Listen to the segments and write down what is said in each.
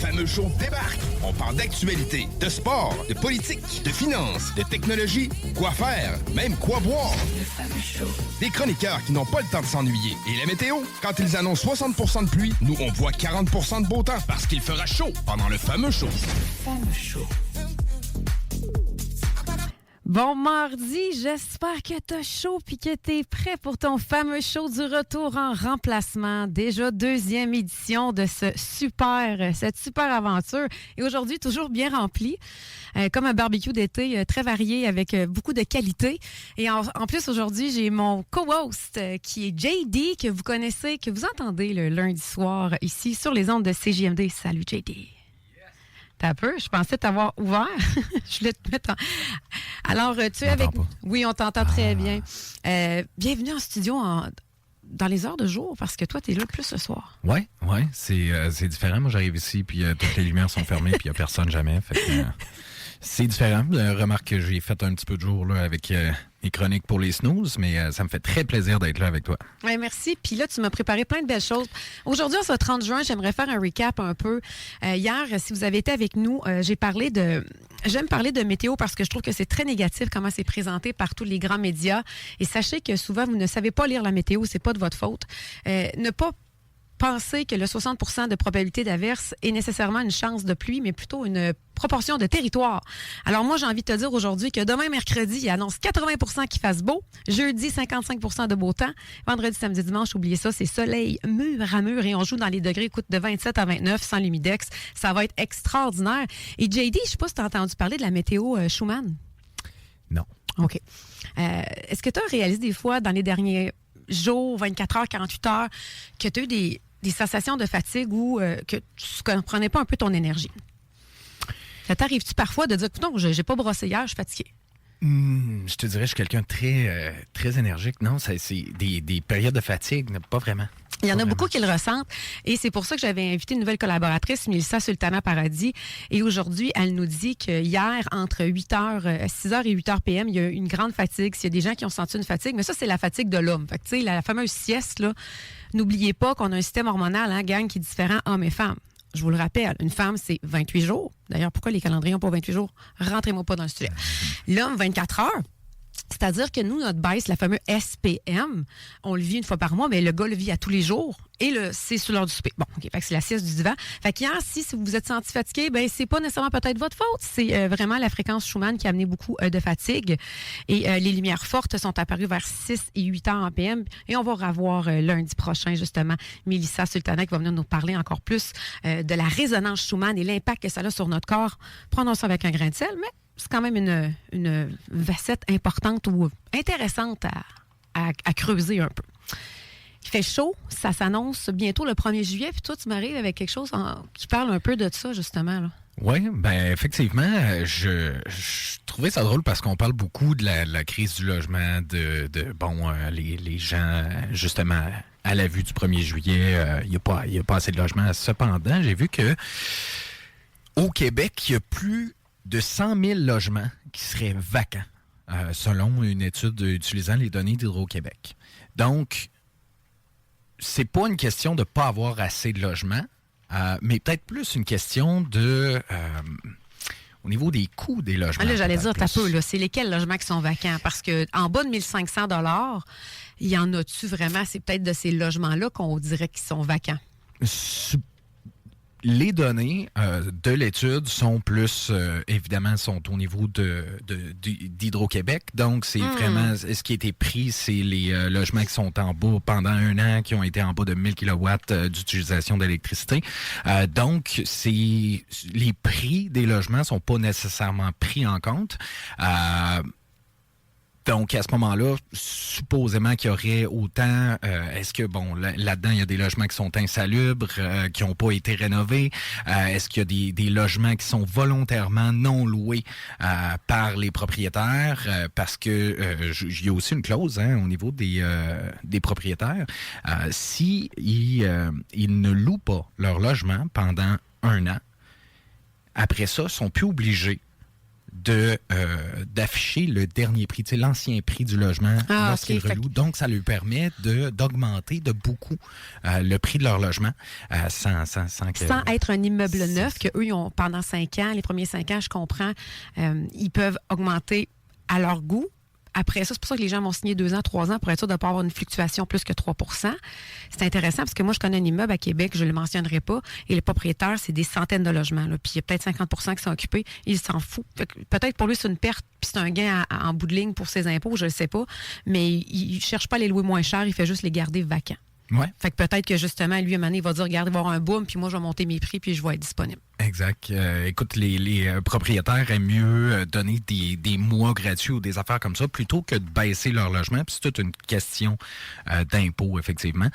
fameux show débarque. On parle d'actualité, de sport, de politique, de finances, de technologie, quoi faire, même quoi boire. Le fameux show. Des chroniqueurs qui n'ont pas le temps de s'ennuyer. Et la météo, quand ils annoncent 60% de pluie, nous on voit 40% de beau temps parce qu'il fera chaud pendant le fameux show. Le fameux show. Bon mardi, j'espère que t'as chaud puis que t'es prêt pour ton fameux show du retour en remplacement. Déjà deuxième édition de cette super aventure. Et aujourd'hui, toujours bien rempli, comme un barbecue d'été très varié avec beaucoup de qualité. Et en plus, aujourd'hui, j'ai mon co-host qui est JD, que vous connaissez, que vous entendez le lundi soir ici sur les ondes de CJMD. Salut JD. T'as un peu, je pensais t'avoir ouvert. Je voulais te mettre en... Alors, tu es avec... Oui, on t'entend très bien. Bienvenue en studio dans les heures de jour, parce que toi, t'es là plus ce soir. Oui, c'est différent. Moi, j'arrive ici, puis toutes les lumières sont fermées, puis il n'y a personne jamais. Fait que, c'est différent. Remarque que j'ai fait un petit peu de jour là, avec les chroniques pour les snooze, mais ça me fait très plaisir d'être là avec toi. Oui, merci. Puis là, tu m'as préparé plein de belles choses. Aujourd'hui, en ce 30 juin, j'aimerais faire un recap un peu. Hier, si vous avez été avec nous, j'aime parler de météo parce que je trouve que c'est très négatif comment c'est présenté par tous les grands médias. Et sachez que souvent, vous ne savez pas lire la météo, c'est pas de votre faute. Ne pas penser que le 60% de probabilité d'averse est nécessairement une chance de pluie, mais plutôt une proportion de territoire. Alors moi, j'ai envie de te dire aujourd'hui que demain, mercredi, il annonce 80% qu'il fasse beau. Jeudi, 55% de beau temps. Vendredi, samedi, dimanche, oubliez ça, c'est soleil mur à mur et on joue dans les degrés, écoute, de 27 à 29 sans l'humidex. Ça va être extraordinaire. Et JD, je sais pas si tu as entendu parler de la météo Schumann. Non. OK. Est-ce que tu as réalisé des fois dans les derniers jours, 24 heures, 48 heures, que tu as eu des sensations de fatigue ou que tu ne comprenais pas un peu ton énergie? Ça t'arrive-tu parfois de dire « Non, j'ai pas brossé hier, je suis fatigué ». Je te dirais, je suis quelqu'un de très énergique. Non, c'est des périodes de fatigue, pas vraiment. Il y en a beaucoup qui le ressentent et c'est pour ça que j'avais invité une nouvelle collaboratrice, Mélissa Sultana Paradis. Et aujourd'hui, elle nous dit que hier, entre 6h et 8h PM, il y a eu une grande fatigue. S'il y a des gens qui ont senti une fatigue, mais ça, c'est la fatigue de l'homme. Fait que, tu sais, la fameuse sieste, là, n'oubliez pas qu'on a un système hormonal, hein, gang, qui est différent hommes et femmes. Je vous le rappelle, une femme, c'est 28 jours. D'ailleurs, pourquoi les calendriers n'ont pas 28 jours? Rentrez-moi pas dans le sujet. L'homme, 24 heures. C'est-à-dire que nous, notre baisse, la fameuse SPM, on le vit une fois par mois, mais le gars le vit à tous les jours et c'est sur l'heure du souper. Bon, OK, fait que c'est la sieste du divan. Fait qu'hier, si vous vous êtes senti fatigué, ben c'est pas nécessairement peut-être votre faute. C'est vraiment la fréquence Schumann qui a amené beaucoup de fatigue. Et les lumières fortes sont apparues vers 6 et 8 heures en PM. Et on va revoir lundi prochain, justement, Mélissa Sultana qui va venir nous parler encore plus de la résonance Schumann et l'impact que ça a sur notre corps. Prenons ça avec un grain de sel, mais c'est quand même une facette importante ou intéressante à creuser un peu. Il fait chaud, ça s'annonce bientôt le 1er juillet, puis toi, tu m'arrives avec quelque chose qui parle un peu de ça, justement, là. Oui, ben effectivement, je trouvais ça drôle parce qu'on parle beaucoup de la crise du logement, les gens, justement, à la vue du 1er juillet, il n'y a pas assez de logements. Cependant, j'ai vu que au Québec, il y a plus de 100 000 logements qui seraient vacants, selon une étude utilisant les données d'Hydro-Québec. Donc, c'est pas une question de ne pas avoir assez de logements, mais peut-être plus une question de... au niveau des coûts des logements. Là, j'allais dire, t'as peu, là, c'est lesquels logements qui sont vacants? Parce que en bas de 1 500 $, il y en a-tu vraiment? C'est peut-être de ces logements-là qu'on dirait qu'ils sont vacants. Les données de l'étude sont plus, évidemment, sont au niveau d'Hydro-Québec. Donc, c'est vraiment, ce qui a été pris, c'est les logements qui sont en bas pendant un an, qui ont été en bas de 1000 kilowatts d'utilisation d'électricité. Donc, les prix des logements sont pas nécessairement pris en compte. Donc, à ce moment-là, supposément qu'il y aurait autant... est-ce que, là-dedans, il y a des logements qui sont insalubres, qui n'ont pas été rénovés? Est-ce qu'il y a des logements qui sont volontairement non loués par les propriétaires? Parce que il y a aussi une clause au niveau des propriétaires. Si ils ne louent pas leur logement pendant un an, après ça, ils sont plus obligés d'afficher le dernier prix, l'ancien prix du logement lorsqu'il reloue. Donc, ça lui permet d'augmenter de beaucoup le prix de leur logement sans être un immeuble neuf, qu'eux, ils ont pendant 5 ans, les premiers 5 ans, je comprends, ils peuvent augmenter à leur goût. Après ça, c'est pour ça que les gens vont signer 2 ans, 3 ans pour être sûr de ne pas avoir une fluctuation plus que 3 %. C'est intéressant parce que moi, je connais un immeuble à Québec, je ne le mentionnerai pas, et le propriétaire, c'est des centaines de logements. Là, puis il y a peut-être 50 % qui sont occupés. Il s'en fout. Peut-être pour lui, c'est une perte, puis c'est un gain en bout de ligne pour ses impôts, je ne le sais pas. Mais il ne cherche pas à les louer moins cher, il fait juste les garder vacants. Ouais. Fait que peut-être que justement, lui, à un moment donné, il va dire, regarde, il va y avoir un boom, puis moi, je vais monter mes prix, puis je vais être disponible. Exact. Écoute, les propriétaires aiment mieux donner des mois gratuits ou des affaires comme ça plutôt que de baisser leur logement. Puis c'est toute une question d'impôt, effectivement.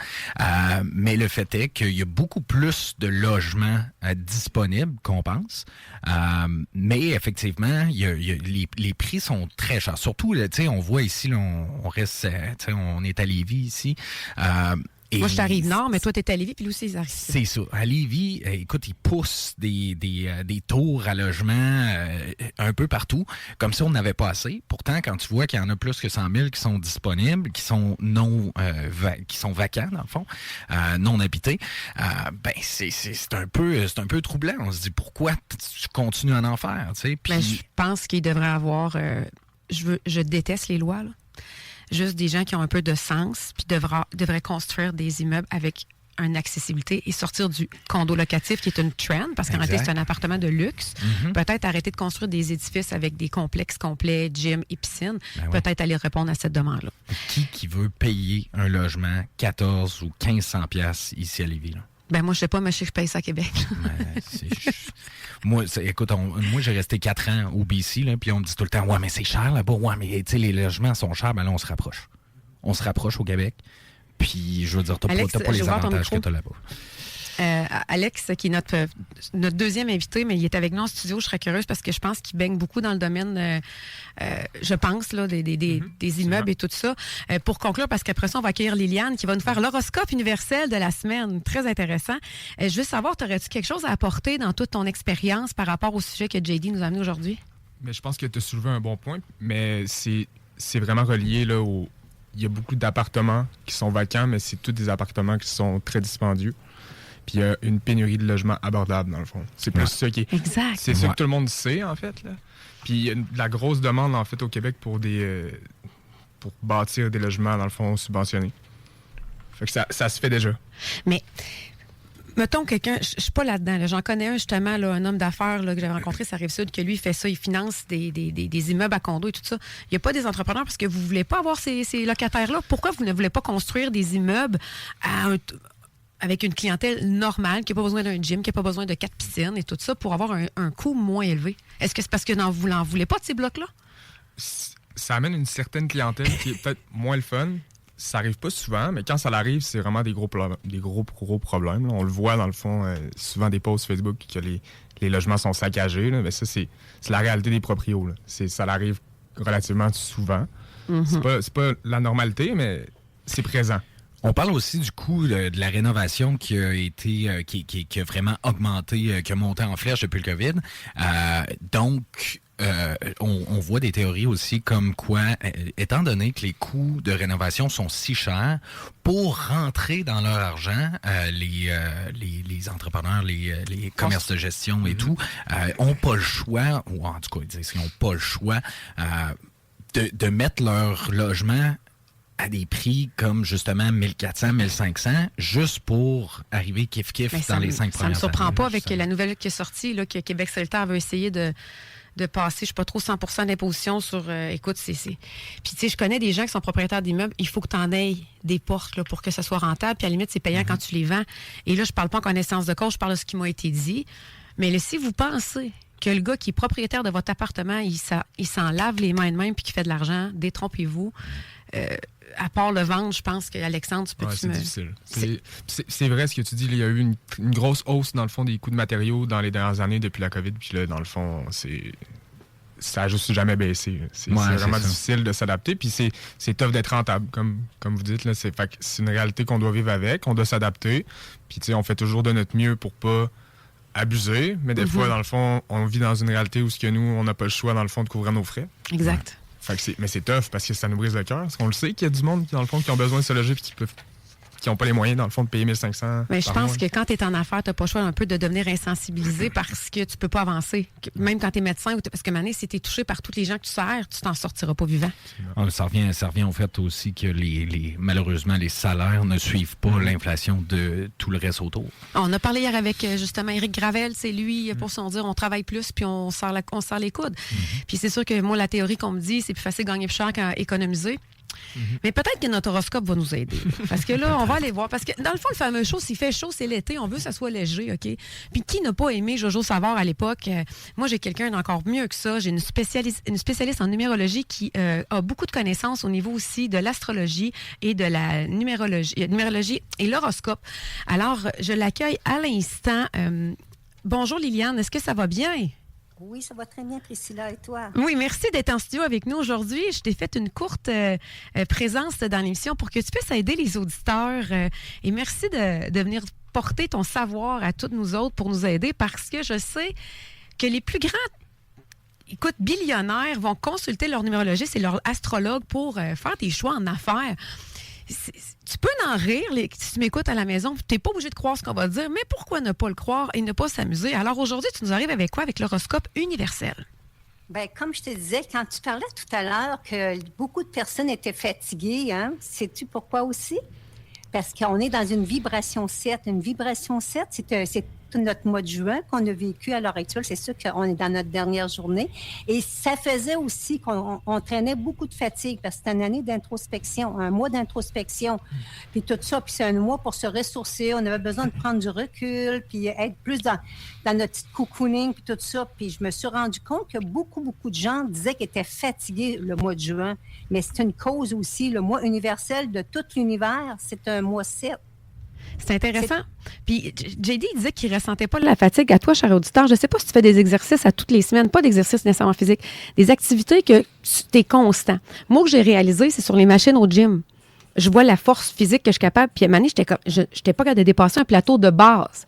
Mais le fait est qu'il y a beaucoup plus de logements disponibles qu'on pense. Mais effectivement, les prix sont très chers. Surtout, on voit ici, là, on reste, on est à Lévis ici. Moi, je t'arrive nord, mais toi, tu es à Lévis, puis lui aussi, ils arrivent. C'est ça. À Lévis, écoute, ils poussent des tours à logement un peu partout, comme si on n'avait pas assez. Pourtant, quand tu vois qu'il y en a plus que 100 000 qui sont disponibles, qui sont qui sont vacants, dans le fond, non habités, c'est un peu troublant. On se dit, pourquoi tu continues à en faire? Puis... je pense qu'il devrait avoir... je déteste les lois, là. Juste des gens qui ont un peu de sens, puis devraient construire des immeubles avec une accessibilité et sortir du condo locatif qui est une trend, parce qu'en réalité, c'est un appartement de luxe. Mm-hmm. Peut-être arrêter de construire des édifices avec des complexes complets, gym et piscine. Peut-être aller répondre à cette demande-là. Qui veut payer un logement 14 ou 1500 piastres ici à Lévis, là? Moi, je sais pas, mais je sais que je paye ça à Québec. Moi, écoute, moi, j'ai resté 4 ans au BC, là, puis on me dit tout le temps, ouais, mais c'est cher là-bas, ouais, mais les logements sont chers, ben là, on se rapproche. On se rapproche au Québec, puis je veux dire, t'as pas les avantages que t'as là-bas. Alex, qui est notre deuxième invité, mais il est avec nous en studio. Je serais curieuse parce que je pense qu'il baigne beaucoup dans le domaine, je pense, là, des immeubles et tout ça. Pour conclure, parce qu'après ça, on va accueillir Liliane qui va nous faire l'horoscope universel de la semaine. Très intéressant. Je veux savoir, aurais-tu quelque chose à apporter dans toute ton expérience par rapport au sujet que JD nous a amené aujourd'hui? Mais je pense que tu as soulevé un bon point, mais c'est vraiment relié là, il y a beaucoup d'appartements qui sont vacants, mais c'est tous des appartements qui sont très dispendieux. Puis il y a une pénurie de logements abordables, dans le fond. C'est plus ça qui est... Exact. C'est ça que tout le monde sait, en fait, là. Puis il y a de la grosse demande, en fait, au Québec pour bâtir des logements, dans le fond, subventionnés. Fait que ça se fait déjà. Mais... Mettons quelqu'un, je suis pas là-dedans. Là. J'en connais un, justement, là, un homme d'affaires là, que j'avais rencontré sur la Rive-Sud, que lui, il fait ça, il finance des immeubles à condos et tout ça. Il n'y a pas des entrepreneurs parce que vous ne voulez pas avoir ces locataires-là. Pourquoi vous ne voulez pas construire des immeubles avec une clientèle normale, qui n'a pas besoin d'un gym, qui n'a pas besoin de 4 piscines et tout ça, pour avoir un coût moins élevé? Est-ce que c'est parce que vous n'en voulez pas de ces blocs-là? Ça amène une certaine clientèle qui est peut-être moins le fun. Ça arrive pas souvent, mais quand ça arrive, c'est vraiment des gros problèmes. Là. On le voit, dans le fond, souvent des posts Facebook que les logements sont saccagés. Là. Mais ça, c'est la réalité des proprios. Là. Ça arrive relativement souvent. Mm-hmm. C'est pas la normalité, mais c'est présent. On parle aussi du coût de la rénovation qui a été qui a vraiment augmenté, qui a monté en flèche depuis le COVID. Donc, on voit des théories aussi comme quoi, étant donné que les coûts de rénovation sont si chers, pour rentrer dans leur argent, les entrepreneurs, les commerces de gestion et tout, ont pas le choix, ou en tout cas, ils disent qu'ils n'ont pas le choix de mettre leur logement à des prix comme justement 1400, 1500, juste pour arriver kiff-kiff dans les 5 premières années. Ça ne me surprend pas avec la nouvelle qui est sortie, là, que Québec solidaire veut essayer de passer, je ne sais pas trop, 100% d'imposition sur... écoute, c'est... Puis, tu sais, je connais des gens qui sont propriétaires d'immeubles. Il faut que tu en aies des portes là, pour que ça soit rentable. Puis, à la limite, c'est payant quand tu les vends. Et là, je parle pas en connaissance de cause, je parle de ce qui m'a été dit. Mais là, si vous pensez que le gars qui est propriétaire de votre appartement, il s'en lave les mains de même puis qu'il fait de l'argent, détrompez-vous. À part le vendre, je pense qu'Alexandre, tu peux... c'est difficile. C'est vrai ce que tu dis. Il y a eu une grosse hausse, dans le fond, des coûts de matériaux dans les dernières années depuis la COVID. Puis là, dans le fond, ça n'a juste jamais baissé. C'est vraiment difficile de s'adapter. Puis c'est tough d'être rentable, comme vous dites. Là. C'est une réalité qu'on doit vivre avec. On doit s'adapter. Puis, tu sais, on fait toujours de notre mieux pour pas abuser, mais des fois, dans le fond, on vit dans une réalité où nous, on n'a pas le choix, dans le fond, de couvrir nos frais. Exact. Fait que mais c'est tough parce que ça nous brise le cœur. Parce qu'on le sait qu'il y a du monde, dans le fond, qui ont besoin de se loger et qui n'ont pas les moyens, dans le fond, de payer 1500. Mais je par pense mois. que quand tu es en affaires, tu n'as pas le choix un peu de devenir insensibilisé parce que tu peux pas avancer. Même quand tu es médecin, parce que Mané, si tu es touché par tous les gens que tu sers, tu t'en sortiras pas vivant. Ça revient au fait aussi que malheureusement, les salaires ne suivent pas l'inflation de tout le reste autour. On a parlé hier avec justement Éric Gravel, c'est lui, pour son dire, on travaille plus puis on serre les coudes. Puis c'est sûr que moi, la théorie qu'on me dit, c'est plus facile de gagner plus cher qu'économiser. Mais peut-être que notre horoscope va nous aider. Parce que là, on va aller voir. Parce que dans le fond, le fameux show, s'il fait chaud, c'est l'été. On veut que ça soit léger, OK? Puis qui n'a pas aimé Jojo Savard à l'époque? Moi, j'ai quelqu'un d'encore mieux que ça. J'ai une spécialiste en numérologie qui a beaucoup de connaissances au niveau aussi de l'astrologie et de la numérologie et l'horoscope. Alors, je l'accueille à l'instant. Bonjour Liliane, est-ce que ça va bien? Oui, ça va très bien, Priscilla, et toi? Oui, merci d'être en studio avec nous aujourd'hui. Je t'ai fait une courte présence dans l'émission pour que tu puisses aider les auditeurs. Et merci de venir porter ton savoir à toutes nous autres pour nous aider parce que je sais que les plus grands billionnaires vont consulter leur numérologiste et leur astrologue pour faire des choix en affaires. Tu peux en rire si tu m'écoutes à la maison. Tu n'es pas obligé de croire ce qu'on va te dire, mais pourquoi ne pas le croire et ne pas s'amuser? Alors aujourd'hui, tu nous arrives avec quoi? Avec l'horoscope universel. Bien, comme je te disais, quand tu parlais tout à l'heure que beaucoup de personnes étaient fatiguées, hein, sais-tu pourquoi aussi? Parce qu'on est dans une vibration 7. Une vibration 7, c'est tout notre mois de juin qu'on a vécu à l'heure actuelle. C'est sûr qu'on est dans notre dernière journée. Et ça faisait aussi qu'on traînait beaucoup de fatigue parce que c'est une année d'introspection, un mois d'introspection. Puis tout ça, puis c'est un mois pour se ressourcer. On avait besoin de prendre du recul, puis être plus dans notre petit cocooning, puis tout ça. Puis je me suis rendu compte que beaucoup de gens disaient qu'ils étaient fatigués le mois de juin. Mais c'est une cause aussi. Le mois universel de tout l'univers, c'est un mois 7. C'est intéressant. Puis, JD, il disait qu'il ne ressentait pas de la fatigue. À toi, cher auditeur, je ne sais pas si tu fais des exercices à toutes les semaines, pas d'exercices nécessairement physiques, des activités que tu es constant. Moi, que j'ai réalisé, c'est sur les machines au gym. Je vois la force physique que je suis capable. Puis, à un moment donné, je n'étais pas capable de dépasser un plateau de base.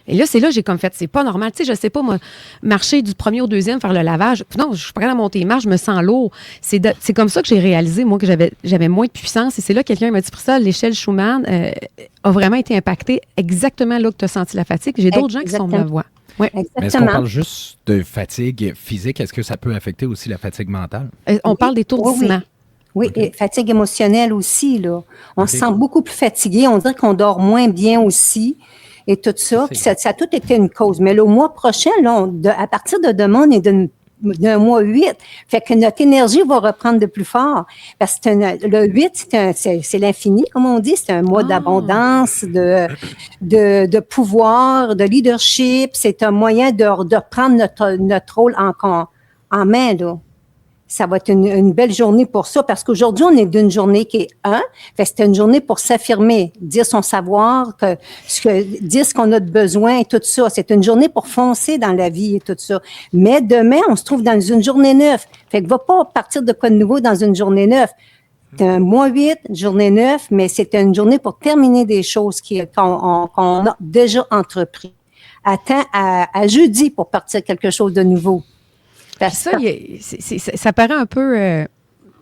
Et là, c'est là que j'ai comme fait, c'est pas normal. Tu sais, je sais pas, moi, marcher du premier au deuxième, faire le lavage. Non, je suis pas capable de monter les marches, je me sens lourd. C'est comme ça que j'ai réalisé, moi, que j'avais moins de puissance. Et c'est là que quelqu'un m'a dit, pour ça, l'échelle Schumann a vraiment été impactée exactement là que tu as senti la fatigue. J'ai d'autres gens qui sont de la voix. Oui. Mais est-ce qu'on parle juste de fatigue physique? Est-ce que ça peut affecter aussi la fatigue mentale? On parle d'étourdissement. Oui, et fatigue émotionnelle aussi, là. On se sent beaucoup plus fatigué. On dirait qu'on dort moins bien aussi. Et tout ça, puis ça a tout été une cause. Mais le mois prochain, là, à partir de demain, on est d'un mois 8. Fait que notre énergie va reprendre de plus fort. Parce que le 8, c'est l'infini, comme on dit. C'est un mois d'abondance, de pouvoir, de leadership. C'est un moyen de reprendre notre rôle en main, là. Ça va être une belle journée pour ça, parce qu'aujourd'hui, on est d'une journée qui est 1. Fait que c'est une journée pour s'affirmer, dire son savoir, dire ce qu'on a de besoin et tout ça. C'est une journée pour foncer dans la vie et tout ça. Mais demain, on se trouve dans une journée 9. Fait que va pas partir de quoi de nouveau dans une journée 9. C'est un mois 8, journée 9, mais c'est une journée pour terminer des choses qu'on a déjà entrepris. Attends à jeudi pour partir quelque chose de nouveau. Ça, ça paraît un peu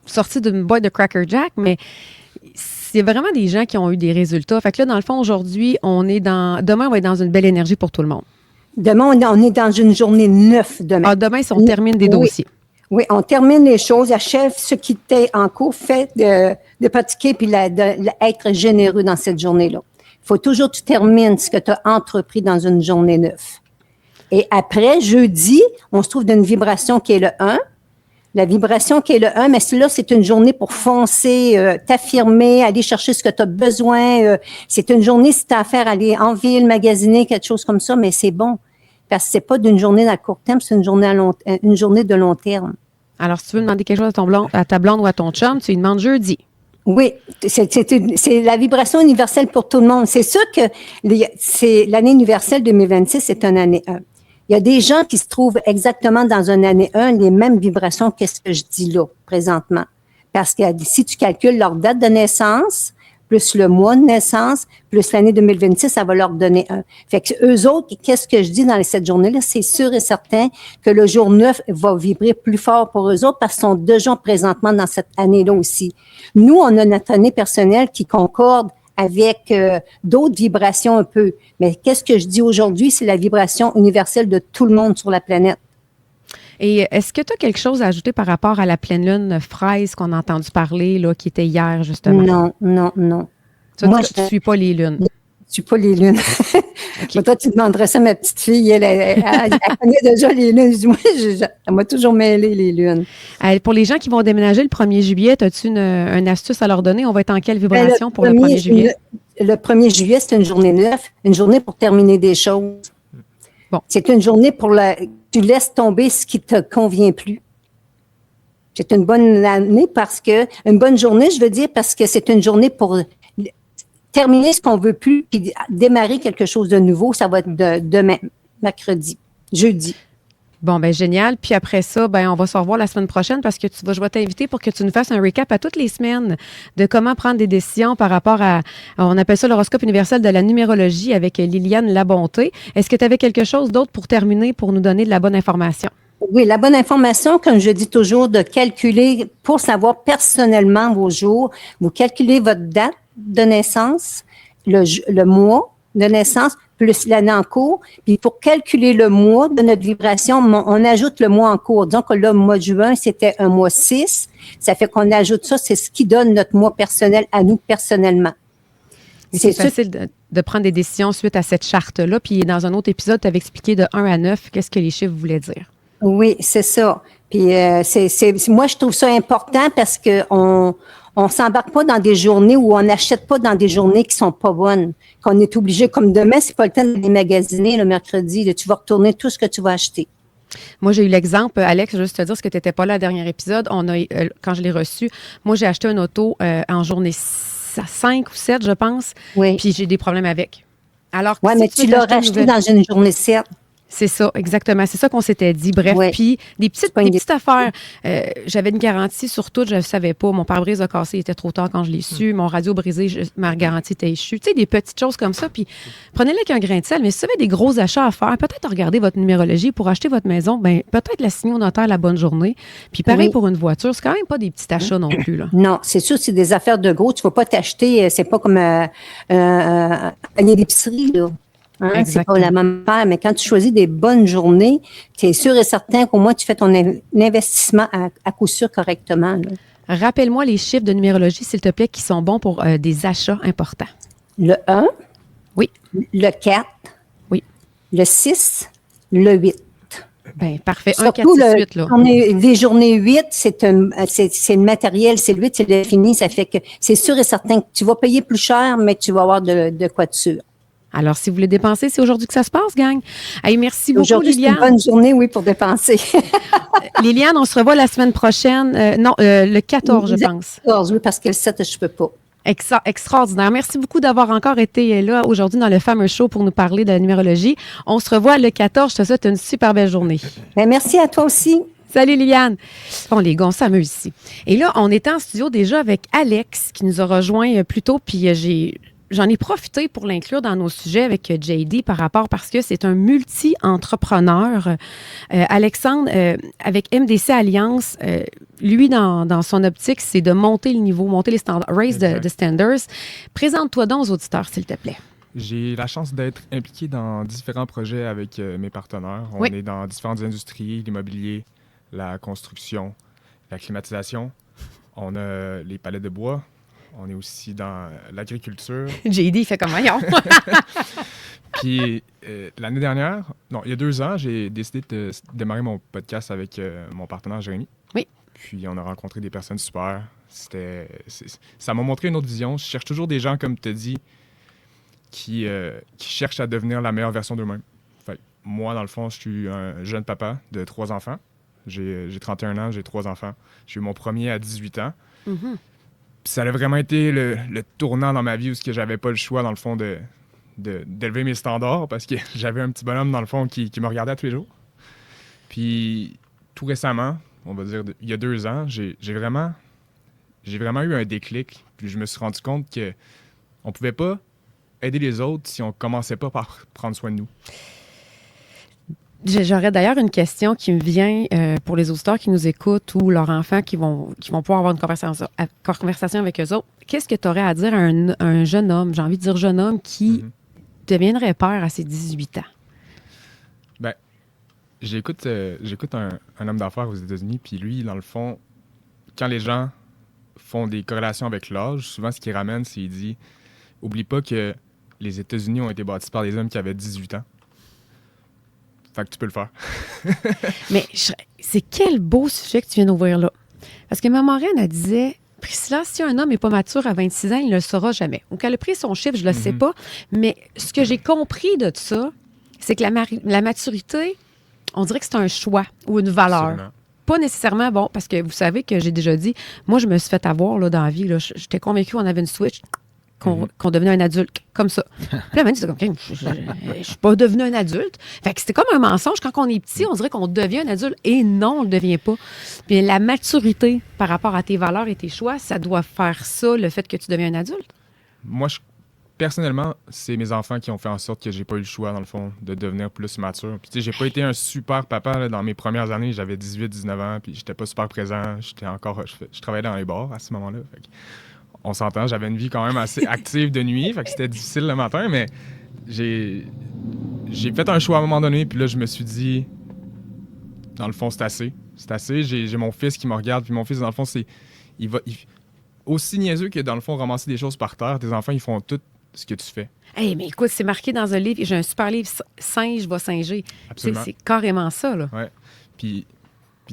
sorti d'une boîte de Cracker Jack, mais c'est vraiment des gens qui ont eu des résultats. Fait que là, dans le fond, aujourd'hui, demain, on va être dans une belle énergie pour tout le monde. Demain, on est dans une journée 9 demain. Ah, demain, si on termine des dossiers. Oui, on termine les choses, achève ce qui était en cours, fait de pratiquer puis d'être généreux dans cette journée-là. Il faut toujours que tu termines ce que tu as entrepris dans une journée 9. Et après, jeudi, on se trouve d'une vibration qui est le 1. La vibration qui est le 1, mais là, c'est une journée pour foncer, t'affirmer, aller chercher ce que tu as besoin. C'est une journée, si tu as affaire à aller en ville, magasiner, quelque chose comme ça, mais c'est bon. Parce que c'est pas d'une journée à court terme, c'est une journée de long terme. Alors, si tu veux demander quelque chose à ta blonde ou à ton chum, tu lui demandes jeudi. Oui, c'est la vibration universelle pour tout le monde. C'est sûr que c'est l'année universelle 2026, c'est une année 1. Il y a des gens qui se trouvent exactement dans une année 1 les mêmes vibrations que ce que je dis là, présentement. Parce que si tu calcules leur date de naissance, plus le mois de naissance, plus l'année 2026, ça va leur donner 1. Fait que eux autres, qu'est-ce que je dis dans cette journée-là? C'est sûr et certain que le jour 9 va vibrer plus fort pour eux autres parce qu'ils sont déjà présentement dans cette année-là aussi. Nous, on a notre année personnelle qui concorde avec d'autres vibrations un peu. Mais qu'est-ce que je dis aujourd'hui? C'est la vibration universelle de tout le monde sur la planète. Et est-ce que tu as quelque chose à ajouter par rapport à la pleine lune fraise qu'on a entendu parler, là, qui était hier, justement? Non. Moi, je ne suis pas les lunes. Je ne suis pas les lunes. Okay. Toi, tu demanderais ça à ma petite fille. Elle connaît déjà les lunes. Moi, elle m'a toujours mêlé les lunes. Pour les gens qui vont déménager le 1er juillet, as-tu une astuce à leur donner? On va être en quelle vibration pour le 1er juillet? Le 1er juillet, c'est une journée neuve, une journée pour terminer des choses. Bon. C'est une journée pour tu laisses tomber ce qui te convient plus. C'est une bonne année une bonne journée, je veux dire, parce que c'est une journée pour terminer ce qu'on veut plus puis démarrer quelque chose de nouveau. Ça va être demain, mercredi, jeudi. Bon, ben génial. Puis après ça, ben on va se revoir la semaine prochaine parce que je vais t'inviter pour que tu nous fasses un recap à toutes les semaines de comment prendre des décisions par rapport on appelle ça l'horoscope universel de la numérologie avec Liliane Labonté. Est-ce que tu avais quelque chose d'autre pour terminer, pour nous donner de la bonne information? Oui, la bonne information, comme je dis toujours, de calculer pour savoir personnellement vos jours. Vous calculez votre date de naissance, le mois de naissance, plus l'année en cours. Puis pour calculer le mois de notre vibration, on ajoute le mois en cours. Donc là, le mois de juin, c'était un mois 6. Ça fait qu'on ajoute ça, c'est ce qui donne notre mois personnel à nous personnellement. C'est facile de prendre des décisions suite à cette charte-là. Puis dans un autre épisode, tu avais expliqué de 1 à 9, qu'est-ce que les chiffres voulaient dire. Oui, c'est ça. Puis moi, je trouve ça important parce que on s'embarque pas dans des journées où on n'achète pas dans des journées qui sont pas bonnes, qu'on est obligé, comme demain, c'est pas le temps d'aller magasiner le mercredi, là, tu vas retourner tout ce que tu vas acheter. Moi, j'ai eu l'exemple, Alex, juste te dire, parce que tu n'étais pas là au dernier épisode, quand je l'ai reçu, moi, j'ai acheté un auto en journée 5 ou 7, je pense, oui. Puis j'ai des problèmes avec. Alors, oui, mais tu l'as racheté dans une journée 7. C'est ça, exactement. C'est ça qu'on s'était dit. Bref, ouais. Puis des petites affaires. J'avais une garantie sur tout, je ne savais pas. Mon pare-brise a cassé, il était trop tard quand je l'ai su. Mon radio brisé, ma garantie était échue. Tu sais, des petites choses comme ça. Puis prenez-les avec un grain de sel. Mais si vous avez des gros achats à faire, peut-être regarder votre numérologie pour acheter votre maison. Ben peut-être la signer au notaire la bonne journée. Puis pareil pour une voiture, c'est quand même pas des petits achats non plus, là. Non, c'est sûr, c'est des affaires de gros. Tu ne vas pas t'acheter, c'est pas comme un panier d'épicerie, là. Hein, c'est pas la même affaire, mais quand tu choisis des bonnes journées, tu es sûr et certain qu'au moins tu fais ton investissement à coup sûr correctement. Là. Rappelle-moi les chiffres de numérologie, s'il te plaît, qui sont bons pour des achats importants. Le 1. Oui. Le 4. Oui. Le 6. Le 8. Bien, parfait. Surtout 1, 4, 6, 8, là. Les journées 8, c'est le matériel, c'est le 8, c'est le fini. Ça fait que c'est sûr et certain que tu vas payer plus cher, mais tu vas avoir de quoi de sûr. Alors, si vous voulez dépenser, c'est aujourd'hui que ça se passe, gang. Hey, merci beaucoup, aujourd'hui, Liliane. C'est une bonne journée, oui, pour dépenser. Liliane, on se revoit la semaine prochaine. Le 14, je pense. Le 14, oui, parce que le 7, je ne peux pas. Extraordinaire. Merci beaucoup d'avoir encore été là aujourd'hui dans le fameux show pour nous parler de la numérologie. On se revoit le 14. Je te souhaite une super belle journée. Bien, merci à toi aussi. Salut Liliane. Bon, les gars, on s'amuse ici. Et là, on était en studio déjà avec Alex qui nous a rejoint plus tôt, puis j'en ai profité pour l'inclure dans nos sujets avec JD parce que c'est un multi-entrepreneur. Alexandre, avec MDC Alliance, lui, dans son optique, c'est de monter le niveau, monter les standards, raise the standards. Présente-toi donc aux auditeurs, s'il te plaît. J'ai la chance d'être impliqué dans différents projets avec mes partenaires. On est dans différentes industries, l'immobilier, la construction, la climatisation. On a les palettes de bois. On est aussi dans l'agriculture. JD, il fait comme voyons. Puis l'année dernière, il y a 2 ans, j'ai décidé de démarrer mon podcast avec mon partenaire Jérémy. Oui. Puis on a rencontré des personnes super. Ça m'a montré une autre vision. Je cherche toujours des gens, comme tu as dit, qui cherchent à devenir la meilleure version d'eux-mêmes. Fait, moi, dans le fond, je suis un jeune papa de 3 enfants. J'ai 31 ans, j'ai 3 enfants. J'ai eu mon premier à 18 ans. Mm-hmm. Puis ça a vraiment été le tournant dans ma vie où j'avais pas le choix, dans le fond, d'élever mes standards parce que j'avais un petit bonhomme, dans le fond, qui me regardait tous les jours. Puis tout récemment, on va dire il y a 2 ans, j'ai vraiment eu un déclic. Puis je me suis rendu compte que on pouvait pas aider les autres si on commençait pas par prendre soin de nous. J'aurais d'ailleurs une question qui me vient pour les auditeurs qui nous écoutent ou leurs enfants qui vont pouvoir avoir une conversation avec eux autres. Qu'est-ce que tu aurais à dire à un jeune homme, j'ai envie de dire jeune homme, qui deviendrait père à ses 18 ans? Ben, j'écoute un homme d'affaires aux États-Unis, puis lui, dans le fond, quand les gens font des corrélations avec l'âge, souvent ce qu'il ramène, c'est qu'il dit « Oublie pas que les États-Unis ont été bâtis par des hommes qui avaient 18 ans. » Fait que tu peux le faire. Mais c'est quel beau sujet que tu viens d'ouvrir là. Parce que ma marraine, elle disait, Priscilla, si un homme n'est pas mature à 26 ans, il ne le saura jamais. Donc, elle a pris son chiffre, je ne le sais pas. Mais ce que j'ai compris de ça, c'est que la maturité, on dirait que c'est un choix ou une valeur. Absolument. Pas nécessairement, bon, parce que vous savez que j'ai déjà dit, moi, je me suis fait avoir là, dans la vie. Là, j'étais convaincue qu'on avait une switch. Qu'on devenait un adulte, comme ça. Puis là, elle m'a dit, je suis pas devenu un adulte. Fait que c'était comme un mensonge. Quand on est petit, on dirait qu'on devient un adulte. Et non, on ne le devient pas. Puis la maturité par rapport à tes valeurs et tes choix, ça doit faire ça, le fait que tu deviens un adulte. Moi, personnellement, c'est mes enfants qui ont fait en sorte que j'ai pas eu le choix, dans le fond, de devenir plus mature. Puis, tu sais, j'ai pas été un super papa là, dans mes premières années. J'avais 18-19 ans, puis j'étais pas super présent. Je travaillais dans les bars à ce moment-là. Fait que, on s'entend, j'avais une vie quand même assez active de nuit, fait que c'était difficile le matin, mais j'ai fait un choix à un moment donné, puis là, je me suis dit, dans le fond, c'est assez. C'est assez. J'ai mon fils qui me regarde, puis mon fils, dans le fond, aussi niaiseux que, dans le fond, ramasser des choses par terre, tes enfants, ils font tout ce que tu fais. Hey, mais écoute, c'est marqué dans un livre, j'ai un super livre, Singe va singer. Absolument. C'est carrément ça, là. Ouais. Puis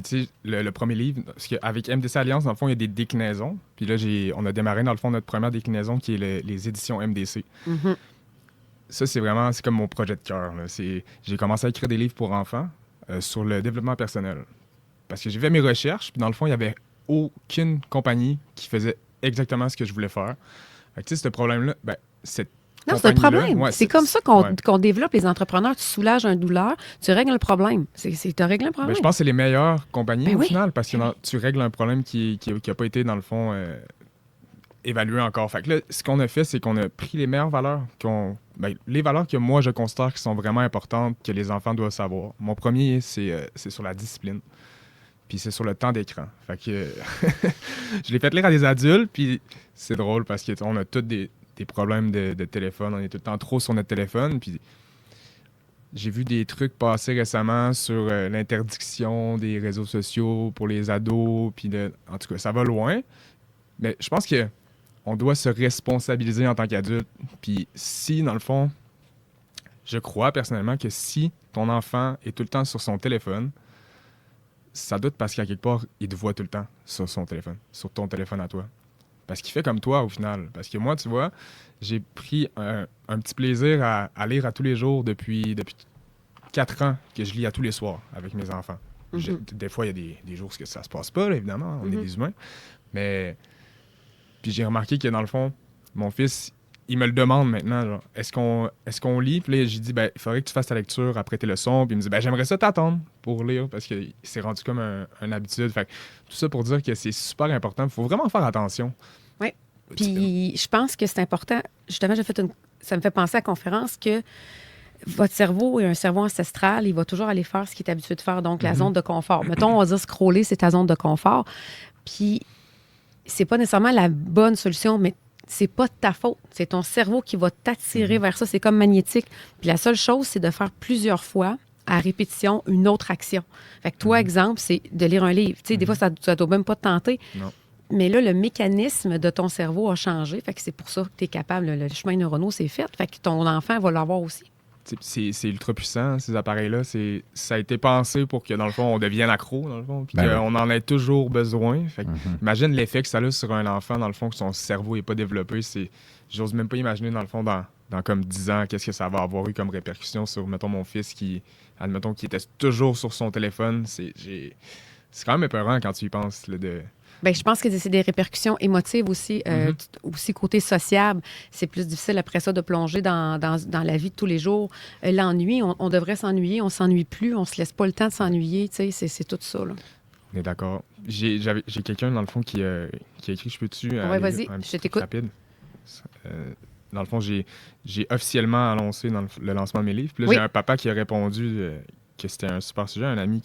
tu sais, le premier livre, parce qu'avec MDC Alliance, dans le fond, il y a des déclinaisons. Puis là, on a démarré, dans le fond, notre première déclinaison, qui est les éditions MDC. Mm-hmm. Ça, c'est comme mon projet de cœur. J'ai commencé à écrire des livres pour enfants sur le développement personnel. Parce que j'ai fait mes recherches, puis dans le fond, il n'y avait aucune compagnie qui faisait exactement ce que je voulais faire. Fait que, tu sais, ce problème-là, non, c'est un problème. Ouais, c'est comme ça qu'on développe les entrepreneurs. Tu soulages une douleur, tu règles le problème. Tu as réglé un problème. Je pense que c'est les meilleures compagnies au oui. final, parce que tu règles un problème qui n'a pas été, dans le fond, évalué encore. Fait que là, ce qu'on a fait, c'est qu'on a pris les meilleures valeurs, les valeurs que moi, je considère qui sont vraiment importantes, que les enfants doivent savoir. Mon premier, c'est sur la discipline. Puis c'est sur le temps d'écran. Fait que je l'ai fait lire à des adultes, puis c'est drôle parce qu'on a tous des problèmes de téléphone. On est tout le temps trop sur notre téléphone. Puis j'ai vu des trucs passer récemment sur l'interdiction des réseaux sociaux pour les ados. Puis en tout cas, ça va loin. Mais je pense qu'on doit se responsabiliser en tant qu'adulte. Puis si, dans le fond, je crois personnellement que si ton enfant est tout le temps sur son téléphone, ça doute parce qu'à quelque part, il te voit tout le temps sur son téléphone, sur ton téléphone à toi. Parce qu'il fait comme toi, au final. Parce que moi, tu vois, j'ai pris un petit plaisir à lire à tous les jours depuis 4 ans que je lis à tous les soirs avec mes enfants. Mm-hmm. Des fois, il y a des jours où ça se passe pas, là, évidemment. On est des humains. Mais puis j'ai remarqué que, dans le fond, mon fils, il me le demande maintenant. Genre, est-ce qu'on lit? Puis là, j'ai dit, il faudrait que tu fasses ta lecture après tes leçons. Puis il me dit, j'aimerais ça t'attendre pour lire parce que c'est rendu comme une habitude. Fait que, tout ça pour dire que c'est super important. Il faut vraiment faire attention. Oui. Puis je pense que c'est important. Justement, ça me fait penser à la conférence que votre cerveau est un cerveau ancestral. Il va toujours aller faire ce qu'il est habitué de faire. Donc, la zone de confort. Mettons, on va dire scroller, c'est ta zone de confort. Puis c'est pas nécessairement la bonne solution, mais c'est pas de ta faute. C'est ton cerveau qui va t'attirer vers ça. C'est comme magnétique. Puis la seule chose, c'est de faire plusieurs fois, à répétition, une autre action. Fait que toi, exemple, c'est de lire un livre. Tu sais, des fois, ça ne doit même pas te tenter. Non. Mais là, le mécanisme de ton cerveau a changé. Fait que c'est pour ça que tu es capable. Le chemin neuronal, c'est fait. Fait que ton enfant va l'avoir aussi. C'est ultra puissant, ces appareils-là. Ça a été pensé pour que, dans le fond, on devienne accro, dans le fond, puis qu'on en ait toujours besoin. Fait que, imagine l'effet que ça a sur un enfant, dans le fond, que son cerveau n'est pas développé. J'ose même pas imaginer, dans le fond, dans comme 10 ans, qu'est-ce que ça va avoir eu comme répercussion sur, mettons, mon fils qui était toujours sur son téléphone. C'est quand même épeurant quand tu y penses, là, je pense que c'est des répercussions émotives aussi, aussi côté sociable. C'est plus difficile après ça de plonger dans la vie de tous les jours. L'ennui, on devrait s'ennuyer, on s'ennuie plus, on se laisse pas le temps de s'ennuyer. Tu sais, c'est tout ça, là. On est d'accord. J'ai quelqu'un, dans le fond, qui a écrit, je peux-tu... Oui, vas-y, je t'écoute. Rapide. dans le fond, j'ai officiellement annoncé dans le lancement de mes livres. Puis là, Oui. j'ai un papa qui a répondu que c'était un super sujet, un ami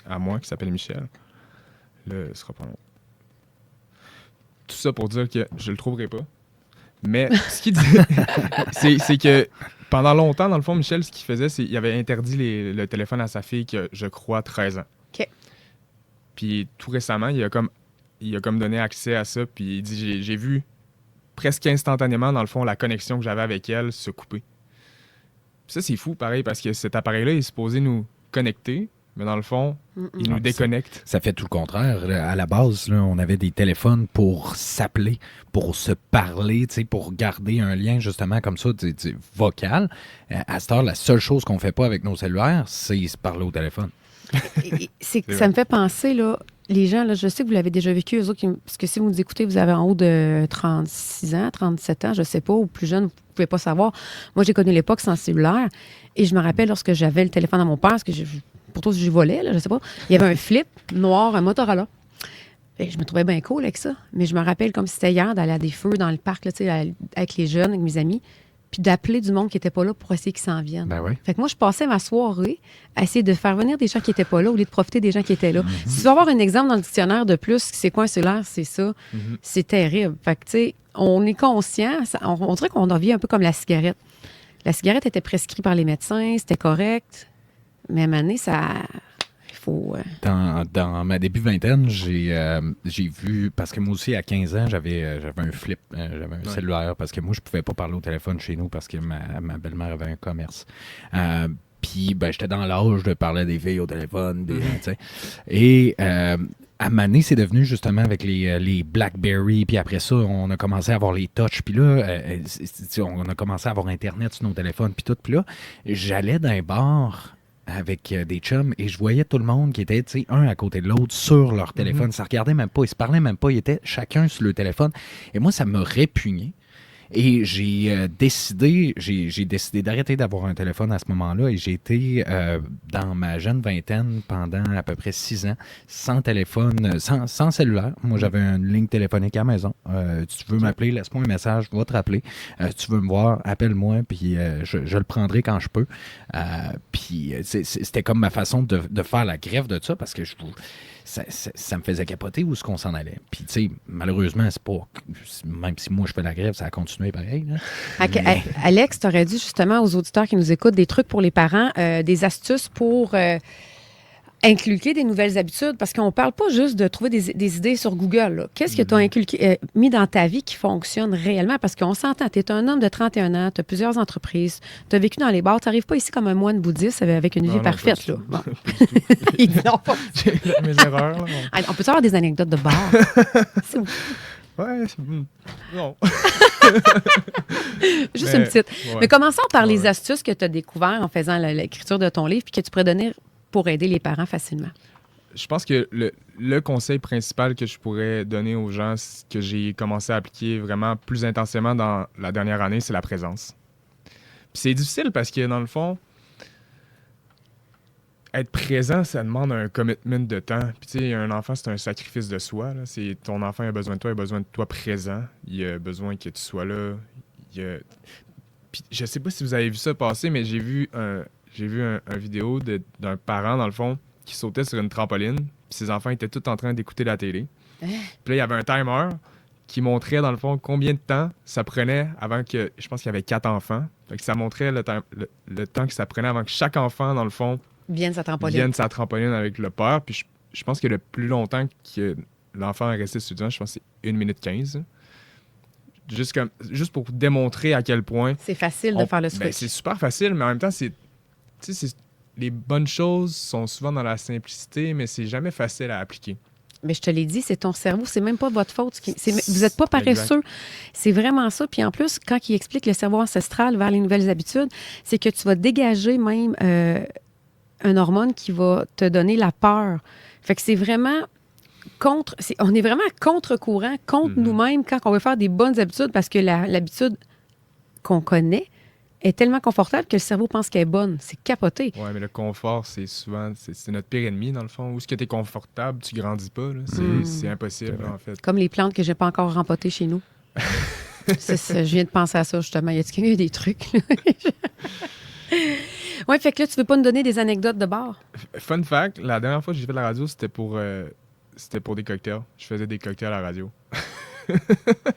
à moi qui s'appelle Michel. Là, ce sera pas long. Tout ça pour dire que je le trouverai pas. Mais ce qu'il dit, c'est que pendant longtemps, dans le fond, Michel, ce qu'il faisait, c'est qu'il avait interdit le téléphone à sa fille qui a, je crois, 13 ans. OK. Puis tout récemment, il a comme donné accès à ça, puis il dit, j'ai vu presque instantanément, dans le fond, la connexion que j'avais avec elle se couper. Puis ça, c'est fou, pareil, parce que cet appareil-là est supposé nous connecter, mais dans le fond, il nous déconnecte. Ça fait tout le contraire. À la base, là, on avait des téléphones pour s'appeler, pour se parler, pour garder un lien justement comme ça, vocal. À cette heure, la seule chose qu'on fait pas avec nos cellulaires, c'est se parler au téléphone. Ça me fait penser, là, les gens, là, je sais que vous l'avez déjà vécu, eux autres, parce que si vous nous écoutez, vous avez en haut de 36 ans, 37 ans, je sais pas, ou plus jeune, vous pouvez pas savoir. Moi, j'ai connu l'époque sans cellulaire, et je me rappelle lorsque j'avais le téléphone à mon père, parce que pourtant, j'y volais, là, je sais pas, il y avait un flip noir, un Motorola. Et je me trouvais bien cool avec ça, mais je me rappelle comme si c'était hier d'aller à des feux dans le parc, là, avec les jeunes, avec mes amis, puis d'appeler du monde qui n'était pas là pour essayer qu'ils s'en viennent. Ben oui. Fait que moi, je passais ma soirée à essayer de faire venir des gens qui n'étaient pas là au lieu de profiter des gens qui étaient là. Si tu veux avoir un exemple dans le dictionnaire de plus, c'est quoi un cellulaire, c'est ça. C'est terrible. Fait que, tu sais, on est conscient, on dirait qu'on en vit un peu comme la cigarette. La cigarette était prescrite par les médecins, c'était correct, mais à un moment donné, il faut... Dans ma début vingtaine, j'ai vu, parce que moi aussi, à 15 ans, j'avais un flip, j'avais un cellulaire, parce que moi, je pouvais pas parler au téléphone chez nous parce que ma belle-mère avait un commerce. Puis, j'étais dans l'âge de parler des filles au téléphone. Tu sais. Et à un moment donné, c'est devenu justement avec les BlackBerry. Puis après ça, on a commencé à avoir les touch. Puis là, on a commencé à avoir Internet sur nos téléphones. Puis tout. Puis là, j'allais dans un bar avec des chums et je voyais tout le monde qui était, un à côté de l'autre sur leur téléphone. Ça regardait même pas, ils se parlaient même pas, ils étaient chacun sur le téléphone. Et moi, ça me répugnait. Et j'ai décidé d'arrêter d'avoir un téléphone à ce moment-là et j'ai été dans ma jeune vingtaine pendant à peu près 6 ans sans téléphone, sans cellulaire. Moi, j'avais une ligne téléphonique à la maison. Tu veux m'appeler, laisse-moi un message, je vais te rappeler. Tu veux me voir, appelle-moi, puis je le prendrai quand je peux. Puis c'était comme ma façon de faire la greffe de ça parce que ça me faisait capoter où est-ce qu'on s'en allait. Puis, tu sais, malheureusement, c'est pas... Même si moi, je fais la grève, ça a continué pareil. Là. Alex, tu aurais dit justement aux auditeurs qui nous écoutent des trucs pour les parents, des astuces pour inculquer des nouvelles habitudes, parce qu'on parle pas juste de trouver des idées sur Google. Là. Qu'est-ce que tu as inculqué, mis dans ta vie qui fonctionne réellement? Parce qu'on s'entend, tu es un homme de 31 ans, tu as plusieurs entreprises, tu as vécu dans les bars, tu n'arrives pas ici comme un moine bouddhiste avec une vie parfaite. Là. Bon. Non, pas. J'ai mes erreurs. Là, on peut avoir des anecdotes de bar? Ouais, non. Juste une petite. Ouais. Mais commençons par les astuces que tu as découvertes en faisant l'écriture de ton livre puis que tu pourrais donner pour aider les parents facilement. Je pense que le conseil principal que je pourrais donner aux gens, que j'ai commencé à appliquer vraiment plus intensément dans la dernière année, c'est la présence. Puis c'est difficile parce que, dans le fond, être présent, ça demande un commitment de temps. Puis tu sais, un enfant, c'est un sacrifice de soi. Là. Ton enfant a besoin de toi, il a besoin de toi présent. Il a besoin que tu sois là. Puis je sais pas si vous avez vu ça passer, mais j'ai vu un vidéo d'un parent, dans le fond, qui sautait sur une trampoline. Puis ses enfants étaient tous en train d'écouter la télé. Puis là, il y avait un timer qui montrait, dans le fond, combien de temps ça prenait avant que... Je pense qu'il y avait 4 enfants. Fait que ça montrait le temps que ça prenait avant que chaque enfant, dans le fond, vienne sa trampoline avec le père. Puis je pense que le plus longtemps que l'enfant est resté étudiant, je pense que c'est 1 minute 15. Juste pour démontrer à quel point... C'est facile de faire le switch. C'est super facile, mais en même temps, les bonnes choses sont souvent dans la simplicité, mais c'est jamais facile à appliquer. Mais je te l'ai dit, c'est ton cerveau, c'est même pas votre faute. Vous n'êtes pas paresseux. C'est vraiment ça. Puis en plus, quand il explique le cerveau ancestral vers les nouvelles habitudes, c'est que tu vas dégager même un hormone qui va te donner la peur. Fait que c'est vraiment on est vraiment à contre-courant, contre nous-mêmes quand on veut faire des bonnes habitudes parce que l'habitude qu'on connaît est tellement confortable que le cerveau pense qu'elle est bonne. C'est capoté. Oui, mais le confort, c'est souvent... C'est notre pire ennemi, dans le fond. Où est-ce que tu es confortable, tu grandis pas. Là. C'est impossible, en fait. Comme les plantes que j'ai pas encore rempotées chez nous. C'est ça, je viens de penser à ça, justement. Y a-t-il quelqu'un qui a des trucs? Oui, fait que là, tu veux pas nous donner des anecdotes de bar? Fun fact, la dernière fois que j'ai fait de la radio, c'était pour des cocktails. Je faisais des cocktails à la radio.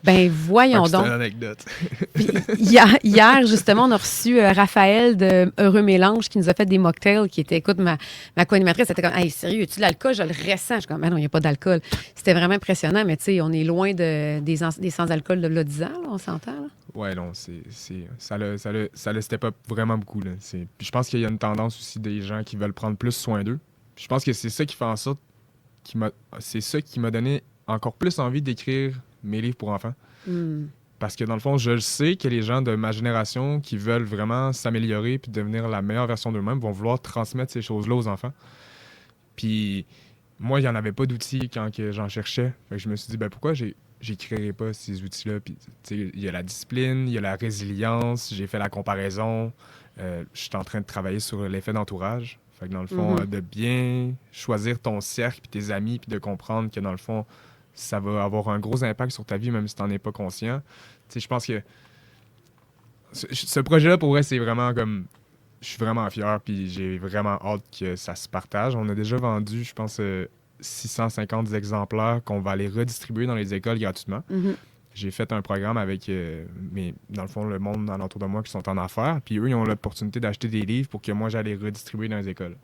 Ben, voyons C'est donc. une anecdote. Puis, hier, justement, on a reçu Raphaël de Heureux Mélange qui nous a fait des mocktails qui étaient, écoute, ma co-animatrice était comme, hey, sérieux, as-tu de l'alcool? Je le ressens. Je suis comme, non, il n'y a pas d'alcool. C'était vraiment impressionnant, mais tu sais, on est loin des sans-alcool de là 10 ans, là, on s'entend, là. Ouais, non, ça le step up vraiment beaucoup. Là. Puis je pense qu'il y a une tendance aussi des gens qui veulent prendre plus soin d'eux. Puis je pense que c'est ça qui fait en sorte c'est ça qui m'a donné encore plus envie d'écrire mes livres pour enfants. Parce que dans le fond, je sais que les gens de ma génération qui veulent vraiment s'améliorer puis devenir la meilleure version d'eux-mêmes vont vouloir transmettre ces choses-là aux enfants. Puis moi, il n'y en avait pas d'outils quand que j'en cherchais. Fait que je me suis dit, ben pourquoi j'écrirais pas ces outils-là? Puis il y a la discipline, il y a la résilience, j'ai fait la comparaison. Je suis en train de travailler sur l'effet d'entourage. Fait que dans le fond, de bien choisir ton cercle puis tes amis puis de comprendre que dans le fond, ça va avoir un gros impact sur ta vie, même si tu n'en es pas conscient. Tu sais, je pense que ce projet-là, pour vrai, c'est vraiment comme... Je suis vraiment fier, puis j'ai vraiment hâte que ça se partage. On a déjà vendu, je pense, 650 exemplaires qu'on va aller redistribuer dans les écoles gratuitement. J'ai fait un programme avec, dans le fond, le monde alentour de moi qui sont en affaires. Puis eux, ils ont l'opportunité d'acheter des livres pour que moi, j'aille les redistribuer dans les écoles.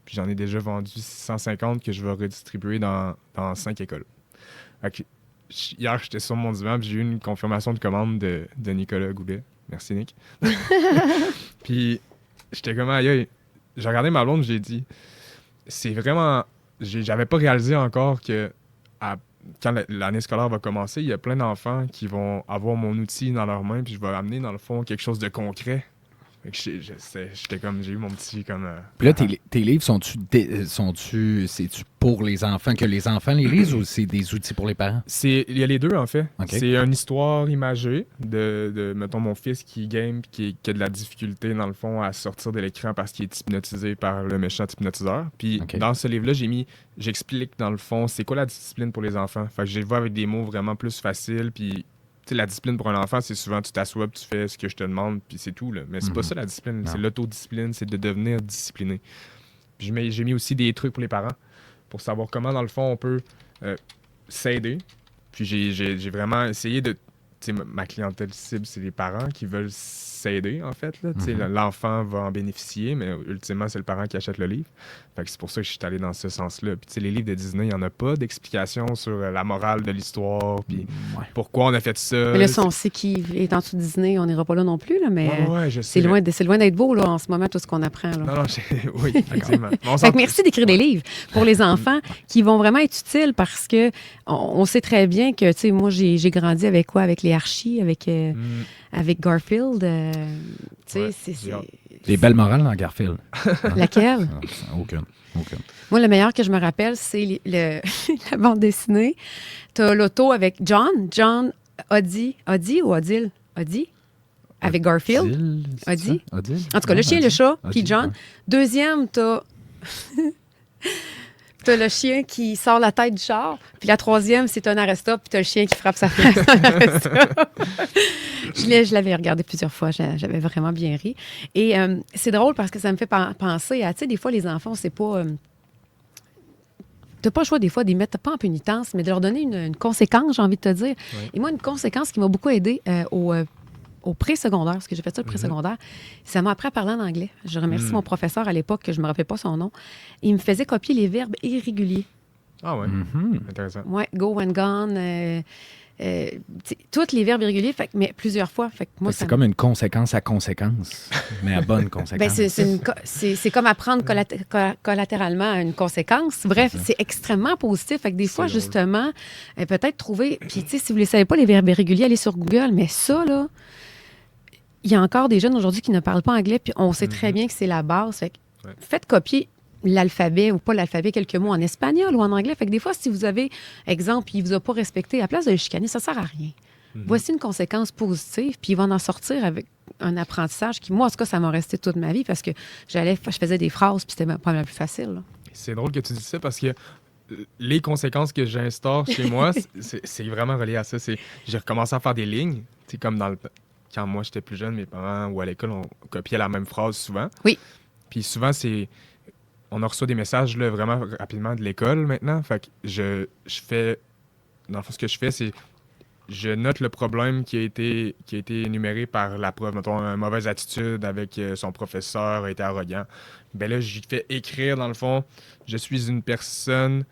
Puis j'en ai déjà vendu 650 que je vais redistribuer dans 5 écoles. Hier, j'étais sur mon divan, puis j'ai eu une confirmation de commande de Nicolas Goulet. Merci, Nick. Puis j'étais comme, aïe, j'ai regardé ma blonde, j'ai dit, c'est vraiment... J'avais pas réalisé encore que quand l'année scolaire va commencer, il y a plein d'enfants qui vont avoir mon outil dans leurs mains, puis je vais amener, dans le fond, quelque chose de concret. Fait que j'étais comme, j'ai eu mon petit comme... Puis là, tes livres, c'est-tu pour les enfants, que les enfants les lisent ou c'est des outils pour les parents? Il y a les deux, en fait. Okay. C'est une histoire imagée de mettons, mon fils qui game qui a de la difficulté, dans le fond, à sortir de l'écran parce qu'il est hypnotisé par le méchant hypnotiseur. Puis dans ce livre-là, j'explique, dans le fond, c'est quoi la discipline pour les enfants. Fait que je les vois avec des mots vraiment plus faciles, puis... La discipline pour un enfant, c'est souvent tu t'assois, tu fais ce que je te demande, puis c'est tout. Là. Mais c'est pas ça la discipline. Non. C'est l'autodiscipline, c'est de devenir discipliné. Puis j'ai mis aussi des trucs pour les parents, pour savoir comment, dans le fond, on peut s'aider. Puis j'ai vraiment essayé de... Ma clientèle cible, c'est les parents qui veulent s'aider, en fait. Là. L'enfant va en bénéficier, mais ultimement, c'est le parent qui achète le livre. Fait que c'est pour ça que je suis allé dans ce sens-là. Puis les livres de Disney, il n'y en a pas d'explication sur la morale de l'histoire, puis pourquoi on a fait ça. Mais là, si on sait qui est en dessous de Disney, on n'ira pas là non plus, là, mais je c'est loin d'être beau là, en ce moment, tout ce qu'on apprend. Là. Non, oui, effectivement. Fait que merci d'écrire des livres pour les enfants qui vont vraiment être utiles parce que on sait très bien que, tu sais, moi, j'ai grandi avec quoi? Avec les Archie, avec Garfield. Tu sais, c'est... Les belles morales dans Garfield. Laquelle? Aucune. Moi, le meilleur que je me rappelle, c'est la bande dessinée. T'as l'auto avec John Odie ou Odile? Odie? Avec Garfield. Odie? En tout cas, le chien, le chat, puis John. Ouais. Deuxième, t'as le chien qui sort la tête du char. Puis la troisième, c'est un arrest-stop. Puis t'as le chien qui frappe sa face en arrest-stop. Je l'avais regardé plusieurs fois. J'avais vraiment bien ri. Et c'est drôle parce que ça me fait penser à... Tu sais, des fois, les enfants, c'est pas... t'as pas le choix, des fois, de les mettre pas en pénitence, mais de leur donner une conséquence, j'ai envie de te dire. Oui. Et moi, une conséquence qui m'a beaucoup aidée au pré-secondaire, parce que j'ai fait ça le pré-secondaire, ça m'a appris à parler en anglais. Je remercie mon professeur à l'époque, que je ne me rappelle pas son nom. Il me faisait copier les verbes irréguliers. Ah ouais, intéressant. Oui, go and gone, tous les verbes irréguliers, mais plusieurs fois. Fait que moi, c'est comme une conséquence à conséquence, mais à bonne conséquence. C'est comme apprendre collatéralement une conséquence. Bref, c'est extrêmement positif. Fait que des fois, drôle. Justement, peut-être trouver... Puis, tu sais, si vous ne les savez pas, les verbes irréguliers, allez sur Google. Mais ça, là, il y a encore des jeunes aujourd'hui qui ne parlent pas anglais, puis on sait très bien que c'est la base. Fait que faites copier l'alphabet ou pas l'alphabet, quelques mots en espagnol ou en anglais. Fait que des fois, si vous avez, exemple, il ne vous a pas respecté, à la place de le chicaner, ça ne sert à rien. Voici une conséquence positive, puis il va en sortir avec un apprentissage qui, moi, en tout cas, ça m'a resté toute ma vie parce que je faisais des phrases, puis c'était pas mal plus facile. Là. C'est drôle que tu dis ça parce que les conséquences que j'instaure chez moi, c'est vraiment relié à ça. J'ai recommencé à faire des lignes, comme quand moi j'étais plus jeune, mes parents ou à l'école, on copiait la même phrase souvent. Oui. Puis souvent, on reçoit des messages là, vraiment rapidement de l'école maintenant. Fait que je fais... Dans le fond, ce que je fais, c'est je note le problème qui a été énuméré par la prof. Mettons, une mauvaise attitude avec son professeur, a été arrogant. Ben là, j'y fais écrire, dans le fond, je suis une personne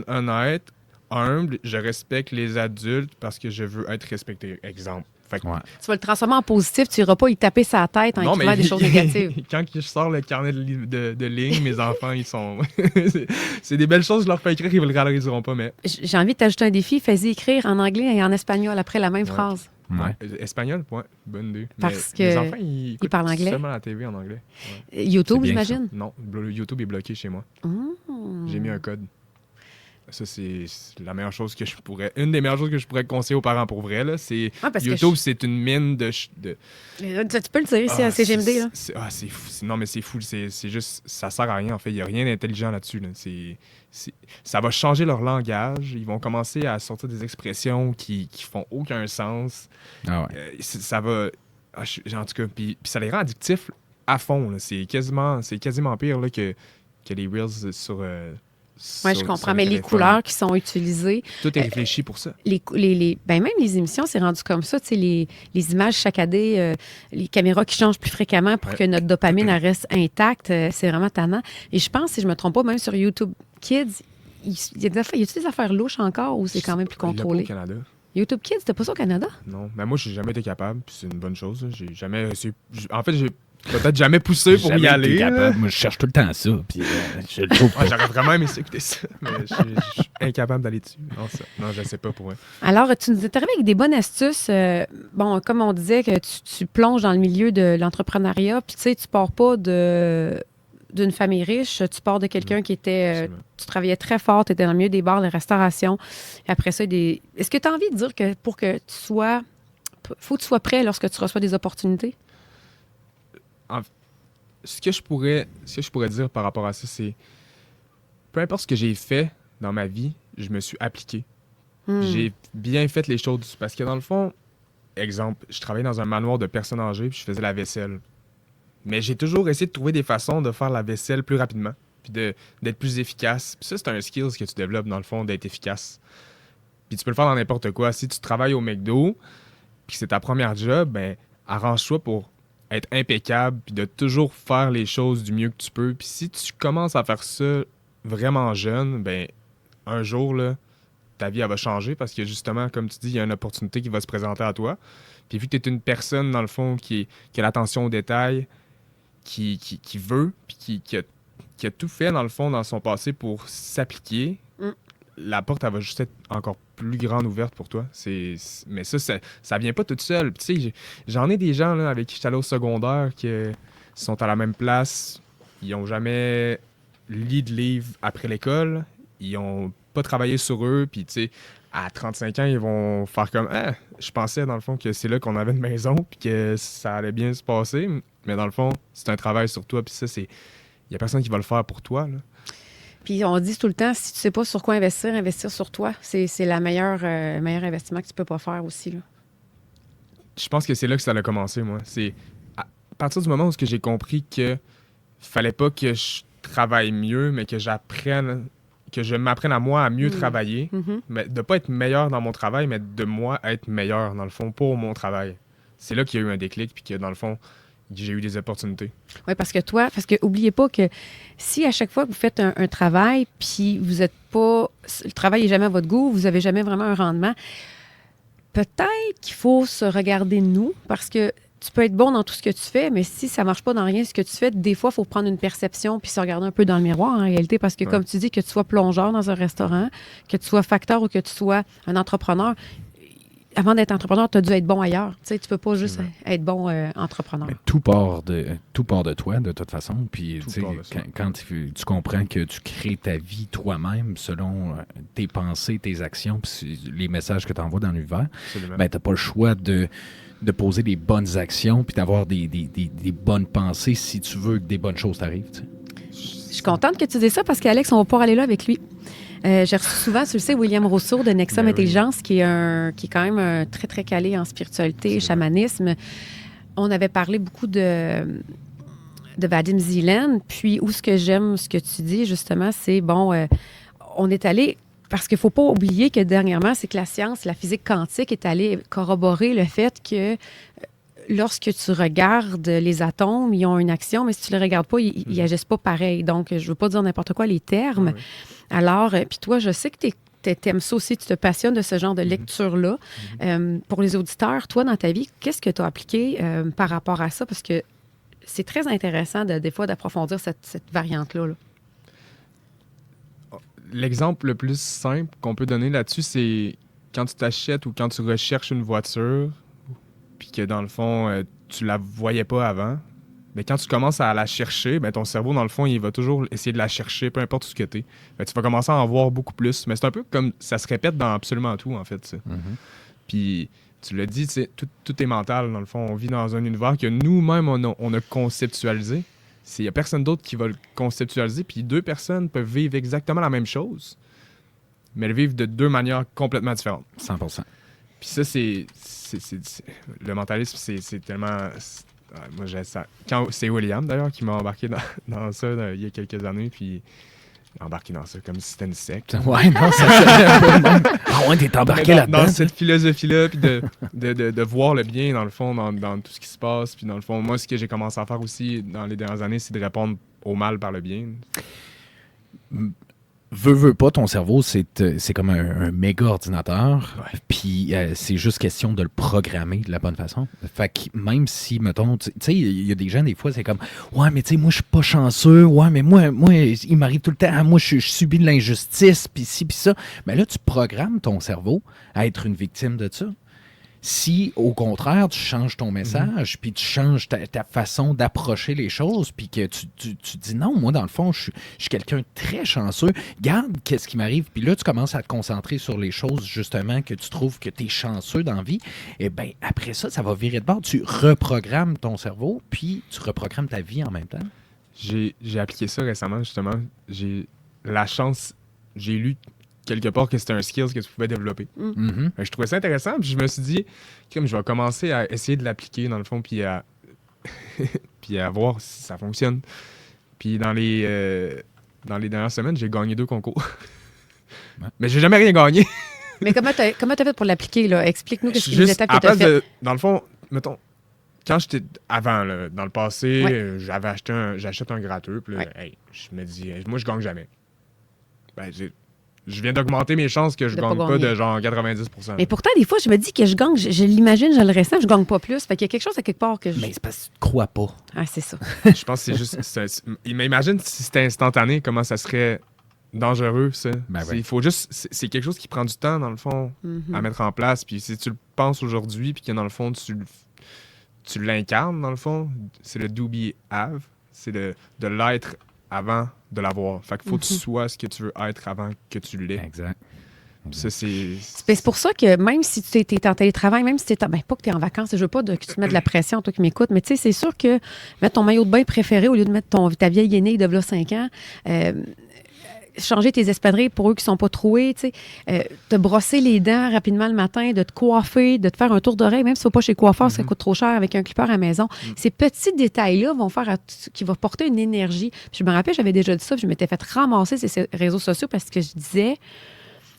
honnête, humble, je respecte les adultes parce que je veux être respecté. Exemple. Fait que, Tu vas le transformer en positif, tu n'iras pas y taper sa tête en écrivant des choses négatives. Quand je sors le carnet de lignes, mes enfants, ils sont... c'est des belles choses, je leur fais écrire, ils ne le réaliseront pas, mais... J'ai envie de t'ajouter un défi, fais-y écrire en anglais et en espagnol après la même phrase. Espagnol, bonne idée. Parce que mes enfants, ils parlent anglais. Seulement la TV en anglais. YouTube, j'imagine? Non, YouTube est bloqué chez moi. J'ai mis un code. Ça, c'est la meilleure chose que je pourrais... Une des meilleures choses que je pourrais conseiller aux parents pour vrai, là, c'est... YouTube, c'est une mine de... Tu peux le dire ici à CGMD, là? C'est fou. Non, mais c'est fou. C'est juste... Ça sert à rien, en fait. Il n'y a rien d'intelligent là-dessus. Là. Ça va changer leur langage. Ils vont commencer à sortir des expressions qui font aucun sens. Ça va... en tout cas, puis ça les rend addictifs à fond. Là. C'est quasiment pire là, que les Reels sur... Oui, je comprends. Mais les couleurs qui sont utilisées. Tout est réfléchi pour ça. Même les émissions, c'est rendu comme ça. Tu sais, les images saccadées, les caméras qui changent plus fréquemment pour que notre dopamine elle reste intacte, c'est vraiment tannant. Et je pense, si je ne me trompe pas, même sur YouTube Kids, y a des affaires louches encore ou c'est quand même plus contrôlé? Il y a pas au Canada. YouTube Kids, c'était pas ça au Canada? Non. Mais moi, j'ai jamais été capable. Puis c'est une bonne chose. Là. J'ai jamais... En fait, j'ai peut-être jamais poussé pour y aller. Moi, je cherche tout le temps ça. Puis, je le trouve pas. J'aurais vraiment aimé écouter ça. Mais je suis incapable d'aller dessus. Non, je ne sais pas pour eux. Alors, tu nous es arrivé avec des bonnes astuces. Comme on disait, que tu plonges dans le milieu de l'entrepreneuriat. Puis, tu sais, tu pars pas d'une famille riche. Tu pars de quelqu'un qui était... tu travaillais très fort. Tu étais dans le milieu des bars, de restauration. Et après ça, est-ce que tu as envie de dire que pour que tu sois... faut que tu sois prêt lorsque tu reçois des opportunités? Ce que je pourrais dire par rapport à ça, c'est peu importe ce que j'ai fait dans ma vie, je me suis appliqué. J'ai bien fait les choses. Parce que dans le fond, exemple, je travaillais dans un manoir de personnes âgées puis je faisais la vaisselle. Mais j'ai toujours essayé de trouver des façons de faire la vaisselle plus rapidement puis d'être plus efficace. Puis ça, c'est un skill que tu développes dans le fond, d'être efficace. Puis tu peux le faire dans n'importe quoi. Si tu travailles au McDo puis que c'est ta première job, ben arrange-toi pour être impeccable puis de toujours faire les choses du mieux que tu peux. Puis si tu commences à faire ça vraiment jeune, ben un jour, là, ta vie, elle va changer parce que justement, comme tu dis, il y a une opportunité qui va se présenter à toi. Puis vu que tu es une personne, dans le fond, qui a l'attention aux détails, qui veut, puis qui a tout fait, dans le fond, dans son passé pour s'appliquer, la porte, elle va juste être encore plus grande ouverte pour toi. Mais ça vient pas tout seul. Tu sais, j'en ai des gens là, avec qui je suis allé au secondaire qui sont à la même place. Ils n'ont jamais lu de livre après l'école. Ils n'ont pas travaillé sur eux. Puis, tu sais, à 35 ans, ils vont faire comme je pensais, dans le fond, que c'est là qu'on avait une maison puis que ça allait bien se passer. Mais dans le fond, c'est un travail sur toi. Puis ça, il n'y a personne qui va le faire pour toi, là. Puis on dit tout le temps, si tu sais pas sur quoi investir sur toi. C'est le meilleur investissement que tu peux pas faire aussi, là. Je pense que c'est là que ça a commencé, moi. C'est à partir du moment où j'ai compris que fallait pas que je travaille mieux, mais que je m'apprenne à moi à mieux travailler. Mais de pas être meilleur dans mon travail, mais de moi être meilleur, dans le fond, pour mon travail. C'est là qu'il y a eu un déclic, puis que, dans le fond, j'ai eu des opportunités. Oui, parce que oubliez pas que si à chaque fois que vous faites un travail, puis vous êtes pas... Le travail n'est jamais à votre goût, vous n'avez jamais vraiment un rendement, peut-être qu'il faut se regarder nous, parce que tu peux être bon dans tout ce que tu fais, mais si ça ne marche pas dans rien ce que tu fais, des fois, il faut prendre une perception puis se regarder un peu dans le miroir, en réalité, parce que, comme tu dis, que tu sois plongeur dans un restaurant, que tu sois facteur ou que tu sois un entrepreneur, avant d'être entrepreneur, tu as dû être bon ailleurs. Tu sais, tu peux pas juste être bon entrepreneur. Mais tout part de toi, de toute façon. Puis, quand tu comprends que tu crées ta vie toi-même selon tes pensées, tes actions, puis les messages que tu envoies dans l'univers, ben, tu n'as pas le choix de poser des bonnes actions puis d'avoir des bonnes pensées si tu veux que des bonnes choses t'arrivent. Je suis contente que tu dises ça parce qu'Alex, on va pouvoir aller là avec lui. J'ai reçu souvent, tu le sais, William Rousseau de Nexum Intelligence, qui est quand même très, très calé en spiritualité, chamanisme. On avait parlé beaucoup de Vadim Zeland. Puis, où ce que j'aime, ce que tu dis, justement, c'est, on est allé... Parce qu'il ne faut pas oublier que dernièrement, c'est que la science, la physique quantique est allée corroborer le fait que lorsque tu regardes les atomes, ils ont une action, mais si tu ne les regardes pas, ils n'agissent pas pareil. Donc, je ne veux pas dire n'importe quoi, les termes. Oui. Alors, puis toi, je sais que tu aimes ça aussi, tu te passionnes de ce genre de lecture-là. Pour les auditeurs, toi, dans ta vie, qu'est-ce que tu as appliqué par rapport à ça? Parce que c'est très intéressant, des fois, d'approfondir cette variante-là. Là. L'exemple le plus simple qu'on peut donner là-dessus, c'est quand tu t'achètes ou quand tu recherches une voiture, puis que dans le fond, tu la voyais pas avant, mais quand tu commences à la chercher, ton cerveau, dans le fond, il va toujours essayer de la chercher, peu importe ce que tu es. Tu vas commencer à en voir beaucoup plus. Mais c'est un peu comme ça se répète dans absolument tout, en fait. Ça. Puis tu l'as dit, tout est mental, dans le fond. On vit dans un univers que nous-mêmes, on a conceptualisé. Il n'y a personne d'autre qui va le conceptualiser, puis 2 personnes peuvent vivre exactement la même chose, mais le vivre de 2 manières complètement différentes. 100%. Puis ça, c'est le mentalisme, c'est tellement... moi, j'ai ça. C'est William, d'ailleurs, qui m'a embarqué dans ça il y a quelques années, puis embarqué dans ça comme si c'était une secte. Ouais, non, ça ah ouais, t'es embarqué là-dedans. Dans cette philosophie-là, puis de voir le bien, dans le fond, dans tout ce qui se passe. Puis dans le fond, moi, ce que j'ai commencé à faire aussi dans les dernières années, c'est de répondre au mal par le bien. Veux pas, ton cerveau, c'est comme un méga ordinateur, puis c'est juste question de le programmer de la bonne façon. Fait que même si, mettons, tu sais, il y a des gens, des fois, c'est comme « Ouais, mais tu sais, moi, je suis pas chanceux. Ouais, mais moi, il m'arrive tout le temps. Moi, je subis de l'injustice, puis ci, puis ça. » Mais là, tu programmes ton cerveau à être une victime de ça. Si, au contraire, tu changes ton message, puis tu changes ta façon d'approcher les choses, puis que tu dis non, moi, dans le fond, je suis quelqu'un de très chanceux, garde qu'est-ce qui m'arrive, puis là, tu commences à te concentrer sur les choses, justement, que tu trouves que tu es chanceux dans la vie, et bien, après ça, ça va virer de bord. Tu reprogrammes ton cerveau, puis tu reprogrammes ta vie en même temps. J'ai appliqué ça récemment, justement. J'ai la chance, j'ai lu quelque part que c'était un skill que tu pouvais développer. Je trouvais ça intéressant, puis je me suis dit, comme je vais commencer à essayer de l'appliquer, dans le fond, puis à voir si ça fonctionne. Puis dans les dernières semaines, j'ai gagné 2 concours. Mais j'ai jamais rien gagné. Mais comment t'as fait pour l'appliquer, là? Explique-nous qu'est-ce que les étapes que t'as fait. Dans le fond, mettons, quand j'étais avant, là, dans le passé, j'achète un gratteux, puis là, je me dis, moi, je gagne jamais. Je viens d'augmenter mes chances que je gagne pas de genre 90%. Mais pourtant, des fois, je me dis que je gagne, je l'imagine, je le ressens, je gagne pas plus. Fait qu'il y a quelque chose à quelque part que je... Mais c'est parce que tu te crois pas. Ah, c'est ça. Je pense que c'est juste... Mais imagine si c'était instantané, comment ça serait dangereux, ça. Il faut juste... C'est quelque chose qui prend du temps, dans le fond, à mettre en place. Puis si tu le penses aujourd'hui, puis que dans le fond, tu l'incarnes, dans le fond, c'est le do be have. C'est de l'être avant de l'avoir. Fait qu'il faut que tu sois ce que tu veux être avant que tu l'aies. Exact. Ça, c'est pour ça que même si tu es en télétravail, même si tu es pas que tu es en vacances, je veux pas que tu te mettes de la pression, toi qui m'écoutes, mais tu sais, c'est sûr que mettre ton maillot de bain préféré au lieu de mettre ta vieille guenille de 5 ans, changer tes espadrilles pour eux qui sont pas troués, tu sais, te brosser les dents rapidement le matin, de te coiffer, de te faire un tour d'oreille, même si tu vas pas chez le coiffeur, ça coûte trop cher avec un clipper à la maison. Ces petits détails-là vont faire qui vont porter une énergie. Puis je me rappelle, j'avais déjà dit ça, puis je m'étais fait ramasser ces réseaux sociaux parce que je disais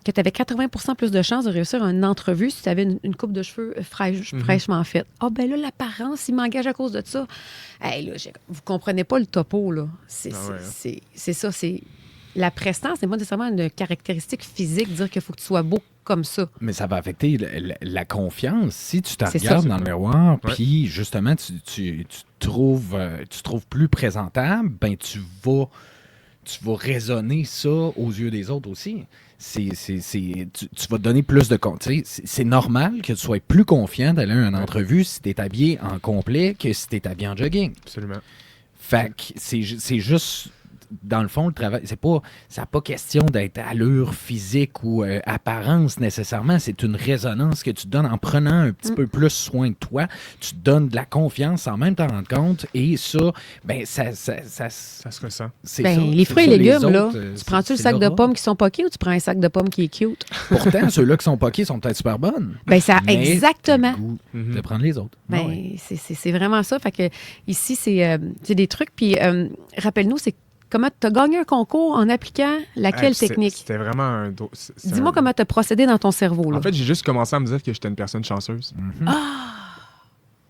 que tu avais 80% plus de chances de réussir une entrevue si tu avais une coupe de cheveux fraîchement faite. Ah, ben là, l'apparence, il m'engage à cause de ça. Hey, là, vous comprenez pas le topo, là. C'est ça, c'est... La prestance, c'est pas nécessairement une caractéristique physique, dire qu'il faut que tu sois beau comme ça. Mais ça va affecter la confiance. Si tu te regardes dans le miroir, puis justement, tu trouves plus présentable, ben tu vas raisonner ça aux yeux des autres aussi. Tu vas te donner plus de compte. C'est normal que tu sois plus confiant d'aller à une entrevue si tu es habillé en complet que si tu es habillé en jogging. Absolument. Fait que c'est juste... dans le fond, le travail, ça n'a pas question d'être allure physique ou apparence nécessairement. C'est une résonance que tu donnes en prenant un petit peu plus soin de toi. Tu te donnes de la confiance sans même t'en rendre compte. Et ça, ben, ça se ressent. Les fruits et légumes, là, tu prends-tu le sac de l'aura. pommes qui sont poqués ou tu prends un sac de pommes qui est cute? Pourtant, ceux-là qui sont poqués sont peut-être super bonnes. Ben, ça, Mais exactement. t'as le goût de prendre les autres. Ben, Ah ouais. c'est vraiment ça. Fait que ici, c'est des trucs. Puis, rappelle-nous, c'est comment tu as gagné un concours en appliquant laquelle technique? C'était vraiment Dis-moi comment tu as procédé dans ton cerveau. Là. En fait, j'ai juste commencé à me dire que j'étais une personne chanceuse.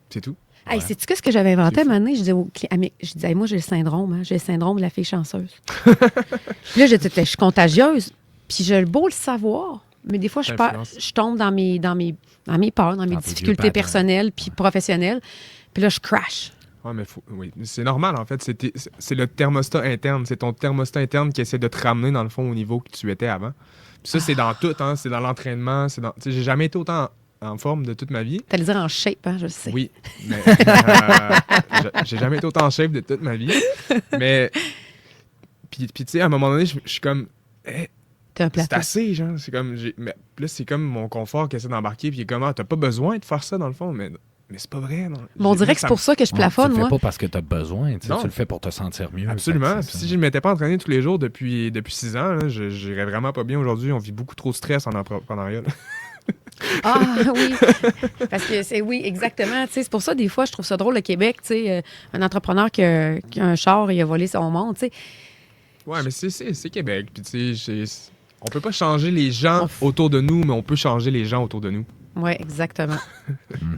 C'est tout. Hey, sais-tu qu'est-ce que j'avais inventé à un moment donné? Je disais, hey, moi, j'ai le syndrome. Hein, j'ai le syndrome de la fille chanceuse. Puis là, je suis contagieuse. Puis j'ai le beau le savoir. Mais des fois, je tombe dans mes peurs, dans mes difficultés personnelles puis professionnelles. Puis là, je crash. Ouais, mais oui, c'est normal, en fait. C'est le thermostat interne. C'est ton thermostat interne qui essaie de te ramener, dans le fond, au niveau que tu étais avant. Puis ça, c'est dans tout. Hein, c'est dans l'entraînement. J'ai jamais été autant en forme de toute ma vie. T'allais dire en shape, hein, je sais. Oui, mais j'ai jamais été autant en shape de toute ma vie. Mais, puis tu sais, à un moment donné, je suis comme... T'es un plateau. C'est assez, genre. C'est comme... Mais là, c'est comme mon confort qui essaie d'embarquer, puis il est comme, t'as pas besoin de faire ça, dans le fond, mais c'est pas vrai. Non. Mais on dirait que c'est pour ça que je plafonne, tu le moi. fais pas parce que tu as besoin, tu le fais pour te sentir mieux. Absolument. Puis si je ne m'étais pas entraîné tous les jours depuis 6 ans, là, j'irais vraiment pas bien aujourd'hui. On vit beaucoup trop de stress en entrepreneuriat. Ah oui, parce que oui, exactement. C'est pour ça, des fois, je trouve ça drôle, le Québec, un entrepreneur qui a un char, il a volé son monde, tu sais. Ouais, mais c'est Québec. Puis tu sais, on peut pas changer les gens autour de nous, mais on peut changer les gens autour de nous. Oui, exactement.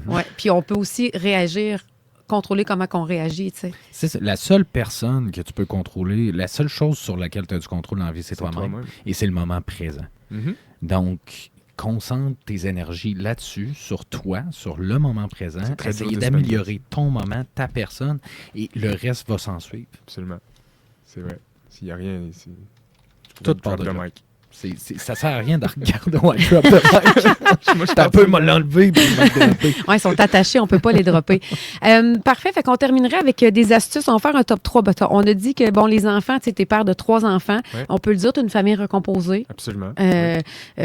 Ouais. Puis on peut aussi réagir, contrôler comment on réagit, tu sais. C'est la seule personne que tu peux contrôler, la seule chose sur laquelle tu as du contrôle dans la vie, c'est toi-même. Et c'est le moment présent. Mm-hmm. Donc, concentre tes énergies là-dessus, sur toi, sur le moment présent, essayer dur d'améliorer ton moment, ta personne, et le reste va s'en suivre. Absolument. C'est vrai. S'il n'y a rien ici, tout part de mic. Ça sert à rien de regarder drop de mic. Moi, t'as un peu mal l'enlever. Oui, ils sont attachés, on ne peut pas les dropper. Parfait, fait qu'on terminerait avec des astuces. On va faire un top 3. On a dit que, bon, les enfants, tu es père de 3 enfants. Ouais. On peut le dire, tu as une famille recomposée. Absolument.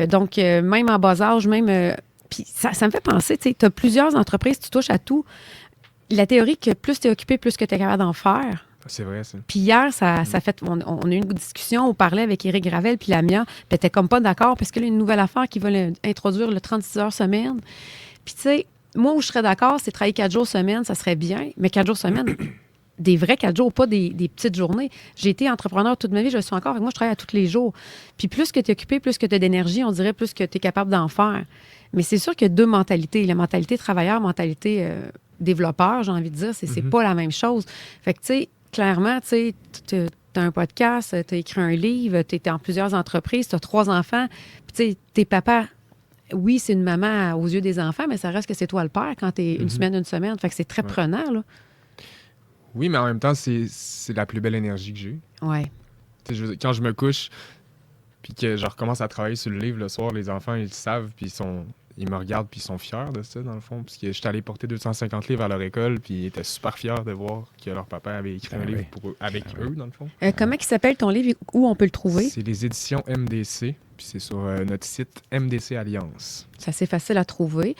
Donc, même en bas âge, même... puis ça me fait penser, tu as plusieurs entreprises, tu touches à tout. La théorie que plus tu es occupé, plus que tu es capable d'en faire. C'est vrai, ça. Puis hier, on a eu une discussion, on parlait avec Éric Gravel puis Lamia, puis t'étais comme pas d'accord parce que là, une nouvelle affaire qu'ils veulent introduire le 36 heures semaine. Puis tu sais, moi où je serais d'accord, c'est travailler 4 jours semaine, ça serait bien, mais 4 jours semaine, des vrais 4 jours, pas des petites journées. J'ai été entrepreneur toute ma vie, je le suis encore, avec moi je travaille à tous les jours. Puis plus que tu es occupé, plus que tu as d'énergie, on dirait plus que tu es capable d'en faire. Mais c'est sûr qu'il y a 2 mentalités, la mentalité travailleur, mentalité développeur, j'ai envie de dire, c'est pas la même chose. Fait que tu sais, clairement, tu sais, tu as un podcast, tu as écrit un livre, tu es en plusieurs entreprises, tu as 3 enfants, puis tu sais, t'es papa. Oui, c'est une maman aux yeux des enfants, mais ça reste que c'est toi le père quand tu es une semaine. Fait que c'est très prenant, là. Oui, mais en même temps, c'est la plus belle énergie que j'ai eue. Ouais. Quand je me couche, puis que je recommence à travailler sur le livre le soir, les enfants, ils le savent, puis ils me regardent, puis ils sont fiers de ça, dans le fond. Parce que j'étais allé porter 250 livres à leur école, puis ils étaient super fiers de voir que leur papa avait écrit un livre avec eux, dans le fond. Comment il s'appelle ton livre? Où on peut le trouver? C'est les éditions MDC, puis c'est sur notre site MDC Alliance. C'est assez facile à trouver.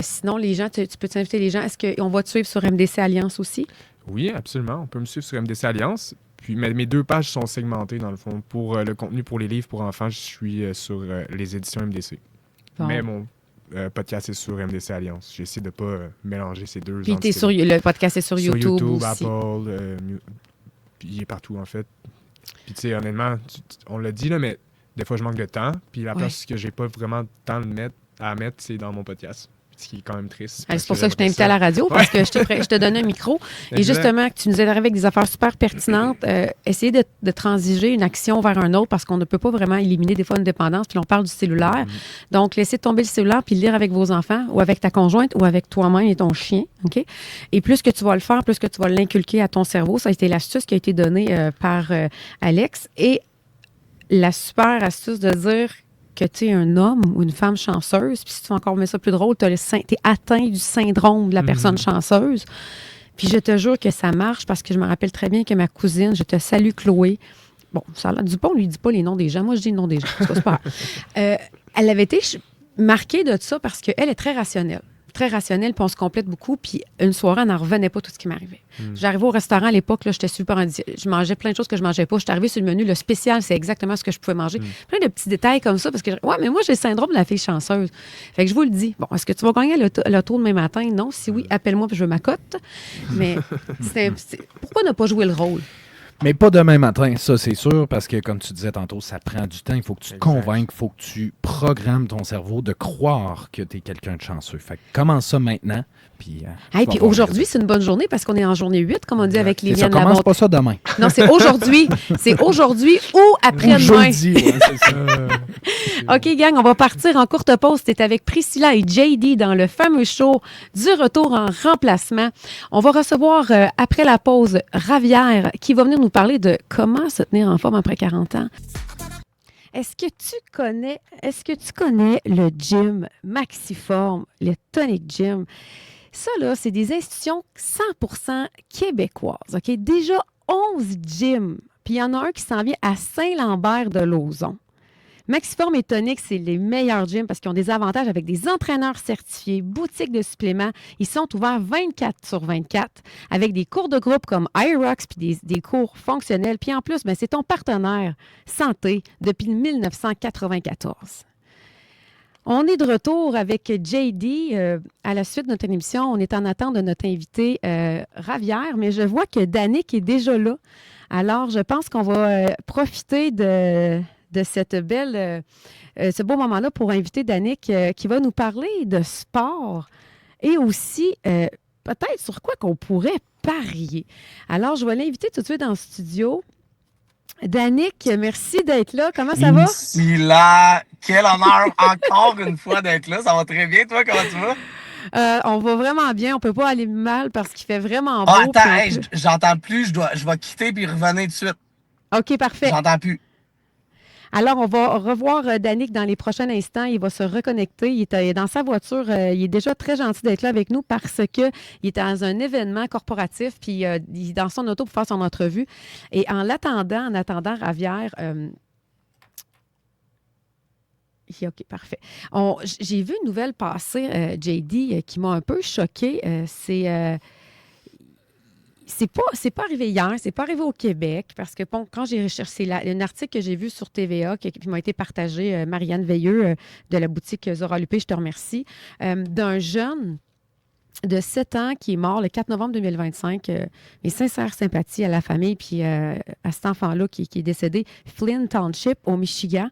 Sinon, les gens, tu peux t'inviter les gens. Est-ce qu'on va te suivre sur MDC Alliance aussi? Oui, absolument. On peut me suivre sur MDC Alliance. Puis mes 2 pages sont segmentées, dans le fond. Pour le contenu pour les livres pour enfants, je suis sur les éditions MDC. Bon. Mais mon podcast est sur MDC Alliance. J'essaie de ne pas mélanger ces 2 entités. Puis le podcast est sur YouTube aussi. Apple, puis il est partout, en fait. Puis tu sais, honnêtement, on l'a dit, là, mais des fois, je manque de temps. Puis la place que j'ai pas vraiment de temps à mettre, c'est dans mon podcast. Ce qui est quand même triste. C'est pour ça que je t'ai invité à la radio, parce que je te donnais un micro. Et justement, que tu nous aides avec des affaires super pertinentes. Essayer de transiger une action vers un autre, parce qu'on ne peut pas vraiment éliminer des fois une dépendance. Puis on parle du cellulaire. Donc, laissez tomber le cellulaire, puis lire avec vos enfants, ou avec ta conjointe, ou avec toi-même et ton chien. OK? Et plus que tu vas le faire, plus que tu vas l'inculquer à ton cerveau. Ça a été l'astuce qui a été donnée par Alex. Et la super astuce de dire que tu es un homme ou une femme chanceuse, puis si tu veux encore mettre ça plus drôle, tu es atteint du syndrome de la personne chanceuse, Puis je te jure que ça marche parce que je me rappelle très bien que ma cousine, je te salue Chloé, bon, Dupont, on lui dit pas les noms des gens. Moi, je dis le nom des gens. C'est pas elle avait été marquée de ça parce qu'elle est très rationnelle. Très rationnelle, puis on se complète beaucoup. Puis une soirée, elle n'en revenait pas tout ce qui m'arrivait. J'arrivais au restaurant à l'époque, là, j'étais super je mangeais plein de choses que je mangeais pas. J'étais arrivée sur le menu, le spécial, c'est exactement ce que je pouvais manger. Plein de petits détails comme ça, parce que, ouais, mais moi, j'ai le syndrome de la fille chanceuse. Fait que je vous le dis. Bon, est-ce que tu vas gagner le tour demain matin? Non. Si oui, appelle-moi, puis je veux ma cote. Mais pourquoi ne pas jouer le rôle? Mais pas demain matin, ça c'est sûr, parce que comme tu disais tantôt, ça prend du temps. Il faut que tu te convainques, il faut que tu programmes ton cerveau de croire que tu es quelqu'un de chanceux. Fait que commence ça maintenant. Puis, puis aujourd'hui, c'est une bonne journée parce qu'on est en journée 8, comme on dit avec Liliane Lamontagne. Ça commence pas ça demain. Non, c'est aujourd'hui. C'est aujourd'hui ou après-demain. Jeudi, ouais, c'est ça. OK, gang, on va partir en courte pause. C'était avec Priscilla et JD dans le fameux show du retour en remplacement. On va recevoir, après la pause, Ravière qui va venir nous parler de comment se tenir en forme après 40 ans. Est-ce que tu connais le gym Maxiform, le Tonic Gym? Ça, là, c'est des institutions 100% québécoises. OK? Déjà 11 gyms. Puis il y en a un qui s'en vient à Saint-Lambert-de-Lauzon. Maxiform et Tonic, c'est les meilleurs gyms parce qu'ils ont des avantages avec des entraîneurs certifiés, boutiques de suppléments. Ils sont ouverts 24/24 avec des cours de groupe comme IROX puis des cours fonctionnels. Puis en plus, c'est ton partenaire santé depuis 1994. On est de retour avec JD. À la suite de notre émission, on est en attente de notre invité Ravière, mais je vois que Danick est déjà là. Alors, je pense qu'on va profiter de cette ce beau moment-là pour inviter Danick qui va nous parler de sport et aussi peut-être sur quoi qu'on pourrait parier. Alors, je vais l'inviter tout de suite dans le studio. Danick, merci d'être là. Comment ça va? Ici, là, quel honneur encore une fois d'être là. Ça va très bien. Toi, comment tu vas? On va vraiment bien. On peut pas aller mal parce qu'il fait vraiment beau. Attends, j'entends plus. Je vais quitter puis revenir tout de suite. OK, parfait. J'entends plus. Alors, on va revoir Danick dans les prochains instants. Il va se reconnecter. Il est dans sa voiture. Il est déjà très gentil d'être là avec nous parce qu'il est dans un événement corporatif, puis il est dans son auto pour faire son entrevue. Et en attendant Ravière... OK, parfait. J'ai vu une nouvelle passer, JD, qui m'a un peu choquée. C'est pas arrivé hier, c'est pas arrivé au Québec, parce que quand j'ai recherché un article que j'ai vu sur TVA qui m'a été partagé, Marianne Veilleux de la boutique Zora Lupé, je te remercie, d'un jeune de 7 ans qui est mort le 4 novembre 2025. Mes sincères sympathies à la famille puis à cet enfant-là qui est décédé, Flint Township, au Michigan.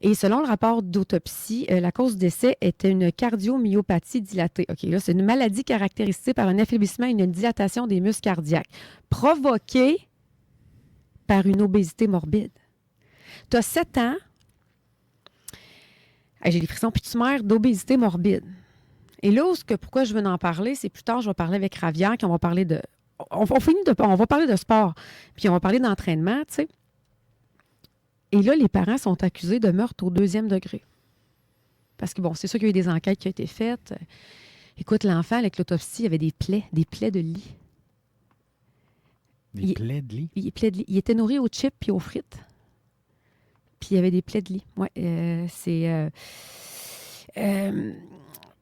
Et selon le rapport d'autopsie, la cause du décès était une cardiomyopathie dilatée. OK, là, c'est une maladie caractérisée par un affaiblissement et une dilatation des muscles cardiaques, provoquée par une obésité morbide. Tu as 7 ans, j'ai des frissons, puis tu meurs d'obésité morbide. Et là, pourquoi je veux en parler, c'est plus tard, je vais parler avec Ravière, on va parler de... On va parler de sport, puis on va parler d'entraînement, tu sais. Et là, les parents sont accusés de meurtre au 2e degré. Parce que, bon, c'est sûr qu'il y a eu des enquêtes qui ont été faites. Écoute, l'enfant, avec l'autopsie, il y avait des plaies de lit. Des plaies de lit? Des plaies de lit. Il était nourri aux chips puis aux frites. Puis il y avait des plaies de lit. Oui,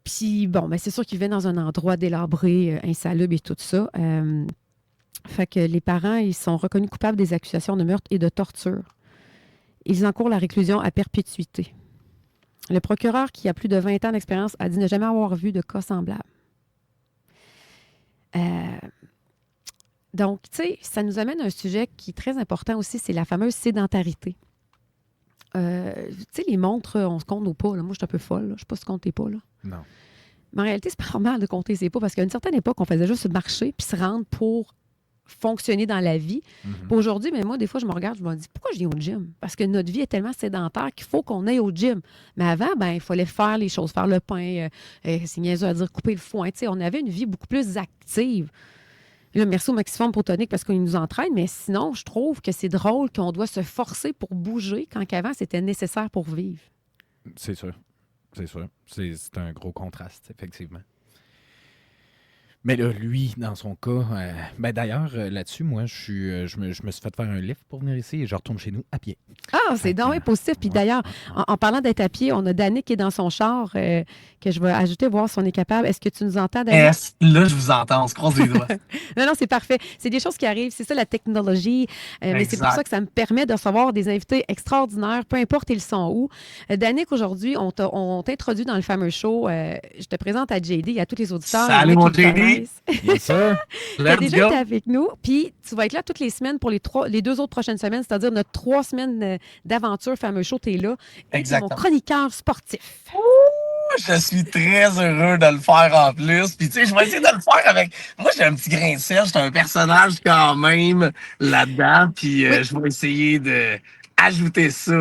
puis, bon, c'est sûr qu'il vivait dans un endroit délabré, insalubre et tout ça. Fait que les parents, ils sont reconnus coupables des accusations de meurtre et de torture. Ils encourent la réclusion à perpétuité. Le procureur, qui a plus de 20 ans d'expérience, a dit ne jamais avoir vu de cas semblable. Donc, tu sais, ça nous amène à un sujet qui est très important aussi, c'est la fameuse sédentarité. Tu sais, les montres, on se compte nos pas. Là. Moi, je suis un peu folle. Là. Je ne sais pas si tu comptes tes pas. Là. Non. Mais en réalité, c'est pas normal de compter ses pas parce qu'à une certaine époque, on faisait juste marcher puis se rendre pour fonctionner dans la vie. Mm-hmm. Puis aujourd'hui, moi, des fois, je me regarde, je me dis, pourquoi je viens au gym? Parce que notre vie est tellement sédentaire qu'il faut qu'on aille au gym. Mais avant, il fallait faire les choses, faire le pain, c'est niaiseux à dire, couper le foin. Tu sais, on avait une vie beaucoup plus active. Et là, merci au Maxiform pour Tonic parce qu'il nous entraîne, mais sinon, je trouve que c'est drôle qu'on doit se forcer pour bouger quand qu'avant, c'était nécessaire pour vivre. C'est sûr. C'est sûr. C'est un gros contraste, effectivement. Mais là, lui, dans son cas, ben d'ailleurs, là-dessus, moi, je me suis fait faire un lift pour venir ici et je retourne chez nous à pied. Ah, Fait c'est que, donc bien positif. Puis ouais, d'ailleurs, ouais, ouais. en parlant d'être à pied, on a Danick qui est dans son char, que je vais ajouter, voir si on est capable. Est-ce que tu nous entends, Danick? Yes, là, je vous entends, on se croise les doigts. Non, non, c'est parfait. C'est des choses qui arrivent. C'est ça la technologie. Mais c'est pour ça Exact. que ça me permet de recevoir des invités extraordinaires, peu importe ils sont où. Danick, aujourd'hui, on t'introduit dans le fameux show. Je te présente à JD et à tous les auditeurs. Il y en Salut, a qui mon le JD. connaissent. Yes, sir. Tu as Let's déjà go. été avec nous. Puis tu vas être là toutes les semaines pour les 2 autres prochaines semaines, c'est-à-dire notre 3 semaines d'aventure fameux show. Tu es là. Et tu es mon Exactement. chroniqueur sportif. Je suis très heureux de le faire en plus. Puis tu sais, je vais essayer de le faire avec. Moi, j'ai un petit grain de sel, j'ai un personnage quand même là-dedans. Puis Oui. je vais essayer de ajouter ça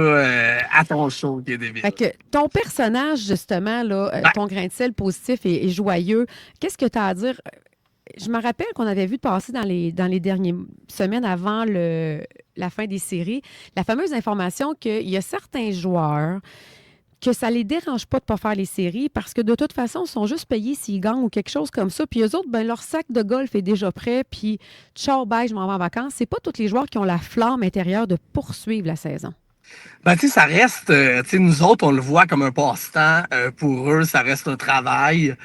à ton show qui est débile. Fait que ton personnage, justement, là, Ouais. ton grain de sel positif et joyeux, qu'est-ce que tu as à dire? Je me rappelle qu'on avait vu passer dans les dernières semaines avant la fin des séries, la fameuse information qu'il y a certains joueurs que ça les dérange pas de pas faire les séries parce que de toute façon, ils sont juste payés s'ils gagnent ou quelque chose comme ça. Puis eux autres, ben, leur sac de golf est déjà prêt. Puis ciao, bye, je m'en vais en vacances. C'est pas tous les joueurs qui ont la flamme intérieure de poursuivre la saison. Ben, tu sais, ça reste, tu sais, nous autres, on le voit comme un passe-temps. Pour eux, ça reste un travail.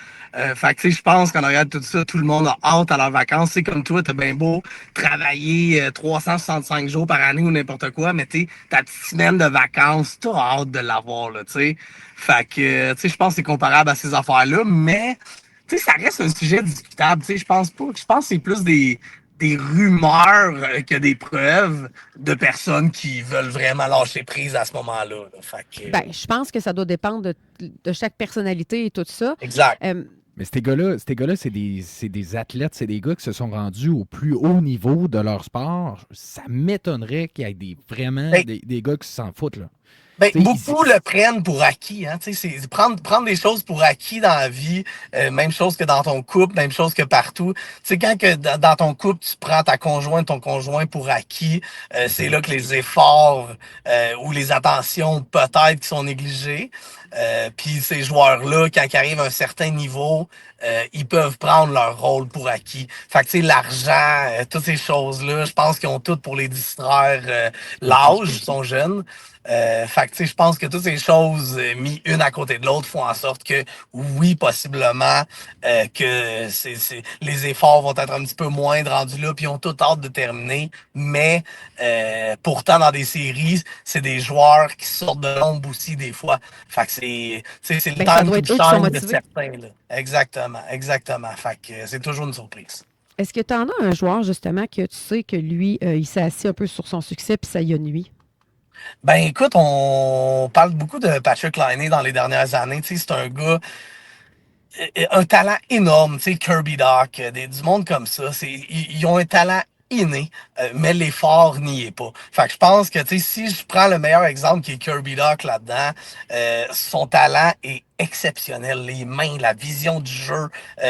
Fait que, tu sais, je pense qu'en arrière de tout ça, tout le monde a hâte à leurs vacances. C'est comme toi, t'as bien beau travailler 365 jours par année ou n'importe quoi, mais tu sais, ta petite semaine de vacances, t'as hâte de l'avoir, là, tu sais. Fait que, tu sais, je pense que c'est comparable à ces affaires-là, mais, tu sais, ça reste un sujet discutable. Tu sais, je pense pas. Je pense que c'est plus des rumeurs que des preuves de personnes qui veulent vraiment lâcher prise à ce moment-là. Là. Fait que, Ben, je pense que ça doit dépendre de chaque personnalité et tout ça. exact. Mais ces gars-là, c'est des athlètes, c'est des gars qui se sont rendus au plus haut niveau de leur sport. Ça m'étonnerait qu'il y ait vraiment Ben, des gars qui s'en foutent, là. Ben, Tu sais, beaucoup le prennent pour acquis. Hein? Tu sais, c'est prendre des choses pour acquis dans la vie, même chose que dans ton couple, même chose que partout. Tu sais, quand que dans ton couple, tu prends ta conjointe, ton conjoint pour acquis, c'est là que les efforts ou les attentions peut-être qui sont négligées. Puis ces joueurs-là, quand ils arrivent à un certain niveau, ils peuvent prendre leur rôle pour acquis. Fait que tu sais, l'argent, toutes ces choses-là, je pense qu'ils ont tout pour les distraire. L'âge, ils sont jeunes. Fait que, tu sais, je pense que toutes ces choses mis une à côté de l'autre font en sorte que, oui, possiblement, que les efforts vont être un petit peu moindres rendus là, puis ils ont tout hâte de terminer. Mais pourtant, dans des séries, c'est des joueurs qui sortent de l'ombre aussi des fois. Fait que c'est le Ben, ça time doit to être eux qui sont shine de motivés. certains. Là. Exactement, exactement. Fait que c'est toujours une surprise. Est-ce que tu en as un joueur, justement, que tu sais que lui, il s'est assis un peu sur son succès puis ça y a nuit? Ben écoute, on parle beaucoup de Patrick Laine dans les dernières années. Tu sais, c'est un gars, un talent énorme, tu sais, Kirby Doc, du monde comme ça. Ils ont un talent inné, mais l'effort n'y est pas. Fait que je pense que, tu sais, si je prends le meilleur exemple qui est Kirby Doc là-dedans, son talent est exceptionnel. Les mains, la vision du jeu,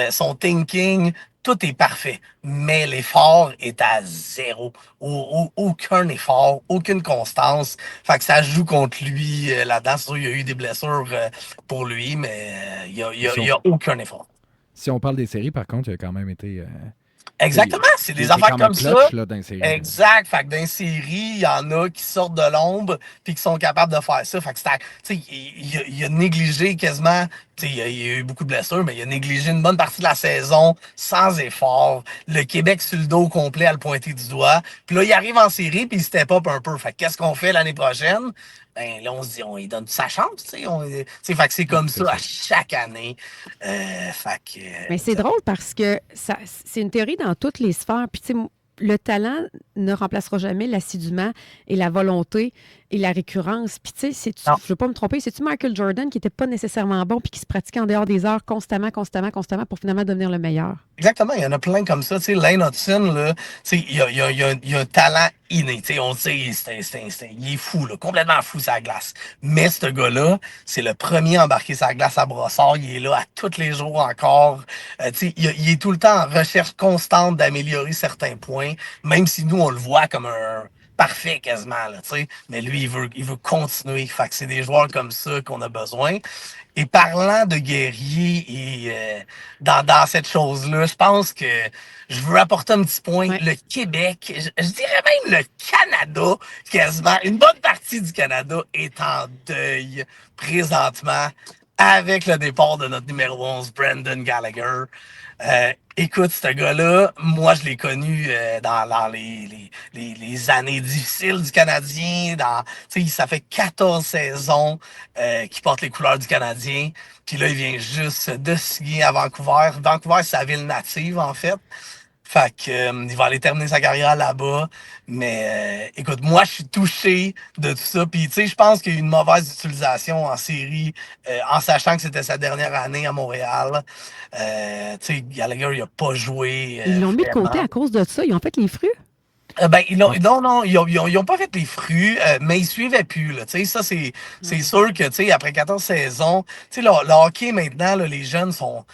son thinking, tout est parfait. Mais l'effort est à zéro. Aucun effort, aucune constance. Fait que ça joue contre lui là-dedans. C'est sûr, il y a eu des blessures pour lui, mais il y a aucun effort. Si on parle des séries, par contre, il a quand même été. Exactement, c'est Il des était affaires quand même comme ça. clutch là, dans les séries. Exact. Fait que dans les séries, il y en a qui sortent de l'ombre puis qui sont capables de faire ça. Fait que il a négligé quasiment, il y a eu beaucoup de blessures, mais il a négligé une bonne partie de la saison sans effort. Le Québec sur le dos complet à le pointer du doigt. Puis là, il arrive en série puis il step up un peu. Fait que qu'est-ce qu'on fait l'année prochaine? Ben là, on se dit, on lui donne sa chance, tu sais. Fait que c'est comme ça à chaque année. Fait que, Mais c'est drôle parce que c'est une théorie dans toutes les sphères. Puis, tu sais, le talent ne remplacera jamais l'assidûment et la volonté et la récurrence. Puis, tu sais, je ne veux pas me tromper, c'est-tu Michael Jordan qui n'était pas nécessairement bon puis qui se pratiquait en dehors des heures constamment pour finalement devenir le meilleur? Exactement, il y en a plein comme ça. Tu sais, Lane Hudson, là, tu sais, il y a un talent inné. Tu sais, on sait, il est fou, là, complètement fou sur la glace. Mais ce gars-là, c'est le premier à embarquer sa glace à Brossard. Il est là à tous les jours encore. Tu sais, il est tout le temps en recherche constante d'améliorer certains points, même si nous, on le voit comme parfait quasiment, là, tu sais. Mais lui, il veut continuer. Fait que c'est des joueurs comme ça qu'on a besoin. Et parlant de guerriers et dans cette chose-là, je pense que je veux apporter un petit point. Ouais. Le Québec, je dirais même le Canada, quasiment, une bonne partie du Canada est en deuil présentement avec le départ de notre numéro 11, Brendan Gallagher. Écoute, ce gars-là, moi, je l'ai connu dans les années difficiles du Canadien. Ça fait 14 saisons qu'il porte les couleurs du Canadien. Puis là, il vient juste de signer à Vancouver. Vancouver, c'est sa ville native, en fait. Fait que il va aller terminer sa carrière là-bas. Mais écoute, moi, je suis touché de tout ça. Puis, tu sais, je pense qu'il y a eu une mauvaise utilisation en série, en sachant que c'était sa dernière année à Montréal. Tu sais, Gallagher, il a pas joué. Ils l'ont mis de vraiment. côté à cause de ça. Ils ont fait les fruits. Ben, non, ils ont pas fait les fruits, mais ils suivaient plus, là. Tu sais, ça, c'est sûr que, tu sais, après 14 saisons, tu sais, le hockey, maintenant, là, les jeunes sont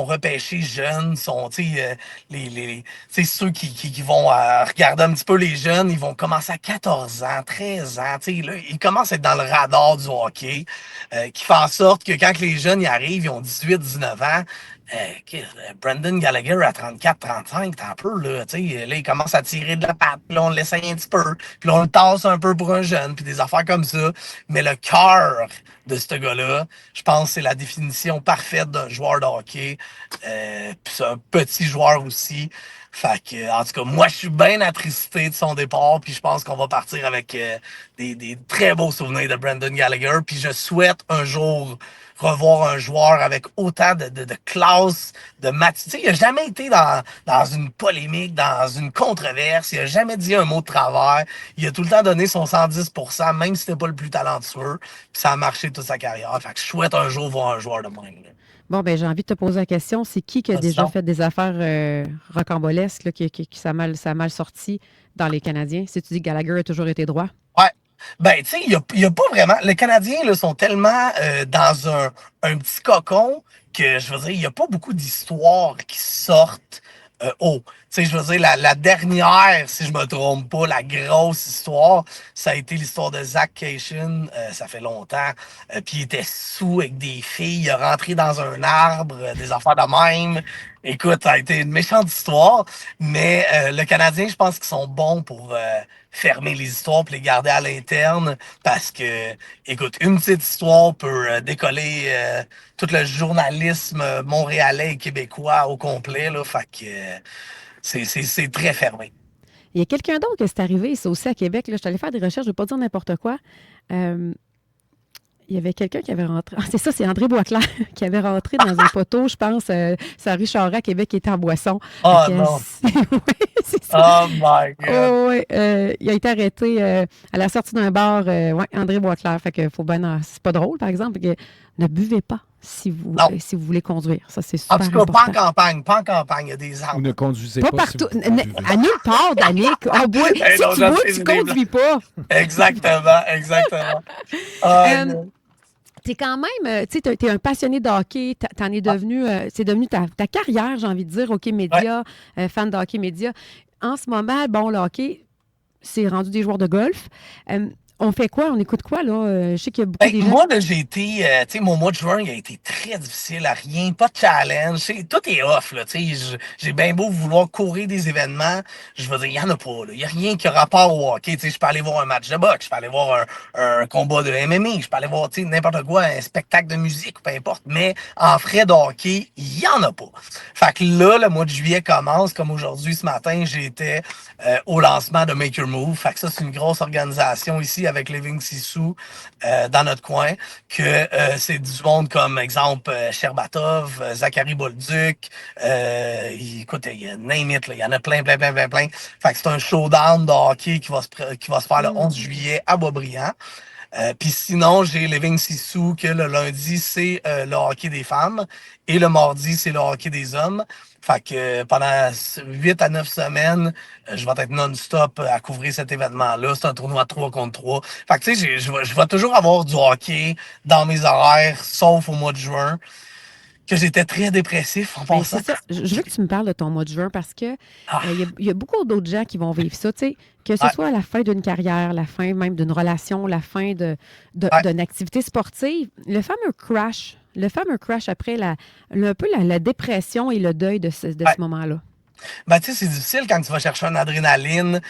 repêchés jeunes, tu sais, tu sais, ceux qui vont regarder un petit peu les jeunes, ils vont commencer à 14 ans, 13 ans, tu sais, là, ils commencent à être dans le radar du hockey, qui fait en sorte que quand les jeunes y arrivent, ils ont 18, 19 ans, Brendan Gallagher à 34-35, t'as un peu, là, tu sais, là, il commence à tirer de la patte, puis là, on l'essaye un petit peu, puis là, on le tasse un peu pour un jeune, puis des affaires comme ça. Mais le cœur de ce gars-là, je pense que c'est la définition parfaite d'un joueur de hockey, puis c'est un petit joueur aussi. Fait que, en tout cas, moi, je suis bien attristé de son départ, puis je pense qu'on va partir avec des très beaux souvenirs de Brendan Gallagher, puis je souhaite un jour revoir un joueur avec autant de classe, de maturité. Il n'a jamais été dans une polémique, dans une controverse. Il n'a jamais dit un mot de travers. Il a tout le temps donné son 110%, même si c'était pas le plus talentueux. Puis ça a marché toute sa carrière. Fait que je souhaite un jour voir un joueur de même. Là. Bon, ben j'ai envie de te poser la question. C'est qui a déjà Donc, fait des affaires rocambolesques, là, qui ça a mal sorti dans les Canadiens? Si tu dis que Gallagher a toujours été droit. ouais. Ben, tu sais, il y a pas vraiment. Les Canadiens là, sont tellement dans un petit cocon que, je veux dire, il n'y a pas beaucoup d'histoires qui sortent haut. Tu sais, je veux dire, la dernière, si je me trompe pas, la grosse histoire, ça a été l'histoire de Zach Cation. Ça fait longtemps. Puis il était sous avec des filles. Il est rentré dans un arbre, des affaires de même. Écoute, ça a été une méchante histoire. Mais le Canadien, je pense qu'ils sont bons pour fermer les histoires et les garder à l'interne parce que, écoute, une petite histoire peut décoller tout le journalisme montréalais et québécois au complet, là, fait que c'est très fermé. Il y a quelqu'un d'autre que c'est arrivé, c'est aussi à Québec. Là, je suis allée faire des recherches, je ne vais pas dire n'importe quoi. Il y avait quelqu'un qui avait rentré. Ah, c'est ça, c'est André Boisclair qui avait rentré dans un poteau, je pense, sur la rue Charest à Québec, qui était en boisson. Oh Fait que, non! oui, c'est ça. Oh my God! Oh, oui, il a été arrêté à la sortie d'un bar. Ouais, André Boisclair. Fait que faut bien. C'est pas drôle, par exemple. Que ne buvez pas si vous voulez conduire. Ça, c'est super En tout cas, important. pas en campagne, il y a des Ou arbres. ne conduisez Pas pas. partout. Si vous buvez. À nulle part, Danick. On boit. Si non, tu je bois, sais, tu c'est des conduis pas. Exactement. Euh, Non. T'es quand même, tu sais, t'es un passionné de hockey, t'en es devenu, c'est devenu ta carrière, j'ai envie de dire, hockey média, fan de hockey média. En ce moment, bon, le hockey, c'est rendu des joueurs de golf. On fait quoi? On écoute quoi, là? Je sais qu'il y a beaucoup de gens... Moi, là, j'ai été, tu sais, mon mois de juin, il a été très difficile à rien, pas de challenge, tout est off, là, tu sais, j'ai bien beau vouloir courir des événements, je veux dire, il y en a pas, là, il y a rien qui a rapport au hockey, tu sais, je peux aller voir un match de boxe, je peux aller voir un combat de MMA, je peux aller voir, tu sais, n'importe quoi, un spectacle de musique, peu importe, mais en frais de hockey, il y en a pas. Fait que là, le mois de juillet commence, comme aujourd'hui, ce matin, j'étais au lancement de Make Your Move, fait que ça, c'est une grosse organisation ici, avec Living Sissou dans notre coin, que c'est du monde comme, exemple, Sherbatov, Zachary Bolduc, écoute, il y a name it, là, il y en a plein. Fait que c'est un showdown de hockey qui va se faire le 11 juillet à Boisbriand. Puis sinon, j'ai Living Sissou que le lundi, c'est le hockey des femmes et le mardi, c'est le hockey des hommes. Fait que pendant 8 à 9 semaines, je vais être non-stop à couvrir cet événement-là. C'est un tournoi 3 contre 3. Fait que tu sais, je vais toujours avoir du hockey dans mes horaires, sauf au mois de juin. que j'étais très dépressif en Ben, passant. c'est ça. Je veux que tu me parles de ton mois de juin parce que Ah, il y a beaucoup d'autres gens qui vont vivre ça, tu sais, que ce ouais, soit la fin d'une carrière, la fin même d'une relation, la fin ouais. d'une activité sportive, le fameux crash après un peu la dépression et le deuil de Ouais. ce moment-là. Ben, tu sais, c'est difficile quand tu vas chercher une adrénaline,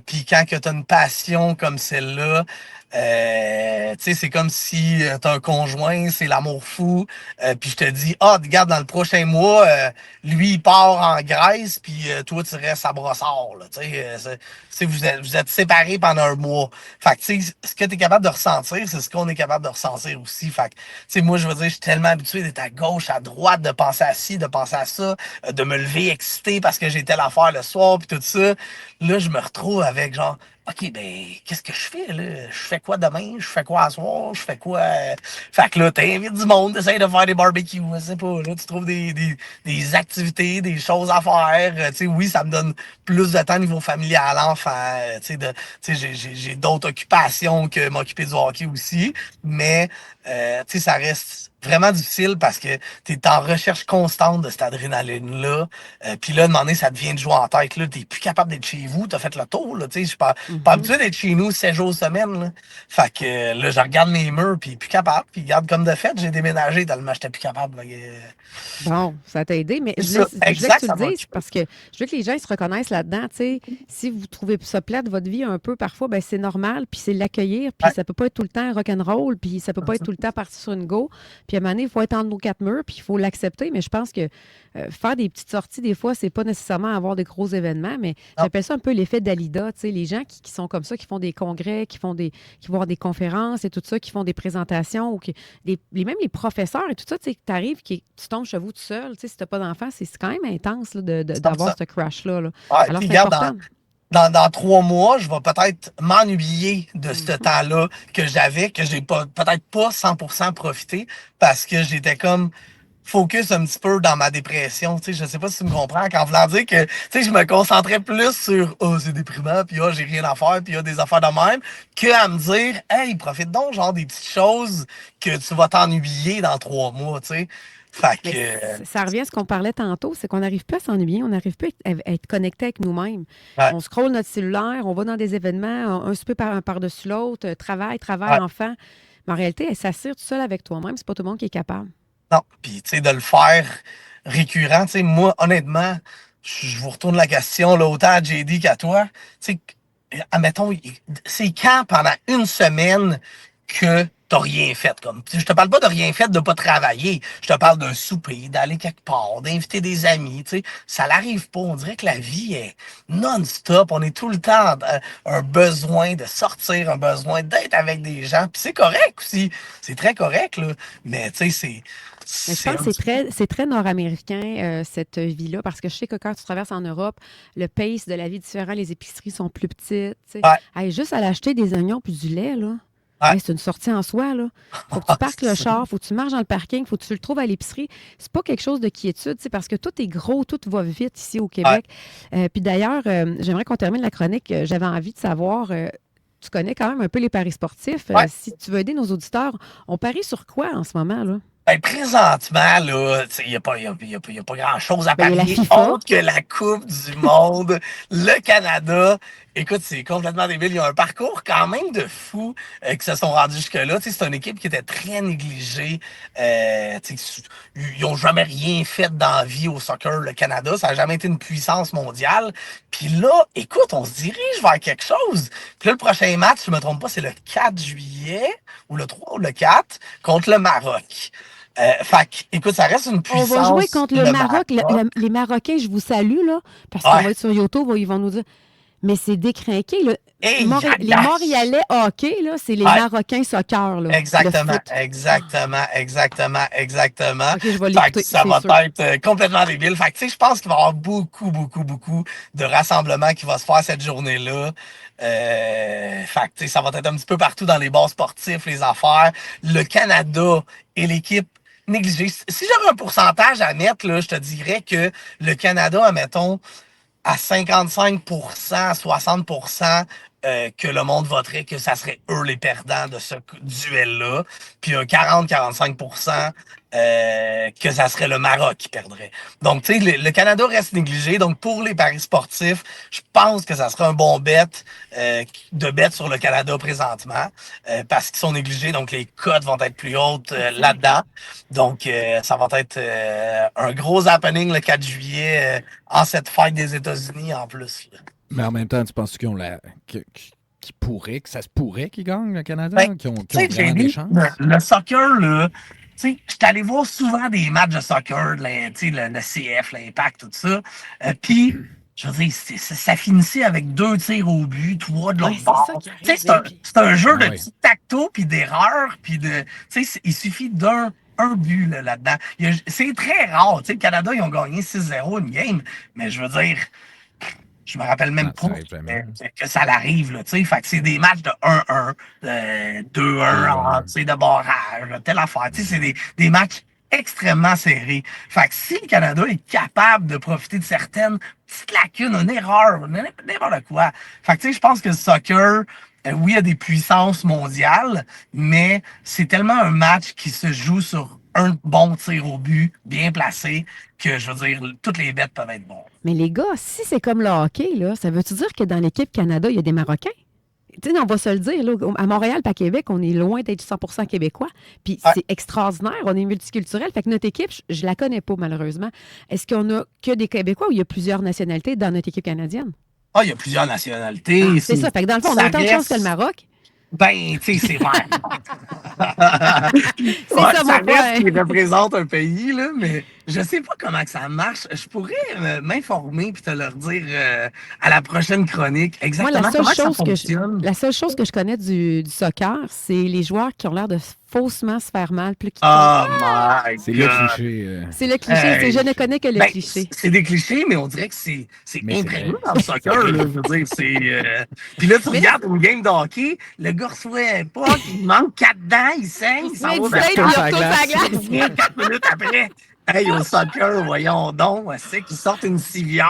puis quand tu as une passion comme celle-là, tu sais, c'est comme si tu as un conjoint, c'est l'amour fou, puis je te dis, ah, regarde, dans le prochain mois, lui, il part en Grèce, puis toi, tu restes à Brossard, là, tu sais, vous êtes séparés pendant un mois. Fait que, tu sais, ce que tu es capable de ressentir, c'est ce qu'on est capable de ressentir aussi. Fait que, tu sais, moi, je veux dire, je suis tellement habitué d'être à gauche, à droite, de penser à ci, de penser à ça, de me lever excité parce que j'ai telle affaire le soir, puis tout ça. Là, je me retrouve avec genre, OK, ben, qu'est-ce que je fais, là? Je fais quoi demain? Je fais quoi à soir? Je fais quoi? Fait que là, t'invites du monde, t'essayes de faire des barbecues, je sais pas, là, tu trouves des activités, des choses à faire. Tu sais, oui, ça me donne plus de temps au niveau familial, enfant. Tu sais, j'ai d'autres occupations que m'occuper du hockey aussi, mais, tu sais, ça reste vraiment difficile parce que tu es en recherche constante de cette adrénaline-là. Puis là, à un moment donné, ça devient de jouer en tête. Tu n'es plus capable d'être chez vous. Tu as fait le tour. Là, tu sais, je suis pas Mhm. habitué d'être chez nous 7 jours semaine. Là. Fait que là, je regarde mes murs, puis plus capable. Puis regarde, comme de fait, j'ai déménagé tellement j'étais plus capable. Là, Bon, ça t'a aidé, mais c'est je voulais, ça, je voulais que exact, tu ça le m'a dises parce que je veux que les gens ils se reconnaissent là-dedans. Tu sais, si vous trouvez ça plate, votre vie un peu parfois, ben c'est normal, puis c'est l'accueillir, puis Ouais. ça peut pas être tout le temps rock'n'roll, puis ça peut pas être tout le temps parti sur une go. Puis à un moment donné, il faut être entre nos quatre murs, puis il faut l'accepter. Mais je pense que faire des petites sorties, des fois, c'est pas nécessairement avoir des gros événements, mais Non, j'appelle ça un peu l'effet Dalida. Tu sais, les gens qui sont comme ça, qui font des congrès, qui vont avoir des conférences et tout ça, qui font des présentations, ou même les professeurs et tout ça, tu sais, que t'arrives, tu tombes chez vous tout seul, tu sais, si t'as pas d'enfant, c'est quand même intense là, d'avoir 100%. ce crash-là. Là. Ouais, Alors, puis c'est regarde, important. dans 3 mois, je vais peut-être m'ennuyer de ce Mhm. temps-là que j'avais, que j'ai pas peut-être pas 100% profité parce que j'étais comme focus un petit peu dans ma dépression. Tu sais, je sais pas si tu me comprends, qu'en voulant dire que tu sais, je me concentrais plus sur oh, c'est déprimant, puis oh, j'ai rien à faire, puis il y a des affaires de même, que à me dire hey, profite donc, genre des petites choses que tu vas t'ennuyer dans 3 mois, tu sais. Fait Mais que ça revient à ce qu'on parlait tantôt, c'est qu'on n'arrive pas à s'ennuyer, on n'arrive pas à être connecté avec nous-mêmes. ouais, On scrolle notre cellulaire, on va dans des événements, un souper par-dessus l'autre, travail, ouais. enfant. Mais en réalité, s'assire tout seul avec toi-même, c'est pas tout le monde qui est capable. Non, puis tu sais, de le faire récurrent, tu sais, moi, honnêtement, je vous retourne la question, là, autant à JD qu'à toi. Tu sais, admettons, c'est quand pendant une semaine que t'as rien fait, comme. Je te parle pas de rien fait, de pas travailler. Je te parle d'un souper, d'aller quelque part, d'inviter des amis, tu sais. Ça n'arrive pas. On dirait que la vie est non-stop. On est tout le temps un besoin de sortir, un besoin d'être avec des gens. Puis c'est correct aussi. C'est très correct, là. Mais tu sais, Mais je c'est pense un que petit peu. c'est très nord-américain, cette vie-là, parce que je sais que quand tu traverses en Europe, le pace de la vie est différent, les épiceries sont plus petites. Tu sais. Ouais, Hey, juste aller acheter des oignons puis du lait, là. ouais. Hey, c'est une sortie en soi, là. Faut que tu parques le char, faut que tu marches dans le parking, faut que tu le trouves à l'épicerie. C'est pas quelque chose de quiétude, tu sais, parce que tout est gros, tout va vite ici au Ouais, Québec. Puis d'ailleurs, j'aimerais qu'on termine la chronique. J'avais envie de savoir, tu connais quand même un peu les paris sportifs. ouais. Si tu veux aider nos auditeurs, on parie sur quoi en ce moment, là? Ben, présentement, là, il n'y a pas, y a pas grand-chose à Ben, il y a la parier FIFA. autre que la Coupe du Monde. Le Canada, écoute, c'est complètement débile. Il y a un parcours quand même de fous qui se sont rendus jusque-là. Tu sais, c'est une équipe qui était très négligée. Tu sais, ils n'ont jamais rien fait dans la vie au soccer, le Canada. Ça n'a jamais été une puissance mondiale. Puis là, écoute, on se dirige vers quelque chose. Puis là, le prochain match, si je ne me trompe pas, c'est le 4 juillet, ou le 3 ou le 4, contre le Maroc. Fait que, écoute, ça reste une On va jouer puissance, contre le le Maroc. Maroc. Les Marocains, je vous salue, là, parce qu'on Ouais. va être sur YouTube, ils vont nous dire. Mais c'est décrinqué, là. Et Les Montréalais hockey, là, c'est les Ouais, Marocains soccer, là, de exactement, foot. exactement, exactement, exactement. OK, je vais Fait que l'écouter, ça c'est va sûr. être complètement débile. Fait que, tu sais, je pense qu'il va y avoir beaucoup, beaucoup, beaucoup de rassemblements qui vont se faire cette journée-là. Fait que, tu sais, ça va être un petit peu partout dans les bars sportifs, les affaires. Le Canada et l'équipe négligée. Si j'avais un pourcentage à mettre, là, je te dirais que le Canada, admettons, à 55%, 60%, que le monde voterait que ça serait eux les perdants de ce duel-là. Puis un 40-45% que ça serait le Maroc qui perdrait. Donc, tu sais, le Canada reste négligé. Donc, pour les paris sportifs, je pense que ça sera un bon bet de bet sur le Canada présentement parce qu'ils sont négligés. Donc, les cotes vont être plus hautes là-dedans. Donc, ça va être un gros happening le 4 juillet en cette fête des États-Unis en plus. Là. Mais en même temps, tu penses que ça se pourrait qu'ils gagnent le Canada? Ben, Qu'ils ont tu sais, vraiment des chances? le soccer, là, tu sais, je suis allé voir souvent des matchs de soccer, tu sais, le CF, l'Impact, tout ça. Puis, je veux dire, ça finissait avec 2 tirs au but, 3 de l'autre bord. Tu sais, c'est un jeu de tic-tac-toe, puis d'erreurs, puis de... Tu sais, il suffit d'un but là-dedans. C'est très rare. Tu sais, le Canada, ils ont gagné 6-0 une game, mais je veux dire... Je me rappelle même pas que ça l'arrive, là, tu sais. Fait que c'est des matchs de 1-1, de 2-1, tu sais, de barrage, telle affaire. Tu sais, c'est des matchs extrêmement serrés. Fait que si le Canada est capable de profiter de certaines petites lacunes, une erreur, n'importe quoi. Fait que, tu sais, je pense que le soccer, oui, il y a des puissances mondiales, mais c'est tellement un match qui se joue sur un bon tir au but, bien placé, que, je veux dire, toutes les bêtes peuvent être bonnes. Mais les gars, si c'est comme le hockey, là, ça veut-tu dire que dans l'équipe Canada, il y a des Marocains? Tu sais, on va se le dire, là, à Montréal, pas à Québec, on est loin d'être 100% québécois. Puis c'est extraordinaire, on est multiculturel. Fait que notre équipe, je la connais pas, malheureusement. Est-ce qu'on a que des Québécois ou il y a plusieurs nationalités dans notre équipe canadienne? Ah, il y a plusieurs nationalités. C'est ça. Fait que dans le fond, on a autant de chance que le Maroc. Ben, tu sais, c'est vrai. C'est ça, mon point. Qui représente un pays, là, mais je sais pas comment que ça marche. Je pourrais m'informer puis te le redire à la prochaine chronique. Exactement. Moi, comment ça fonctionne. la seule chose que je connais du soccer, c'est les joueurs qui ont l'air de faussement se faire mal. Plus qu'ils Oh my God. C'est le cliché. C'est le cliché. Je ne connais que le cliché. C'est des clichés, mais on dirait que c'est imprégné dans le soccer. Là, je veux dire, c'est... Puis là, tu regardes une game de hockey, le gars reçoit pas, il manque 4 dents, il saigne, il s'en va il retourne sa glace. 4 minutes après. Hey, au soccer, voyons donc, c'est qu'ils sortent une civière.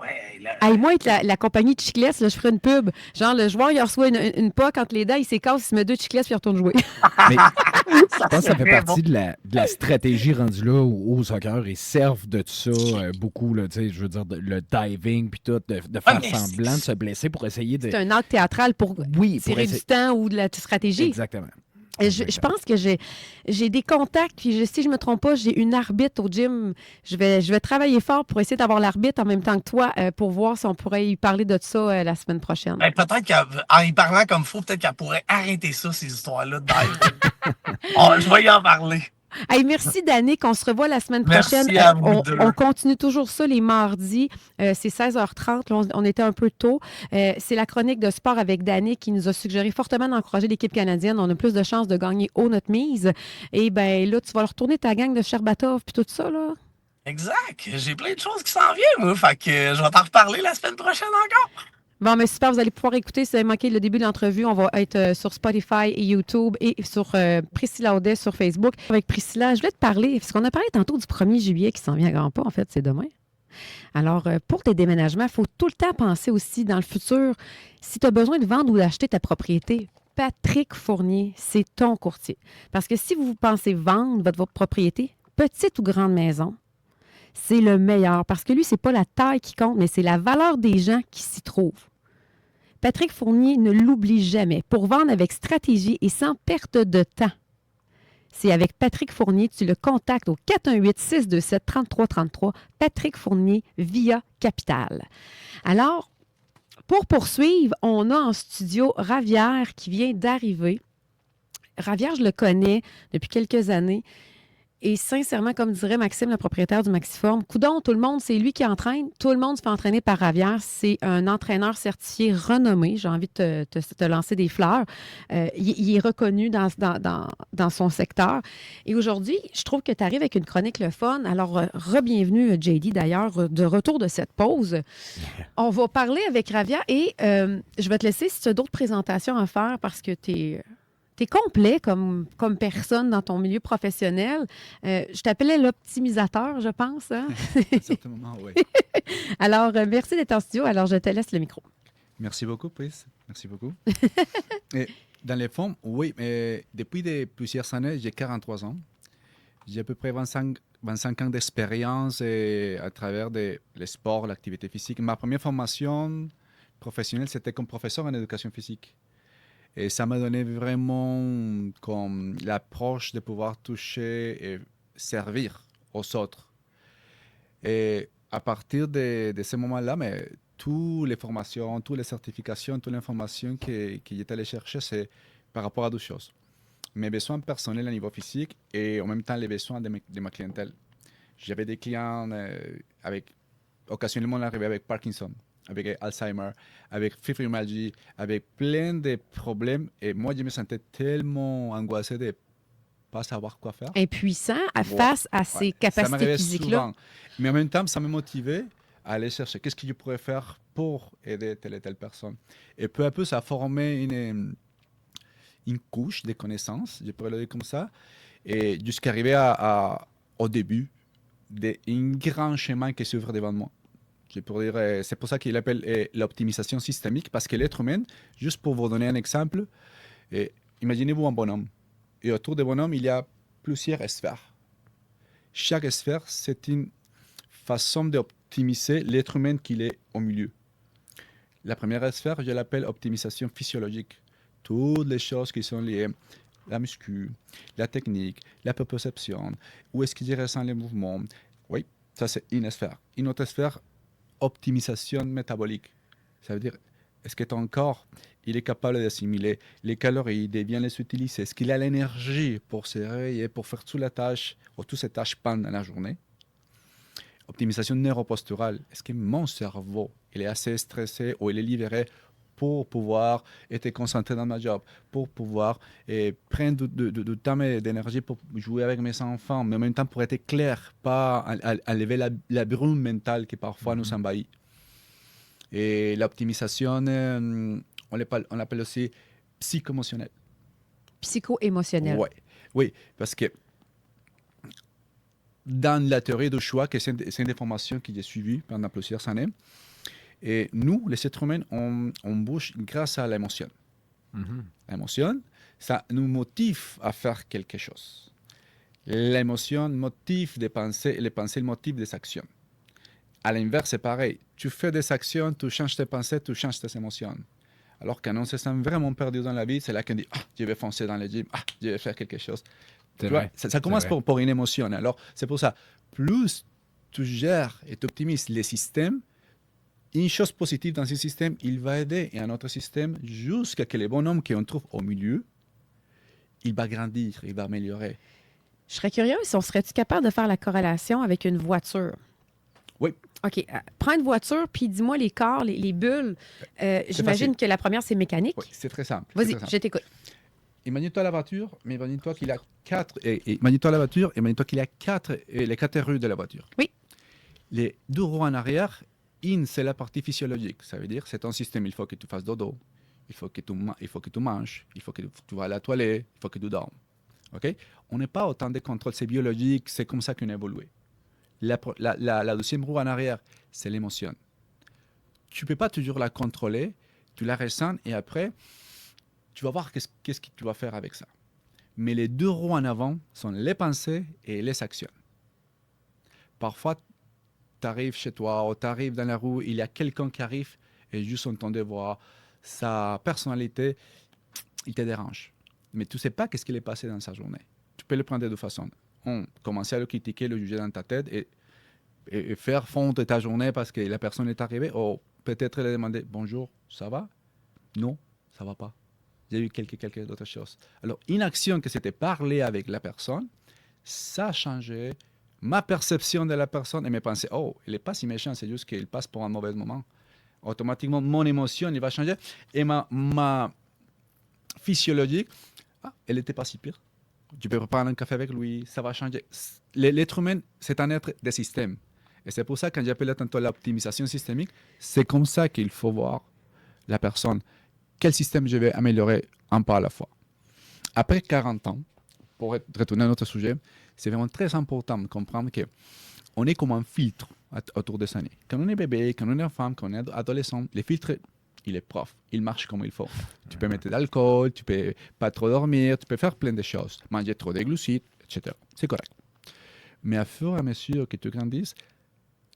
Ouais, là. Hey, moi, avec la compagnie de Chiclets, là, je ferais une pub. Genre, le joueur, il reçoit une poque entre les dents, il s'écasse, il se met 2 Chiclets, puis il retourne jouer. Mais je pense que ça fait partie de la stratégie rendue là au soccer. Ils servent de ça beaucoup, là, je veux dire, le diving, puis tout, de faire semblant de se blesser pour essayer de... C'est un acte théâtral pour tirer du temps ou de la stratégie. Exactement. Je pense que j'ai des contacts, puis si je me trompe pas, j'ai une arbitre au gym. Je vais travailler fort pour essayer d'avoir l'arbitre en même temps que toi pour voir si on pourrait y parler de ça la semaine prochaine. Ben, peut-être qu'en y parlant comme il faut, peut-être qu'elle pourrait arrêter ça, ces histoires-là de dive. Je vais y en parler. Hey, merci, Danick. On se revoit la semaine prochaine. Merci à vous deux. On continue toujours ça les mardis. C'est 16h30. Là, on était un peu tôt. C'est la chronique de sport avec Danick qui nous a suggéré fortement d'encourager l'équipe canadienne. On a plus de chances de gagner haut notre mise. Et bien là, tu vas retourner ta gang de Sherbatov puis tout ça, là. Exact. J'ai plein de choses qui s'en viennent, moi. Fait que je vais t'en reparler la semaine prochaine encore. Bon, mais super, vous allez pouvoir écouter. Si vous avez manqué le début de l'entrevue, on va être sur Spotify et YouTube et sur Priscilla Audet sur Facebook. Avec Priscilla, je voulais te parler, parce qu'on a parlé tantôt du 1er juillet qui s'en vient à grands pas, en fait, c'est demain. Alors, pour tes déménagements, il faut tout le temps penser aussi dans le futur, si tu as besoin de vendre ou d'acheter ta propriété, Patrick Fournier, c'est ton courtier. Parce que si vous pensez vendre votre propriété, petite ou grande maison, c'est le meilleur. Parce que lui, c'est pas la taille qui compte, mais c'est la valeur des gens qui s'y trouvent. Patrick Fournier ne l'oublie jamais. Pour vendre avec stratégie et sans perte de temps. C'est avec Patrick Fournier, tu le contactes au 418-627-3333. Patrick Fournier via Capital. Alors, pour poursuivre, on a en studio Ravière qui vient d'arriver. Ravière, je le connais depuis quelques années. Et sincèrement, comme dirait Maxime, le propriétaire du Maxiform, coudonc, tout le monde, c'est lui qui entraîne. Tout le monde se fait entraîner par Ravière. C'est un entraîneur certifié renommé. J'ai envie de te lancer des fleurs. Il est reconnu dans son secteur. Et aujourd'hui, je trouve que tu arrives avec une chronique le fun. Alors, re-bienvenue, JD, d'ailleurs, de retour de cette pause. On va parler avec Ravière et je vais te laisser si tu as d'autres présentations à faire parce que tu es... T'es complet comme personne dans ton milieu professionnel. Je t'appelais l'optimisateur, je pense. Hein? Certainement, oui. Alors, merci d'être en studio. Alors, je te laisse le micro. Merci beaucoup, Chris. Merci beaucoup. Et dans les fonds, oui, mais depuis plusieurs années, j'ai 43 ans. J'ai à peu près 25 ans d'expérience à travers les sports, l'activité physique. Ma première formation professionnelle, c'était comme professeur en éducation physique. Et ça m'a donné vraiment comme l'approche de pouvoir toucher et servir aux autres. Et à partir de ce moment-là, mais toutes les formations, toutes les certifications, toute l'information que j'étais allé chercher, c'est par rapport à deux choses. Mes besoins personnels à niveau physique et en même temps les besoins de ma clientèle. J'avais des clients occasionnellement arrivés avec Parkinson, avec Alzheimer, avec fibromyalgie, avec plein de problèmes. Et moi, je me sentais tellement angoissé de ne pas savoir quoi faire. Impuissant face à ces capacités physiques-là. Souvent. Mais en même temps, ça me motivait à aller chercher qu'est-ce que je pourrais faire pour aider telle et telle personne. Et peu à peu, ça a formé une couche de connaissances, je pourrais le dire comme ça, et jusqu'à arriver au début d'un grand chemin qui s'ouvre devant moi. Je pourrais dire, c'est pour ça qu'il appelle l'optimisation systémique, parce que l'être humain, juste pour vous donner un exemple, imaginez-vous un bonhomme. Et autour du bonhomme, il y a plusieurs sphères. Chaque sphère, c'est une façon d'optimiser l'être humain qu'il est au milieu. La première sphère, je l'appelle optimisation physiologique. Toutes les choses qui sont liées, la muscu, la technique, la perception, où est-ce qu'il ressent les mouvements. Oui, ça c'est une sphère. Une autre sphère, optimisation métabolique. Ça veut dire, est-ce que ton corps, il est capable d'assimiler les calories, de bien les utiliser? Est-ce qu'il a l'énergie pour se réveiller, pour faire toutes les tâches, ou toutes ces tâches pendant la journée? Optimisation neuroposturale. Est-ce que mon cerveau, il est assez stressé ou il est libéré pour pouvoir être concentré dans ma job, pour pouvoir prendre du temps et d'énergie pour jouer avec mes enfants, mais en même temps pour être clair, pas enlever la brume mentale qui parfois nous envahit. Et l'optimisation, on l'appelle aussi psycho-émotionnelle. Psycho-émotionnelle. Oui, parce que dans la théorie du choix, que c'est une des formations que j'ai suivies pendant plusieurs années, et nous, les êtres humains, on bouge grâce à l'émotion. L'émotion, ça nous motive à faire quelque chose. L'émotion motive des pensées et les pensées motivent des actions. À l'inverse, c'est pareil. Tu fais des actions, tu changes tes pensées, tu changes tes émotions. Alors quand on se sent vraiment perdu dans la vie, c'est là qu'on dit « Ah, je vais foncer dans le gym, ah, je vais faire quelque chose ». Tu vois, ça commence pour une émotion. Alors, c'est pour ça, plus tu gères et tu optimises les systèmes, une chose positive dans ce système, il va aider un autre système jusqu'à que le bonhomme qu'on trouve au milieu, il va grandir, il va améliorer. Je serais curieuse, on serait-tu capable de faire la corrélation avec une voiture? Oui. OK. Prends une voiture, puis dis-moi les corps, les bulles. J'imagine que la première, c'est mécanique. Oui, c'est très simple. Vas-y, je t'écoute. Imagine-toi la voiture, mais imagine-toi qu'il a quatre. Imagine-toi la voiture, imagine-toi qu'il y a les quatre roues de la voiture. Oui. Les deux roues en arrière, une, c'est la partie physiologique. Ça veut dire, c'est ton système. Il faut que tu fasses dodo. Il faut que tu manges. Il faut que tu vas à la toilette. Il faut que tu dormes. OK? On n'est pas autant de contrôle. C'est biologique. C'est comme ça qu'on a évolué. La deuxième roue en arrière, c'est l'émotion. Tu ne peux pas toujours la contrôler. Tu la ressens et après, tu vas voir qu'est-ce que tu vas faire avec ça. Mais les deux roues en avant sont les pensées et les actions. Parfois, tu arrives chez toi ou tu arrives dans la rue, il y a quelqu'un qui arrive et juste on t'entend voir sa personnalité, il te dérange. Mais tu ne sais pas qu'est-ce qu'il est passé dans sa journée. Tu peux le prendre de deux façons. Commencer à le critiquer, le juger dans ta tête et faire fondre ta journée parce que la personne est arrivée. Ou peut-être lui demander « Bonjour, ça va ?» Non, ça ne va pas. J'ai eu quelques d'autres choses. Alors, une action que c'était parler avec la personne, ça a changé ma perception de la personne et mes pensées. Oh, il n'est pas si méchant, c'est juste qu'il passe pour un mauvais moment. Automatiquement, mon émotion, il va changer. Et ma physiologie, elle n'était pas si pire. Tu peux prendre un café avec lui, ça va changer. L'être humain, c'est un être de système. Et c'est pour ça, quand j'appelais tantôt l'optimisation systémique, c'est comme ça qu'il faut voir la personne. Quel système je vais améliorer un pas à la fois. Après 40 ans, pour retourner à notre sujet, c'est vraiment très important de comprendre qu'on est comme un filtre autour des années. Quand on est bébé, quand on est enfant, quand on est adolescent, les filtres, il est prof, il marche comme il faut. Tu peux mettre de l'alcool, tu peux pas trop dormir, tu peux faire plein de choses, manger trop de glucides, etc. C'est correct. Mais à fur et à mesure que tu grandis,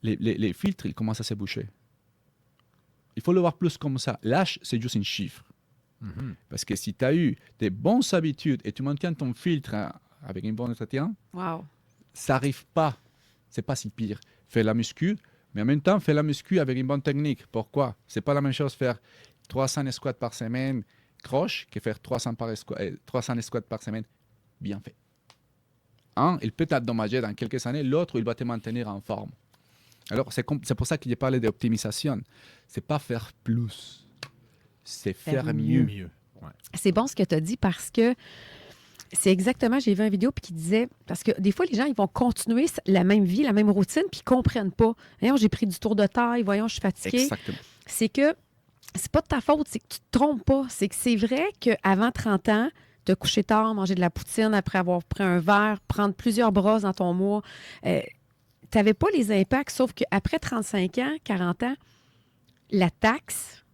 les filtres, ils commencent à se boucher. Il faut le voir plus comme ça. L'âge, c'est juste un chiffre. Parce que si tu as eu des bonnes habitudes et tu maintiens ton filtre avec une bonne entretien, Wow. ça n'arrive pas. C'est pas si pire. Fais la muscu, mais en même temps, fais la muscu avec une bonne technique. Pourquoi? C'est pas la même chose faire 300 squats par semaine croche que faire 300 squats par semaine bien fait. Un, il peut t'endommager dans quelques années, l'autre, il va te maintenir en forme. Alors, c'est pour ça qu'il a parlé d'optimisation. C'est pas faire plus, c'est faire mieux. Ouais. C'est bon ce que tu as dit parce que c'est exactement, j'ai vu une vidéo puis qui disait, parce que des fois, les gens, ils vont continuer la même vie, la même routine, puis ils ne comprennent pas. Voyons, j'ai pris du tour de taille, voyons, je suis fatiguée. Exactement. C'est que c'est pas de ta faute, c'est que tu te trompes pas. C'est que c'est vrai qu'avant 30 ans, te coucher tard, manger de la poutine après avoir pris un verre, prendre plusieurs brosses dans ton mois, tu n'avais pas les impacts, sauf qu'après 35 ans, 40 ans, la taxe,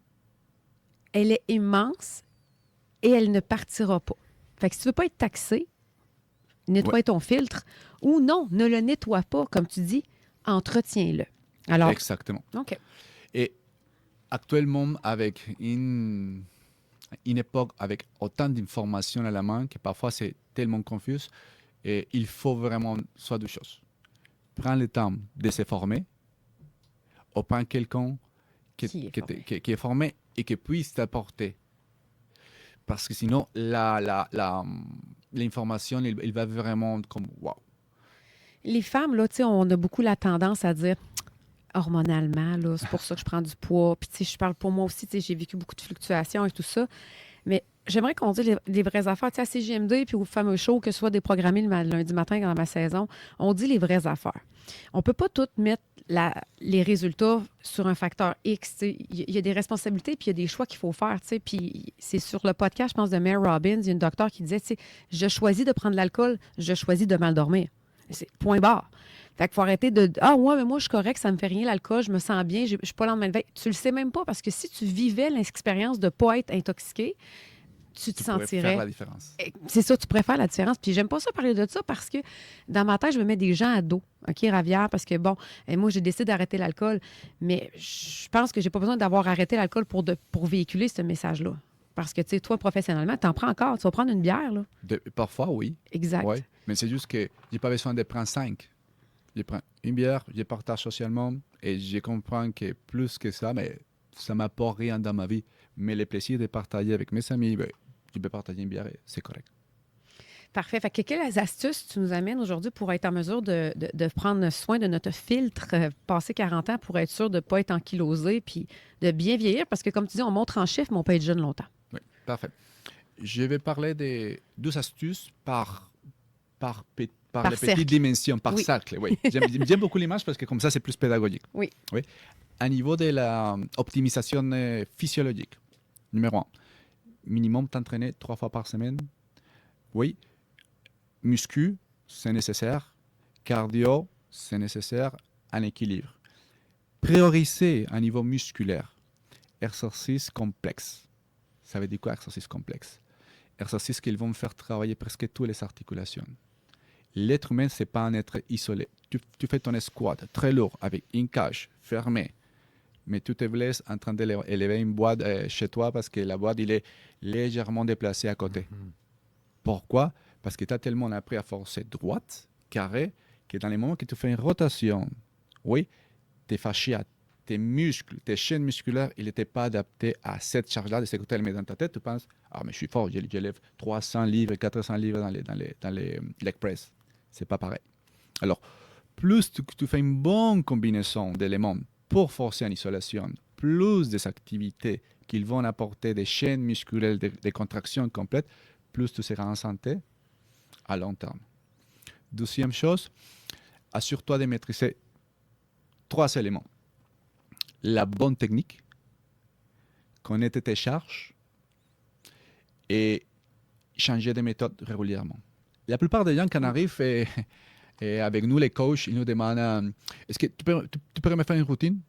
elle est immense et elle ne partira pas. Fait que si tu ne veux pas être taxé, nettoie ton filtre ou non, ne le nettoie pas, comme tu dis, entretiens-le. Alors, Exactement. OK. Et actuellement, avec une époque avec autant d'informations à la main que parfois c'est tellement confus, et il faut vraiment soit deux choses. Prends le temps de se former, ou prends quelqu'un qui est formé et qui puisse t'apporter. Parce que sinon, l'information, il va vraiment comme wow. Les femmes, là, tu sais, on a beaucoup la tendance à dire hormonalement, là, c'est pour ça que je prends du poids. Puis, tu sais, je parle pour moi aussi, tu sais, j'ai vécu beaucoup de fluctuations et tout ça. Mais j'aimerais qu'on dise les vraies affaires. Tu sais, à CGMD puis au fameux show, que ce soit déprogrammé le lundi matin dans ma saison, on dit les vraies affaires. On ne peut pas tout mettre les résultats sur un facteur X. Il y a des responsabilités puis il y a des choix qu'il faut faire. Tu sais. Puis c'est sur le podcast, je pense, de Mare Robbins, il y a une docteure qui disait, tu sais, je choisis de prendre de l'alcool, je choisis de mal dormir. C'est point barre. Fait qu'il faut arrêter de ah ouais, mais moi je suis correct, ça me fait rien l'alcool, je me sens bien, je suis pas lendemain de veille. Tu le sais même pas parce que si tu vivais l'expérience de pas être intoxiqué, tu te sentirais. Faire la différence. C'est ça, tu préfères la différence. Puis j'aime pas ça parler de ça parce que dans ma tête, je me mets des gens à dos, OK, Ravière, parce que bon, moi j'ai décidé d'arrêter l'alcool, mais je pense que j'ai pas besoin d'avoir arrêté l'alcool pour véhiculer ce message-là. Parce que, tu sais, toi, professionnellement, tu en prends encore. Tu vas prendre une bière, là. Parfois, oui. Exact. Ouais. Mais c'est juste que j'ai pas besoin de prendre 5. Je prends une bière, je partage socialement et je comprends que plus que ça, mais ça m'apporte rien dans ma vie. Mais le plaisir de partager avec mes amis, ben, je peux partager une bière et c'est correct. Parfait. Fait que quelles astuces tu nous amènes aujourd'hui pour être en mesure de prendre soin de notre filtre passé 40 ans pour être sûr de ne pas être ankylosé puis de bien vieillir? Parce que, comme tu dis, on montre en chiffres, mais on peut être jeune longtemps. Oui, parfait. Je vais parler de 2 astuces par les petites dimensions, par cercle. Oui. J'aime beaucoup l'image parce que comme ça, c'est plus pédagogique. Oui. À niveau de l'optimisation physiologique, numéro 1, minimum t'entraîner 3 fois par semaine. Oui. Muscu, c'est nécessaire. Cardio, c'est nécessaire. Un équilibre. Prioriser à niveau musculaire. Exercice complexe. Ça veut dire quoi, exercice complexe? Exercices qui vont faire travailler presque toutes les articulations. L'être humain, ce n'est pas un être isolé. Tu fais ton squat très lourd avec une cage fermée, mais tu te blesses en train d'élever une boîte chez toi parce que la boîte il est légèrement déplacée à côté. Pourquoi? Parce que tu as tellement appris à forcer droite, carré, que dans les moments que tu fais une rotation, oui, tes fascias, tes muscles, tes chaînes musculaires, ils n'étaient pas adaptés à cette charge-là de ce côté. Mais dans ta tête, tu penses, ah, mais je suis fort, j'élève 300 livres, 400 livres dans les leg press. C'est pas pareil. Alors, plus tu fais une bonne combinaison d'éléments pour forcer en isolation, plus des activités qui vont apporter des chaînes musculaires, des contractions complètes, plus tu seras en santé à long terme. Deuxième chose, assure-toi de maîtriser 3 éléments. La bonne technique, connaître tes charges et changer de méthode régulièrement. La plupart des gens qui en arrivent et avec nous, les coachs, ils nous demandent est-ce que tu pourrais me faire une routine?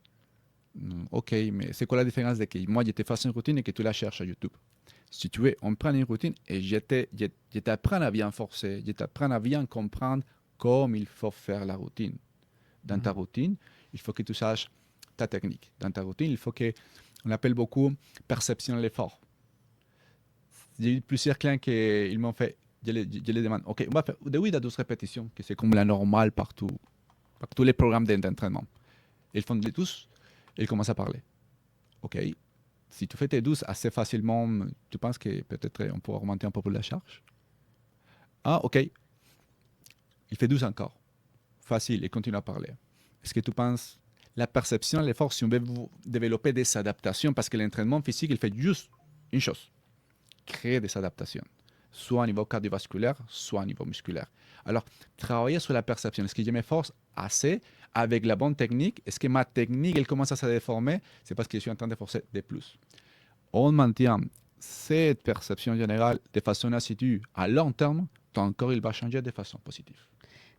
Ok, mais c'est quoi la différence de que moi, je te fasse une routine et que tu la cherches à YouTube? Si tu veux, on prend une routine et je t'apprends à bien forcer, je t'apprends à bien comprendre comment il faut faire la routine. Dans ta routine, il faut que tu saches ta technique. Dans ta routine, il faut que, on appelle beaucoup perception de l'effort. J'ai eu plusieurs clients qui m'ont fait, je les demande, ok, on va faire de 8 à 12 répétitions, que c'est comme la normale par tous les programmes d'entraînement. Ils font les 12 et ils commencent à parler. Ok, si tu fais tes 12 assez facilement, tu penses que peut-être on pourra augmenter un peu plus la charge? Ah, ok. Il fait 12 encore. Facile, et continue à parler. Est-ce que tu penses la perception, l'effort, si on veut développer des adaptations, parce que l'entraînement physique, il fait juste une chose, créer des adaptations, soit au niveau cardiovasculaire, soit au niveau musculaire. Alors, travailler sur la perception. Est-ce que je m'efforce assez avec la bonne technique? Est-ce que ma technique, elle commence à se déformer? C'est parce que je suis en train de forcer de plus. On maintient cette perception générale de façon assidue à long terme, ton corps, il va changer de façon positive.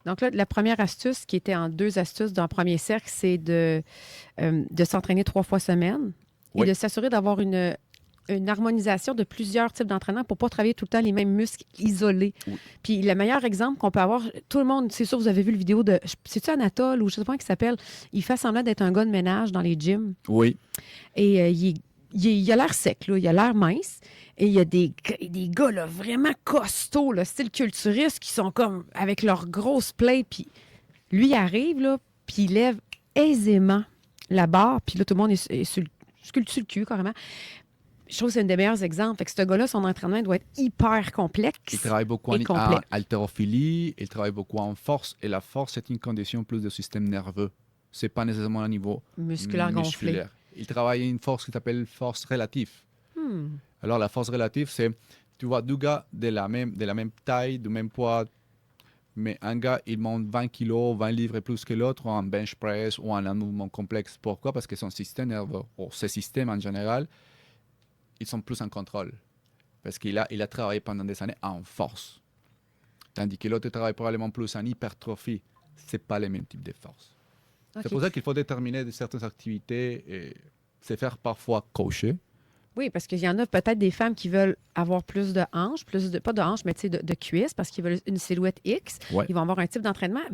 Donc là, la première astuce, qui était en 2 astuces dans le premier cercle, c'est de s'entraîner 3 fois semaine et Oui. de s'assurer d'avoir une harmonisation de plusieurs types d'entraînement pour ne pas travailler tout le temps les mêmes muscles isolés. Oui. Puis le meilleur exemple qu'on peut avoir, tout le monde, c'est sûr, vous avez vu le vidéo de, c'est-tu Anatole ou je ne sais pas comment il s'appelle, il fait semblant d'être un gars de ménage dans les gyms. Oui. Et il a l'air sec, là, il a l'air mince. Et il y a des gars là, vraiment costauds, là, style culturiste, qui sont comme avec leurs grosses plates. Puis lui, il arrive, là, puis il lève aisément la barre. Puis là, tout le monde est sur le cul, carrément. Je trouve que c'est un des meilleurs exemples. Fait que ce gars-là, son entraînement doit être hyper complexe. Il travaille beaucoup en haltérophilie, il travaille beaucoup en force. Et la force est une condition plus du système nerveux. Ce n'est pas nécessairement un niveau musculaire gonflé. Il travaille une force qui s'appelle force relative. Alors, la force relative, c'est, tu vois, 2 gars de la même taille, du même poids, mais un gars, il monte 20 kilos, 20 livres plus que l'autre, en bench press ou en un mouvement complexe. Pourquoi? Parce que son système nerveux, ou ses systèmes en général, ils sont plus en contrôle. Parce qu'il a travaillé pendant des années en force. Tandis que l'autre travaille probablement plus en hypertrophie. Ce n'est pas le même type de force. Okay. C'est pour ça qu'il faut déterminer certaines activités et se faire parfois coacher. Oui, parce qu'il y en a peut-être des femmes qui veulent avoir plus de hanches, pas de hanches, mais de cuisses, parce qu'ils veulent une silhouette X. Ouais. Ils vont avoir un type d'entraînement,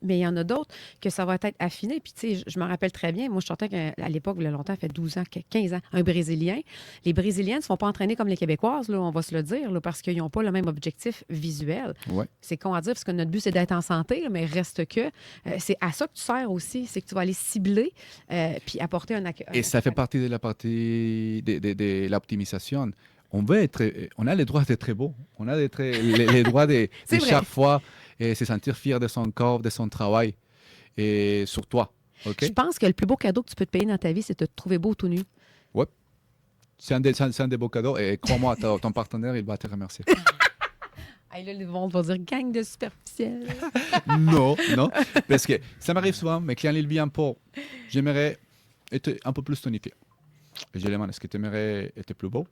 mais il y en a d'autres que ça va être affiné. Puis, tu sais, je me rappelle très bien, moi, je sortais qu'à l'époque, il y a longtemps, ça fait 12 ans, 15 ans, un Brésilien. Les Brésiliennes ne se font pas entraîner comme les Québécoises, là, on va se le dire, là, parce qu'ils n'ont pas le même objectif visuel. Ouais. C'est con à dire, parce que notre but, c'est d'être en santé, là, mais reste que c'est à ça que tu sers aussi, c'est que tu vas aller cibler puis apporter un accueil. Et ça fait partie de la partie de l'optimisation. On a le droit d'être très beau. On a les droits de chaque fois se sentir fier de son corps, de son travail et sur toi. Okay? Je pense que le plus beau cadeau que tu peux te payer dans ta vie, c'est de te trouver beau tout nu. Oui. C'est un des beaux cadeaux. Et crois-moi, ton partenaire, il va te remercier. Là, le monde va dire gang de superficiels. Non. Parce que ça m'arrive souvent. Mes clients, ils viennent pour. J'aimerais être un peu plus tonifié. Et je lui demande, est-ce que tu aimerais être plus beau?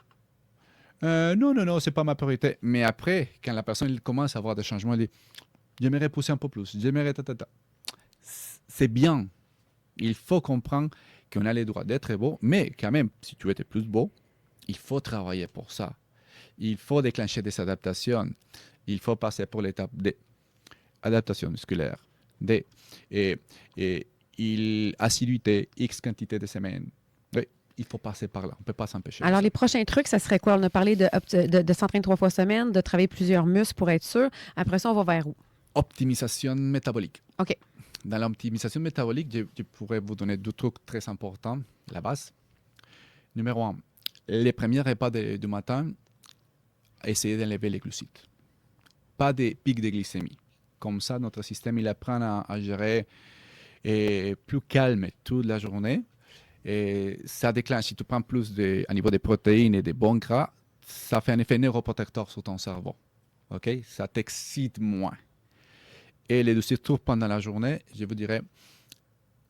Non, c'est pas ma priorité. Mais après, quand la personne commence à avoir des changements, elle dit, j'aimerais pousser un peu plus, j'aimerais C'est bien. Il faut comprendre qu'on a le droit d'être beau, mais quand même, si tu étais plus beau, il faut travailler pour ça. Il faut déclencher des adaptations. Il faut passer pour l'étape d'adaptation musculaire, assiduité, X quantité de semaines. Il faut passer par là. On ne peut pas s'empêcher. Alors, les prochains trucs, ça serait quoi? On a parlé de s'entraîner 3 fois semaine, de travailler plusieurs muscles pour être sûr. Après ça, on va vers où? Optimisation métabolique. OK. Dans l'optimisation métabolique, je pourrais vous donner 2 trucs très importants. La base. Numéro 1, les premiers repas du matin, essayez d'enlever les glucides. Pas des pics de glycémie. Comme ça, notre système, il apprend à gérer plus calme toute la journée. Et ça déclenche, si tu prends plus à niveau des protéines et des bons gras, ça fait un effet neuroprotecteur sur ton cerveau. Okay? Ça t'excite moins. Et les deuxièmes trucs pendant la journée, je vous dirais,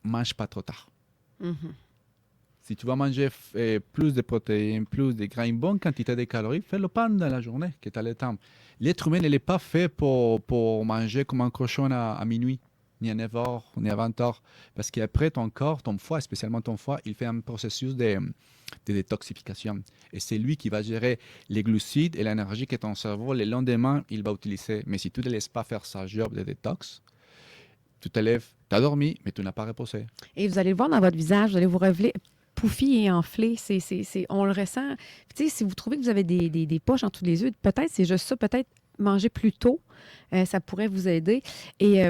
mange pas trop tard. Mm-hmm. Si tu vas manger plus de protéines, plus de gras, une bonne quantité de calories, fais-le pendant la journée, que tu as le temps. L'être humain, il n'est pas fait pour manger comme un cochon à minuit. ni à 9 heures, ni à 20 heures. Parce qu'après, ton corps, ton foie, spécialement ton foie, il fait un processus de détoxification. Et c'est lui qui va gérer les glucides et l'énergie que ton cerveau, le lendemain, il va utiliser. Mais si tu ne te laisses pas faire sa job de détox, tu te lèves, tu as dormi, mais tu n'as pas reposé. Et vous allez le voir dans votre visage, vous allez vous révéler pouffi et enflé. On le ressent. Tu sais, si vous trouvez que vous avez des poches en dessous des yeux, peut-être c'est juste ça, peut-être manger plus tôt, ça pourrait vous aider. Et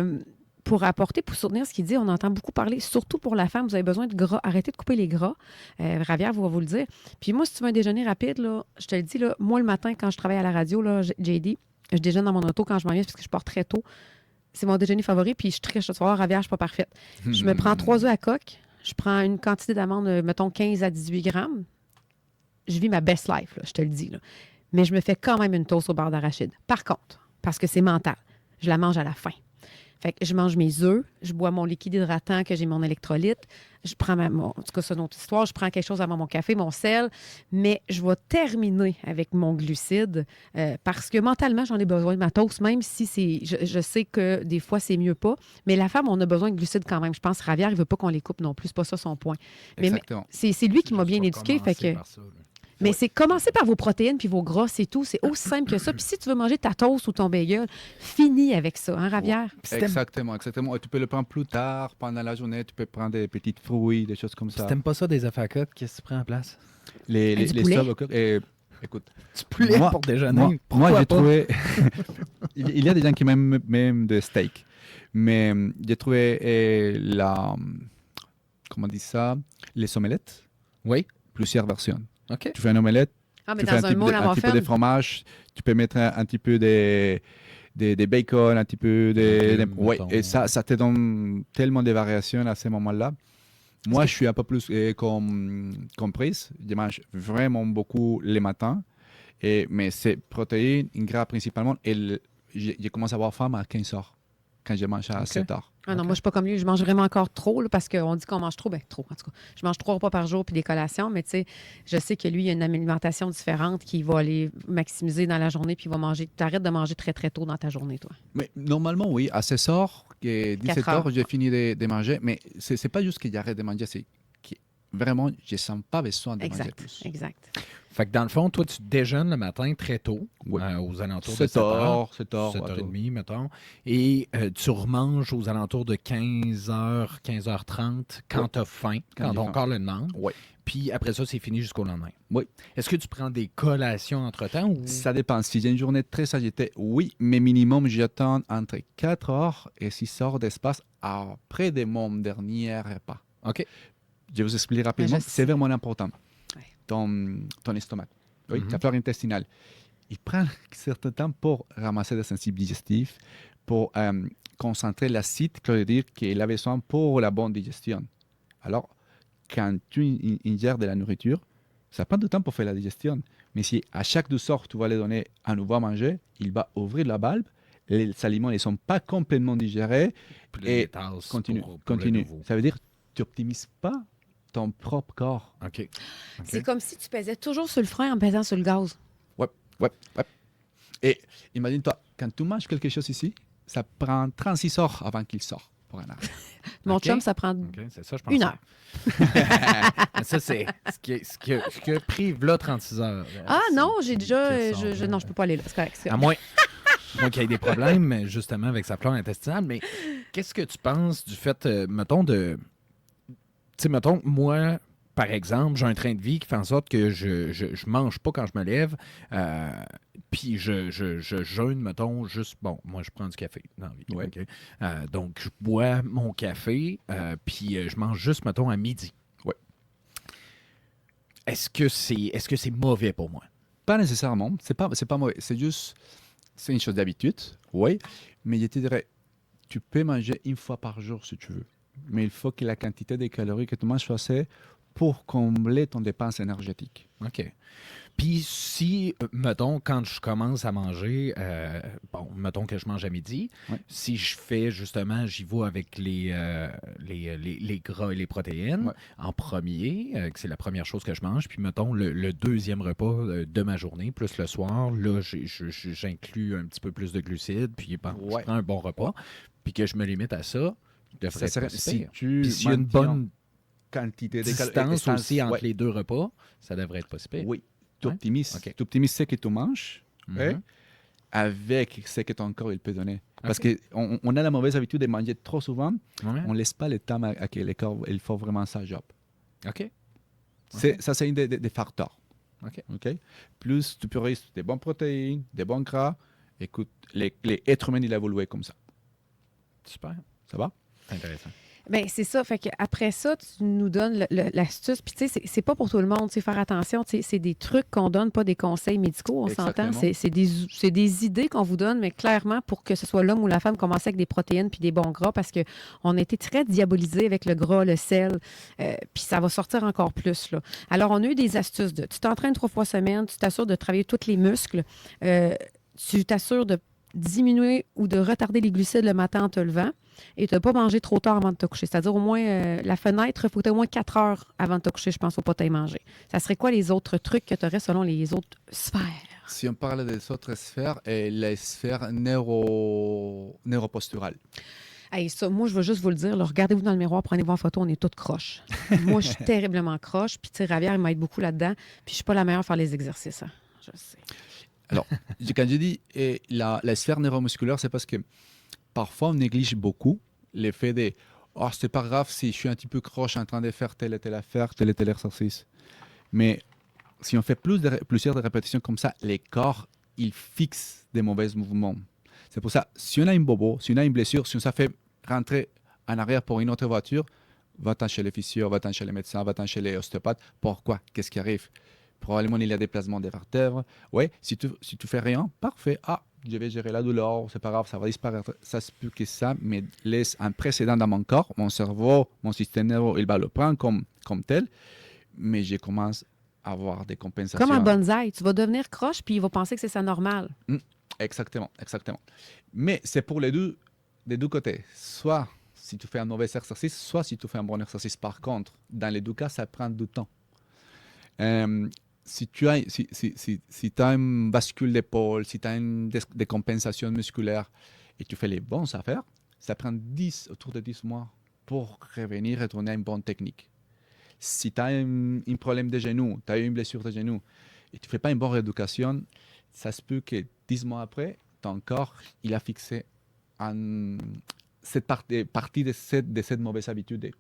pour soutenir ce qu'il dit, on entend beaucoup parler, surtout pour la femme, vous avez besoin de gras. Arrêtez de couper les gras. Ravière va vous le dire. Puis moi, si tu veux un déjeuner rapide, là, je te le dis, là, moi, le matin, quand je travaille à la radio, là, JD, je déjeune dans mon auto quand je m'en viens parce que je pars très tôt. C'est mon déjeuner favori, puis je triche ce soir. Ravière, je suis pas parfaite. Je me prends 3 œufs à coque. Je prends une quantité d'amandes, mettons 15 à 18 grammes. Je vis ma best life, là, je te le dis. Là. Mais je me fais quand même une toast au beurre d'arachide. Par contre, parce que c'est mental, je la mange à la fin. Fait que je mange mes œufs, je bois mon liquide hydratant, que j'ai mon électrolyte, je prends en tout cas, c'est une autre histoire, je prends quelque chose avant mon café, mon sel, mais je vais terminer avec mon glucide parce que mentalement, j'en ai besoin de ma toast, même si je sais que des fois, c'est mieux pas. Mais la femme, on a besoin de glucides quand même. Je pense que Ravière, il veut pas qu'on les coupe non plus, c'est pas ça son point. Mais c'est lui qui m'a bien éduqué, fait que... Mais c'est commencer par vos protéines puis vos gras, c'est tout. C'est aussi simple que ça. Puis si tu veux manger ta toast ou ton bagel, finis avec ça, hein, Ravière? Exactement. Et tu peux le prendre plus tard, pendant la journée. Tu peux prendre des petits fruits, des choses comme ça. Si t'aimes pas ça des œufs à coque, qu'est-ce que tu prends en place? Les œufs à coque. Écoute, du poulet pour déjeuner. Moi j'ai trouvé... il y a des gens qui m'aiment même de steak. Mais j'ai trouvé comment on dit ça? Les omelettes. Oui. Plusieurs versions. OK. Tu fais une omelette, tu fais un petit peu de fromage, tu peux mettre un petit peu de bacon, un petit peu de... Oui, et ça te donne tellement de variations à ce moment-là. Moi, je suis un peu plus comme Prise. Je mange vraiment beaucoup les matins, mais c'est protéines, gras principalement, et je commence à avoir faim à 15 heures quand je mange à 7 heures. Ah non, moi, je suis pas comme lui. Je mange vraiment encore trop, là, parce qu'on dit qu'on mange trop. Bien, trop, en tout cas. Je mange 3 repas par jour puis des collations, mais tu sais, je sais que lui, il a une alimentation différente qui va aller maximiser dans la journée puis il va manger. Tu arrêtes de manger très, très tôt dans ta journée, toi. Mais normalement, oui. À 16 heures, 17 heures, j'ai fini de manger. Mais c'est pas juste que j'arrête de manger, c'est que vraiment, je sens pas besoin de manger plus. Exact. Fait que dans le fond, toi, tu déjeunes le matin très tôt, aux alentours de 7 heures. 7h30, mettons. Et tu remanges aux alentours de 15h, 15h30 quand tu as faim, quand ton corps le demande. Oui. Puis après ça, c'est fini jusqu'au lendemain. Oui. Est-ce que tu prends des collations entre-temps? Ou... Ça dépend. Si j'ai une journée très agitée, oui, mais minimum, j'attends entre 4 heures et 6 heures d'espace après de mon dernier repas. OK. Je vais vous expliquer rapidement. C'est vraiment important. Ton estomac, ta flore intestinale. Il prend un certain temps pour ramasser des enzymes digestifs, pour concentrer l'acide chlorhydrique qu'il a besoin pour la bonne digestion. Alors, quand tu ingères de la nourriture, ça prend du temps pour faire la digestion. Mais si à chaque 2 heures, tu vas les donner à nouveau à manger, il va ouvrir la valve, les aliments ne sont pas complètement digérés et continue. Ça veut dire que tu n'optimises pas ton propre corps. OK. C'est comme si tu pesais toujours sur le frein en pesant sur le gaz. Ouais. Et imagine-toi, quand tu manges quelque chose ici, ça prend 36 heures avant qu'il sorte pour un arrêt. Mon chum, ça prend c'est ça, je pense 1 heure. Ça, c'est ce qui a pris là 36 heures. Ah non, j'ai déjà... non, je peux pas aller là. C'est correct. À moins qu'il y ait des problèmes, justement, avec sa flore intestinale. Mais qu'est-ce que tu penses du fait, mettons, tu sais, mettons, moi, par exemple, j'ai un train de vie qui fait en sorte que je mange pas quand je me lève, puis je jeûne, mettons, juste, bon, moi, je prends du café dans la vie. Ouais. Okay? Donc, je bois mon café, puis je mange juste, mettons, à midi. Ouais. Est-ce que c'est mauvais pour moi? Pas nécessairement. C'est pas mauvais. C'est juste, c'est une chose d'habitude, oui, mais je te dirais, tu peux manger 1 fois par jour si tu veux. Mais il faut que la quantité de calories que tu manges soit assez pour combler ton dépense énergétique. OK. Puis si, mettons, quand je commence à manger, mettons que je mange à midi, si je fais justement, j'y vais avec les gras et les protéines en premier, que c'est la première chose que je mange, puis mettons le deuxième repas de ma journée, plus le soir, là, j'inclus un petit peu plus de glucides, puis je prends un bon repas. puis que je me limite à ça, je devrais Ça être serait, pas si si pire. tu Puis s'il y a une maintiens bonne quantité de distance aussi entre ouais. les 2 repas, ça devrait être pas si pire. Oui, tu Ouais. optimises. Ok. Tu optimises ce que tu manges Mhm. avec ce que ton corps il peut donner. Parce Ok. qu'on a la mauvaise habitude de manger trop souvent. Ouais. On ne laisse pas le temps à que le corps il faut vraiment sa job. OK. Ça, c'est un des facteurs. OK. Plus tu priorises des bonnes protéines, des bons gras. Écoute, les êtres humains, ils évoluent comme ça. Super. Ça va? C'est intéressant. Bien, c'est ça. Fait qu'après ça, tu nous donnes l'astuce. Puis, tu sais, c'est pas pour tout le monde. Tu sais, faire attention. Tu sais, c'est des trucs qu'on donne, pas des conseils médicaux. On s'entend. Exactement. C'est des idées qu'on vous donne, mais clairement, pour que ce soit l'homme ou la femme, commencer avec des protéines puis des bons gras, parce qu'on a été très diabolisés avec le gras, le sel. Puis, ça va sortir encore plus, là. Alors, on a eu des astuces de. Tu t'entraînes 3 fois semaine. Tu t'assures de travailler tous les muscles. Tu t'assures de diminuer ou de retarder les glucides le matin en te levant et de ne pas manger trop tard avant de te coucher. C'est-à-dire au moins, la fenêtre, il faut que tu aies au moins 4 heures avant de te coucher, je pense, il ne faut pas t'y manger. Ça serait quoi les autres trucs que tu aurais selon les autres sphères? Si on parle des autres sphères, la sphère neuroposturale. Hey, ça, moi, je veux juste vous le dire. Là, regardez-vous dans le miroir, prenez-vous en photo, on est toutes croches. Moi, je suis terriblement croche. Puis, tu sais, Ravière, il m'aide beaucoup là-dedans. Puis, je ne suis pas la meilleure à faire les exercices. Hein. Je sais. Alors, quand je dis la sphère neuromusculaire, c'est parce que parfois on néglige beaucoup l'effet de oh, c'est pas grave si je suis un petit peu croche en train de faire telle et telle affaire, tel et tel exercice. Mais si on fait plusieurs de répétitions comme ça, les corps, ils fixent des mauvais mouvements. C'est pour ça, si on a une bobo, si on a une blessure, si on s'est fait rentrer en arrière pour une autre voiture, va-t'en chez les physio, va-t'en chez les médecins, va-t'en chez les ostéopathes. Pourquoi? Qu'est-ce qui arrive? Probablement, il y a des déplacements des vertèbres. Oui, si tu fais rien, parfait. Ah, je vais gérer la douleur, c'est pas grave, ça va disparaître. Ça se peut que ça me laisse un précédent dans mon corps. Mon cerveau, mon système nerveux, il va le prendre comme tel. Mais je commence à avoir des compensations. Comme un bonsaï. Tu vas devenir croche, puis il va penser que c'est ça normal. Exactement. Mais c'est pour des deux côtés. Soit si tu fais un mauvais exercice, soit si tu fais un bon exercice. Par contre, dans les deux cas, ça prend du temps. Si tu as une bascule d'épaule, si tu as des compensations musculaires et tu fais les bonnes affaires, ça prend autour de 10 mois pour revenir et retourner à une bonne technique. Si tu as un problème de genou, tu as eu une blessure de genou et tu ne fais pas une bonne rééducation, ça se peut que 10 mois après, ton corps il a fixé cette partie de cette mauvaise habitude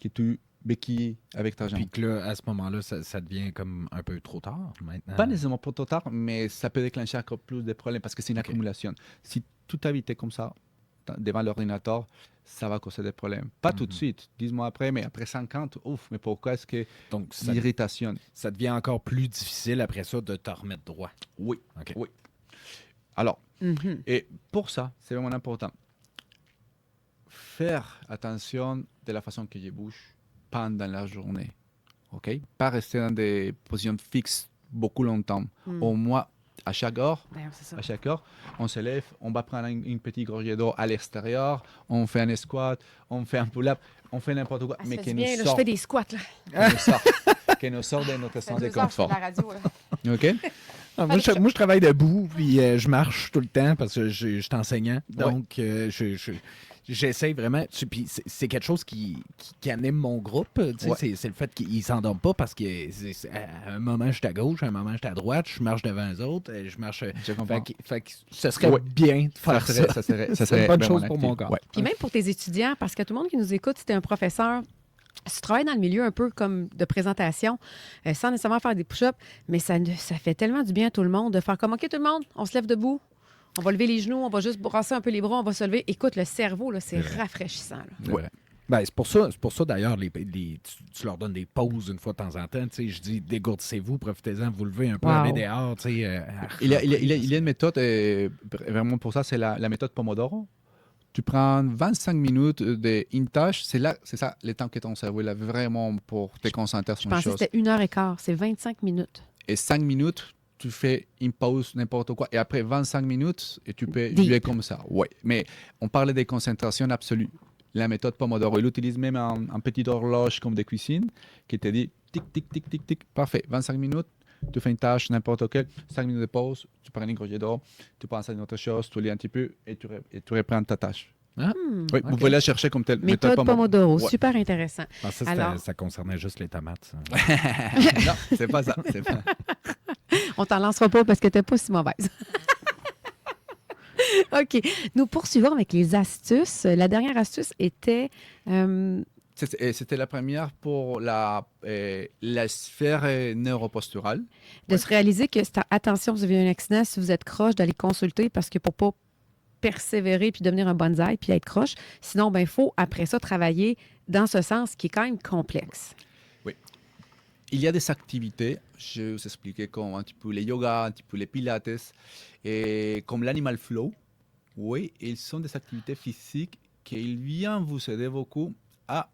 que tu béquilles avec ta jambe. Puis que là, à ce moment-là, ça devient comme un peu trop tard maintenant. Pas nécessairement trop tard, mais ça peut déclencher encore plus de problèmes parce que c'est une accumulation. Si tout habité comme ça, devant l'ordinateur, ça va causer des problèmes. Pas tout de suite, 10 mois après, mais après 50, ouf, mais pourquoi est-ce que Donc, l'irritation? Ça devient encore plus difficile après ça de te remettre droit. Oui, OK. oui. Alors, et pour ça, c'est vraiment important. Faire attention de la façon que je bouge pendant la journée. OK? Pas rester dans des positions fixes beaucoup longtemps. Au moins, à chaque heure, on se lève, on va prendre une petite gorgée d'eau à l'extérieur, on fait un squat, on fait un pull-up, on fait n'importe quoi. Mais je fais des squats. Là. Qui nous sort de notre sens de 2 heures, je fais confort. de la radio, là. OK? Moi, je travaille debout, puis je marche tout le temps parce que je suis enseignant. Donc, j'essaie vraiment. Puis c'est quelque chose qui anime mon groupe. C'est le fait qu'ils ne s'endorment pas parce qu'à un moment, je suis à gauche, à un moment, je suis à droite, je marche devant eux autres, je marche. Fait que ce serait bien de faire ça. Ça serait C'est une bonne chose vraiment pour mon corps. Ouais. Puis même pour tes étudiants, parce que tout le monde qui nous écoute, si tu es un professeur, si tu travailles dans le milieu un peu comme de présentation, sans nécessairement faire des push-ups, mais ça fait tellement du bien à tout le monde de faire comme, OK, tout le monde, on se lève debout, on va lever les genoux, on va juste brasser un peu les bras, on va se lever. Écoute, le cerveau, là, c'est rafraîchissant. Là. Ouais. Ben, c'est pour ça d'ailleurs, tu leur donnes des pauses une fois de temps en temps. Je dis, dégourdissez-vous, profitez-en, vous levez un peu, allez dehors. Il y a une méthode, vraiment pour ça, c'est la méthode Pomodoro. Tu prends 25 minutes d'une tâche, c'est ça le temps que ton cerveau a vraiment pour te concentrer sur une chose. Je pensais que c'était 1h15, c'est 25 minutes. Et 5 minutes, tu fais une pause, n'importe quoi. Et après 25 minutes, et tu peux jouer comme ça. Oui, mais on parlait de concentration absolue. La méthode Pomodoro, il utilise même un petit horloge comme de cuisine qui te dit tic, tic, tic, tic, tic. Parfait, 25 minutes. Tu fais une tâche, n'importe quelle, 5 minutes de pause, tu prends une gorgée d'eau, tu penses à une autre chose, tu lis un petit peu et tu reprends ta tâche. Oui, Ok. vous pouvez la chercher comme telle. Méthode Pomodoro, Ouais. super intéressant. Ah, ça, Alors- ça concernait juste les tomates. Ça. Non, c'est pas ça. C'est pas... On t'en lancera pas parce que t'es pas si mauvaise. OK. Nous poursuivons avec les astuces. La dernière astuce était... C'était la première pour la sphère neuroposturale. de se réaliser que, attention, vous avez eu un accident, si vous êtes croche, d'aller consulter parce que pour pas persévérer puis devenir un bonsaï puis être croche, sinon, il faut après ça travailler dans ce sens qui est quand même complexe. Il y a des activités, je vais vous expliquer comme un petit peu les yoga, un petit peu les pilates, et comme l'animal flow. Oui, ils sont des activités physiques qui viennent vous aider beaucoup à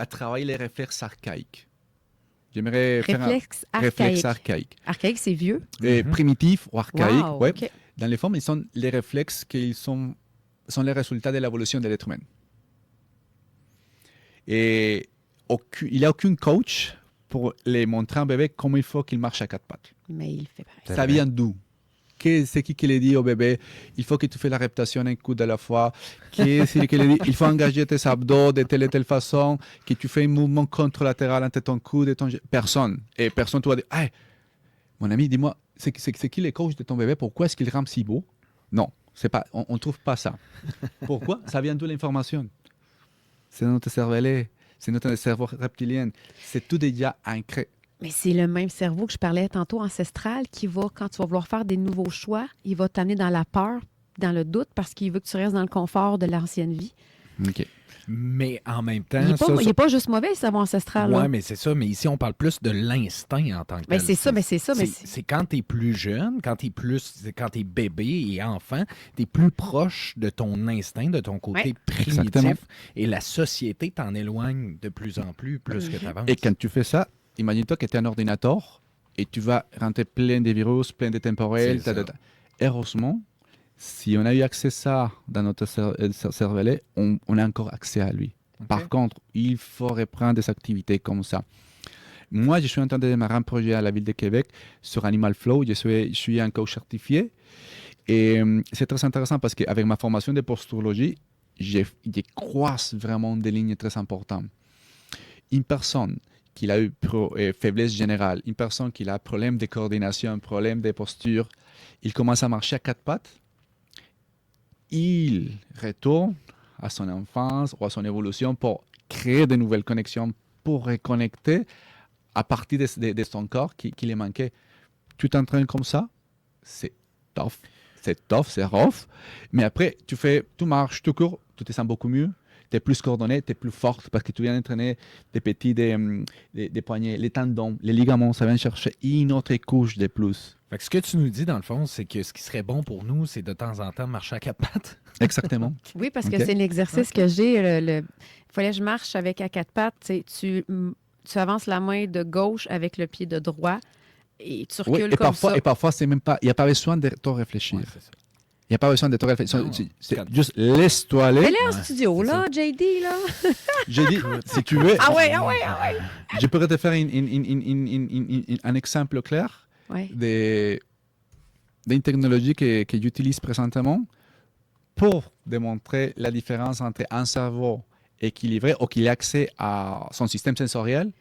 travailler les réflexes archaïques. J'aimerais faire un Réflexe réflexe archaïque. archaïque. Archaïque, c'est vieux. Et primitif ou archaïque, Wow, ouais. OK. Dans les formes, ils sont les réflexes qui sont les résultats de l'évolution de l'être humain. Et il n'y a aucun coach pour les montrer à un bébé comment il faut qu'il marche à quatre pattes. Mais il fait pareil. C'est Ça vrai. vient d'où? C'est qui le dit au bébé? Il faut que tu fasses la répétition un coup de la fois. C'est qui le dit? Il faut engager tes abdos de telle et telle façon, que tu fais un mouvement contralatéral entre ton coude et ton... Personne. Et personne te va dire, hey, mon ami, dis-moi, c'est qui le coach de ton bébé? Pourquoi est-ce qu'il rampe si beau? Non, c'est pas, on ne trouve pas ça. Pourquoi? Ça vient d'où l'information? C'est notre cervelet, c'est notre cerveau reptilien. C'est tout déjà ancré. Mais c'est le même cerveau que je parlais tantôt, ancestral, qui va, quand tu vas vouloir faire des nouveaux choix, il va t'amener dans la peur, dans le doute, parce qu'il veut que tu restes dans le confort de l'ancienne vie. OK. Mais en même temps, Il n'est pas juste mauvais, le cerveau ancestral. là. Oui, mais c'est ça. Mais ici, on parle plus de l'instinct en tant que Mais tel. c'est ça, mais c'est ça. Mais C'est quand tu es plus jeune, quand tu es bébé et enfant, tu es plus proche de ton instinct, de ton côté Ouais. primitif. Exactement. Et la société t'en éloigne de plus en plus que tu avances. Et quand tu fais ça, imagine-toi que tu es un ordinateur et tu vas rentrer plein de virus, plein de temporels. C'est ça. Heureusement, si on a eu accès à ça dans notre cervelet, on a encore accès à lui. OK. Par contre, il faut reprendre des activités comme ça. Moi, je suis en train de démarrer un projet à la ville de Québec sur Animal Flow. Je suis un coach certifié. Et c'est très intéressant parce qu'avec ma formation de posturologie, je croise vraiment des lignes très importantes. Une personne qui a eu faiblesse générale, une personne qui a problème de coordination, un problème de posture, il commence à marcher à quatre pattes, il retourne à son enfance ou à son évolution pour créer de nouvelles connexions, pour reconnecter à partir de son corps qui lui manquait. Tu t'entraînes comme ça, c'est tough, c'est rough, mais après, tu marches, tu cours, tu te sens beaucoup mieux, tu es plus coordonné, tu es plus forte parce que tu viens d'entraîner des petits des poignets, les tendons, les ligaments, ça vient chercher une autre couche de plus. Fait que ce que tu nous dis, dans le fond, c'est que ce qui serait bon pour nous, c'est de temps en temps marcher à quatre pattes. Exactement. oui, parce OK. que c'est l'exercice que j'ai. Il fallait que je marche avec à quatre pattes. Tu avances la main de gauche avec le pied de droit et tu Oui, recules et comme parfois, ça. et parfois, c'est même pas, il n'y a pas besoin de trop réfléchir. Ouais, c'est ça. Il n'y a pas besoin de trop réfléchir. Non, C'est quand- juste laisse-toi aller. Elle est en Ouais, studio, c'est là, JD, là. J'ai dit, si tu veux, Ah ouais. je pourrais te faire un exemple clair Ouais. d'une technologie que j'utilise présentement pour démontrer la différence entre un cerveau équilibré ou qui a accès à son système sensoriel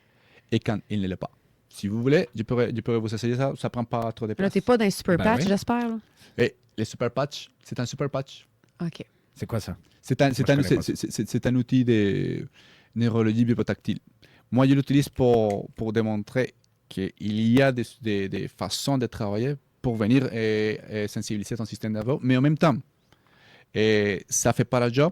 et quand il ne l'est pas. Si vous voulez, je pourrais vous essayer ça. Ça ne prend pas trop de Là, place. t'es pas dans un super Ben patch, oui. j'espère. Là. Et les super patch, c'est un super patch. OK. C'est quoi ça? C'est un, Moi, je connais pas c'est un outil de neurologie biotactile. Moi, je l'utilise pour démontrer qu'il y a des façons de travailler pour venir et sensibiliser ton système nerveux, mais en même temps, ça ne fait pas le job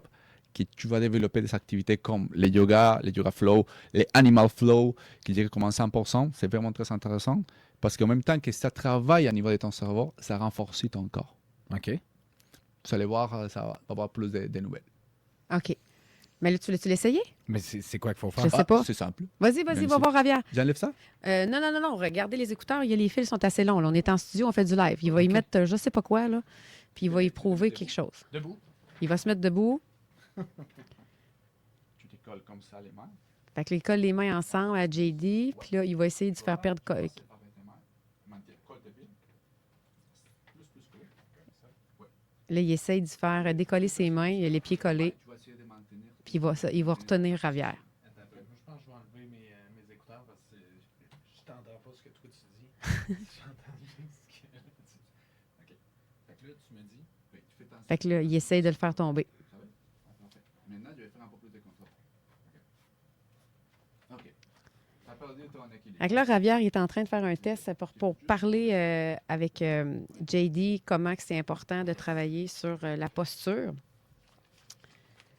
que tu vas développer des activités comme les yoga flow, les animal flow, qui dirait comme en 100%. C'est vraiment très intéressant parce qu'en même temps que ça travaille à niveau de ton cerveau, ça renforce ton corps. OK. Vous allez voir, ça va avoir plus de nouvelles. OK. Mais là, tu l'as-tu l'essayé? Mais c'est quoi qu'il faut faire? Je sais pas. C'est simple. Vas-y, Même va si- voir Ravia. J'enlève ça? Non. Regardez les écouteurs. Les fils sont assez longs. Là. On est en studio, on fait du live. Il va y mettre je sais pas quoi, là. Puis il va y prouver quelque chose. Debout. Il va se mettre debout. Tu te colles comme ça les mains. Fait que il colle les mains ensemble à JD. Puis là, il va essayer de se faire perdre. Là, il essaye de faire décoller ses mains, il a les pieds collés, Tu vas essayer de maintenir. puis il va retenir Ravière. Attends un peu. Moi, je pense que je vais enlever mes écouteurs parce que je t'entends pas ce que toi tu dis. J'entends juste ce que tu dis. OK. Fait que là, tu me dis. Oui, tu fais attention. Fait que là, il essaye de le faire tomber. Ça va? Parfait. Maintenant, je vais faire un peu plus de contrôle. OK. Tu as perdu ton équilibre. Fait que là, Ravière, il est en train de faire un test pour parler avec JD comment que c'est important de travailler sur la posture.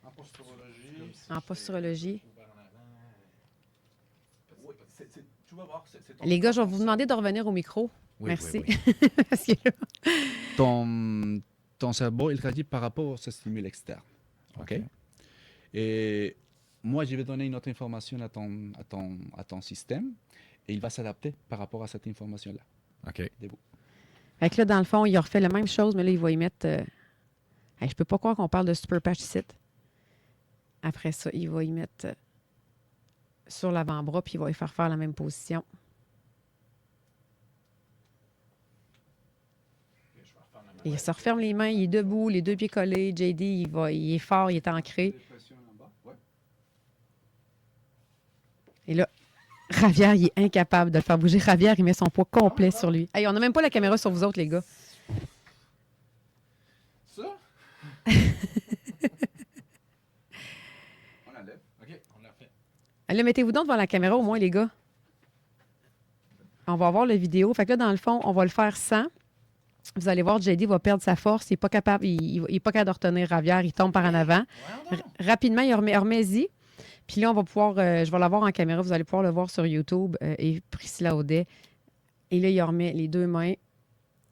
En posturologie. En posturologie. Oui, tu vas voir, c'est ton- Les gars, je vais vous demander de revenir au micro. Oui, Merci. oui, oui. Parce que là, ton cerveau, il réagit par rapport au stimuli externe. OK? Et moi, je vais donner une autre information à ton système et il va s'adapter par rapport à cette information-là. OK. Debout. fait que là, dans le fond, il a refait la même chose, mais là, il va y mettre. Hey, je peux pas croire qu'on parle de Super Patch ici. Après ça, il va y mettre sur l'avant-bras, puis il va y faire la même position. Il se referme les mains, il est debout, les deux pieds collés. JD, il est fort, il est ancré. Et là, Ravière, il est incapable de le faire bouger. Ravière, il met son poids complet sur lui. Hey, on n'a même pas la caméra sur vous autres, les gars. Ça? On enlève. OK, on l'a fait. Là, mettez-vous donc devant la caméra au moins, les gars. On va voir la vidéo. Fait que là, dans le fond, on va le faire sans. Vous allez voir, JD va perdre sa force. Il n'est pas capable, il est pas capable de retenir Ravière. Il tombe par en avant. Rapidement, il remet-y. Puis là, on va pouvoir, je vais l'avoir en caméra. Vous allez pouvoir le voir sur YouTube. Et Priscilla Audet. Et là, il remet les deux mains.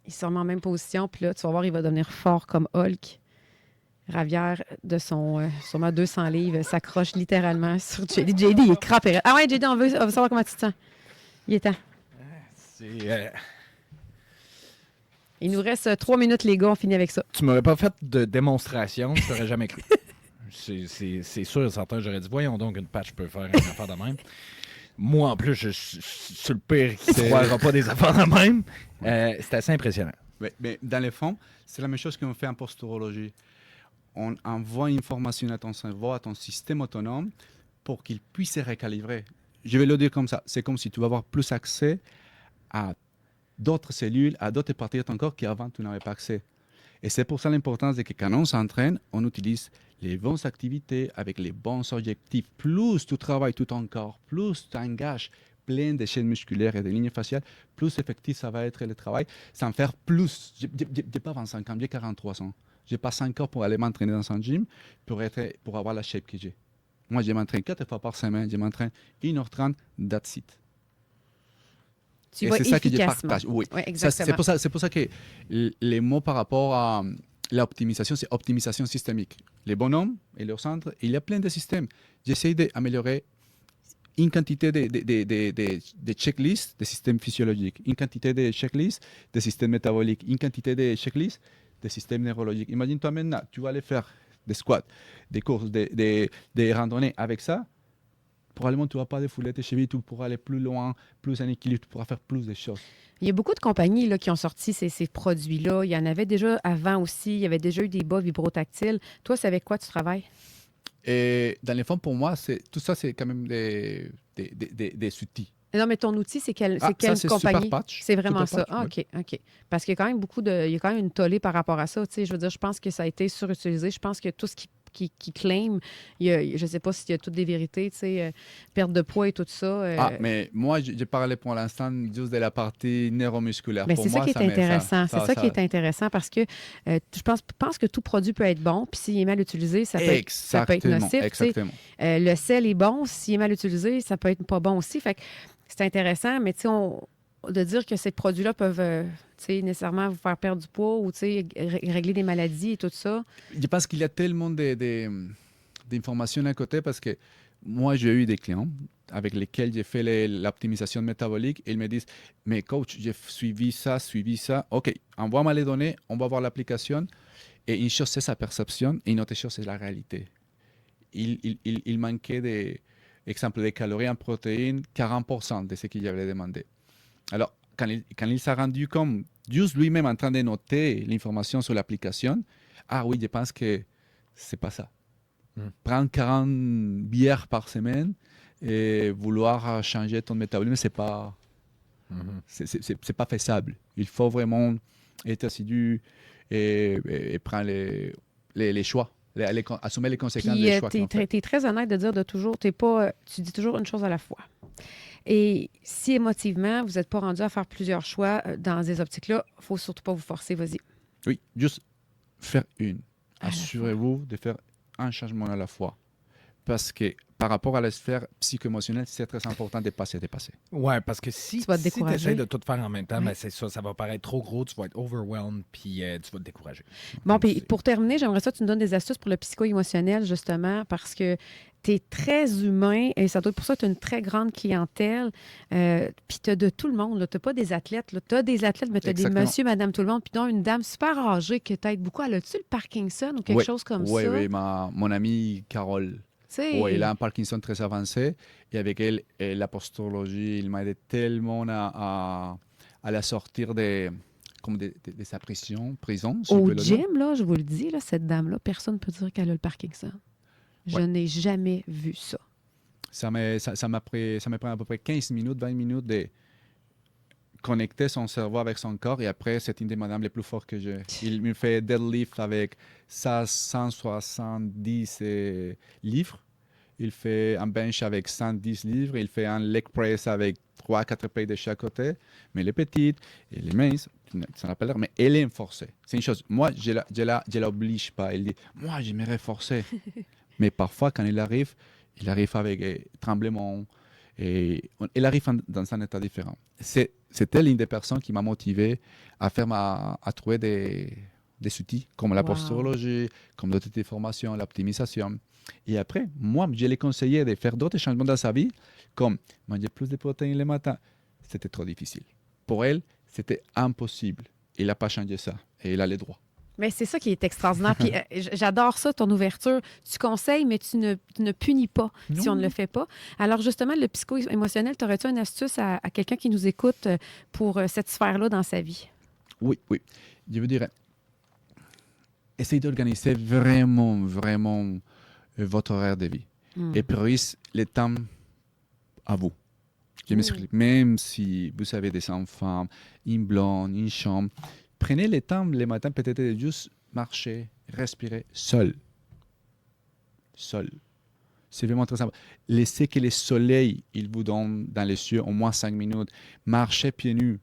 Il se remet en même position. Puis là, tu vas voir, il va devenir fort comme Hulk. Ravière, de son sûrement 200 livres, s'accroche littéralement sur JD. JD, il est crampé. Ah ouais, JD, on veut savoir comment tu te sens. Il est temps. C'est... Il nous reste 3 minutes, les gars. On finit avec ça. Tu m'aurais pas fait de démonstration, je t'aurais jamais cru. C'est sûr et certain, j'aurais dit, voyons donc, une patch peut faire une affaire de même. Moi, en plus, je suis le pire qui ne croira pas des affaires de même. C'est assez impressionnant. Oui, mais dans le fond, c'est la même chose qu'on fait en posturologie. On envoie une information à ton cerveau, à ton système autonome, pour qu'il puisse se recalibrer. Je vais le dire comme ça. C'est comme si tu vas avoir plus accès à d'autres cellules, à d'autres parties de ton corps qu'avant tu n'avais pas accès. Et c'est pour ça l'importance de que quand on s'entraîne, on utilise les bonnes activités avec les bons objectifs. Plus tu travailles tout ton corps, plus tu engages plein de chaînes musculaires et de lignes faciales, plus effectif ça va être le travail, sans faire plus. Je n'ai pas 25 ans, j'ai 43 ans. Je n'ai pas 5 ans pour aller m'entraîner dans un gym pour avoir la shape que j'ai. Moi, je m'entraîne 4 fois par semaine, je m'entraîne 1h30, that's it. Tu Et vas c'est ça que je efficacement. partage. Oui, Ouais, Ça, exactement. c'est pour ça que les mots par rapport à l'optimisation, c'est optimisation systémique. Les bonhommes et leur centre, il y a plein de systèmes. J'essaie d'améliorer une quantité de checklists de systèmes physiologiques, une quantité de checklists de systèmes métaboliques, une quantité de checklists de systèmes neurologiques. Imagine-toi maintenant, tu vas aller faire des squats, des courses, des randonnées avec ça. Probablement, tu ne vas pas défouler tes chevilles, tu pourras aller plus loin, plus en équilibre, tu pourras faire plus de choses. Il y a beaucoup de compagnies là, qui ont sorti ces produits-là. Il y en avait déjà avant aussi. Il y avait déjà eu des bas vibrotactiles. Toi, c'est avec quoi tu travailles? Et dans les fonds, pour moi, tout ça, c'est quand même des outils. Non, mais ton outil, c'est quelle ça, c'est compagnie? Super Patch. C'est vraiment Super ça. Patch, Ah, OK. Parce qu'il y a quand même il y a quand même une tollée par rapport à ça. Tu sais, je veux dire, je pense que ça a été surutilisé. Je pense que tout ce qui claim, je ne sais pas s'il y a toutes des vérités, tu sais, perte de poids et tout ça. Mais moi, je parlais pour l'instant juste de la partie neuromusculaire. Mais pour c'est ça moi, qui est intéressant. C'est ça qui est intéressant parce que je pense que tout produit peut être bon, puis s'il est mal utilisé, ça peut être nocif. Exactement. Le sel est bon, s'il est mal utilisé, ça peut être pas bon aussi. Fait que c'est intéressant, mais tu sais, de dire que ces produits-là peuvent nécessairement vous faire perdre du poids ou régler des maladies et tout ça. Je pense qu'il y a tellement d'informations à côté parce que moi, j'ai eu des clients avec lesquels j'ai fait l'optimisation métabolique et ils me disent « Mais coach, j'ai suivi ça. OK, envoie-moi les données, on va voir l'application. » Et une chose, c'est sa perception et une autre chose, c'est la réalité. Il manquait exemple, des calories en protéines, 40% de ce qu'il avait demandé. Alors, quand il s'est rendu compte, juste lui-même en train de noter l'information sur l'application, Ah oui, je pense que c'est pas ça. Prendre 40 bières par semaine et vouloir changer ton métabolisme, c'est pas c'est pas faisable. Il faut vraiment être assidu et prendre les choix, assumer les conséquences Puis, des choix qu'on fait. tu es très honnête de dire tu dis toujours une chose à la fois. Et si émotivement, vous n'êtes pas rendu à faire plusieurs choix dans ces optiques-là, il ne faut surtout pas vous forcer, vas-y. Oui, juste faire une. À la Assurez-vous de faire un changement à la fois. Parce que par rapport à la sphère psycho-émotionnelle, c'est très important de passer. Ouais, parce que si Tu vas te décourager. essaies de tout faire en même temps, Oui. ben c'est ça va paraître trop gros, tu vas être overwhelmed, puis tu vas te décourager. Bon, puis pour terminer, j'aimerais ça que tu nous donnes des astuces pour le psycho-émotionnel, justement, parce que tu es très humain et ça doit être pour ça que tu as une très grande clientèle. Puis tu as de tout le monde. Tu n'as pas des athlètes. Tu as des athlètes, mais tu as des Exactement. monsieur, madame, tout le monde. Puis donc, une dame super âgée qui t'aide beaucoup. Elle a-tu le Parkinson ou quelque chose comme ça? Oui, mon amie Carole. Tu sais, Oui, elle a un Parkinson très avancé et avec elle, la postologie, il m'a aidé tellement à la sortir de sa prison, si je au peux le dire. gym, là, je vous le dis, là, cette dame-là, personne ne peut dire qu'elle a le Parkinson. Je Ouais. n'ai jamais vu ça. Ça m'a pris à peu près 15 minutes, 20 minutes de connecter son cerveau avec son corps et après, c'est une des madames les plus fortes que j'ai. Il me fait deadlift avec 170 livres. Il fait un bench avec 110 livres. Il fait un leg press avec 3-4 pays de chaque côté. Mais elle est petite, elle est mince, ça n'a pas l'air, mais elle est forcée. C'est une chose. Moi, je l'oblige pas. Elle dit, moi, j'aimerais forcer. Mais parfois, quand il arrive avec tremblement. Et elle arrive dans un état différent. C'était l'une des personnes qui m'a motivé à trouver des outils comme la Wow. posturologie, comme d'autres formations, l'optimisation. Et après, moi, je l'ai conseillé de faire d'autres changements dans sa vie, comme manger plus de protéines le matin. C'était trop difficile. Pour elle, c'était impossible. Il n'a pas changé ça. Et il a les droits. Mais c'est ça qui est extraordinaire. Puis j'adore ça, ton ouverture. Tu conseilles, mais tu ne punis pas si on ne le fait pas. Alors justement, le psycho-émotionnel, t'aurais-tu une astuce à quelqu'un qui nous écoute pour cette sphère-là dans sa vie? Oui. Je veux dire, essayez d'organiser vraiment votre horaire de vie. Et priorise le temps à vous. Je m'explique. Même si vous avez des enfants, une blonde, une chambre, prenez le temps le matin peut-être de juste marcher, respirer seul. C'est vraiment très simple. Laissez que le soleil il vous donne dans les yeux au moins 5 minutes. Marchez pieds nus.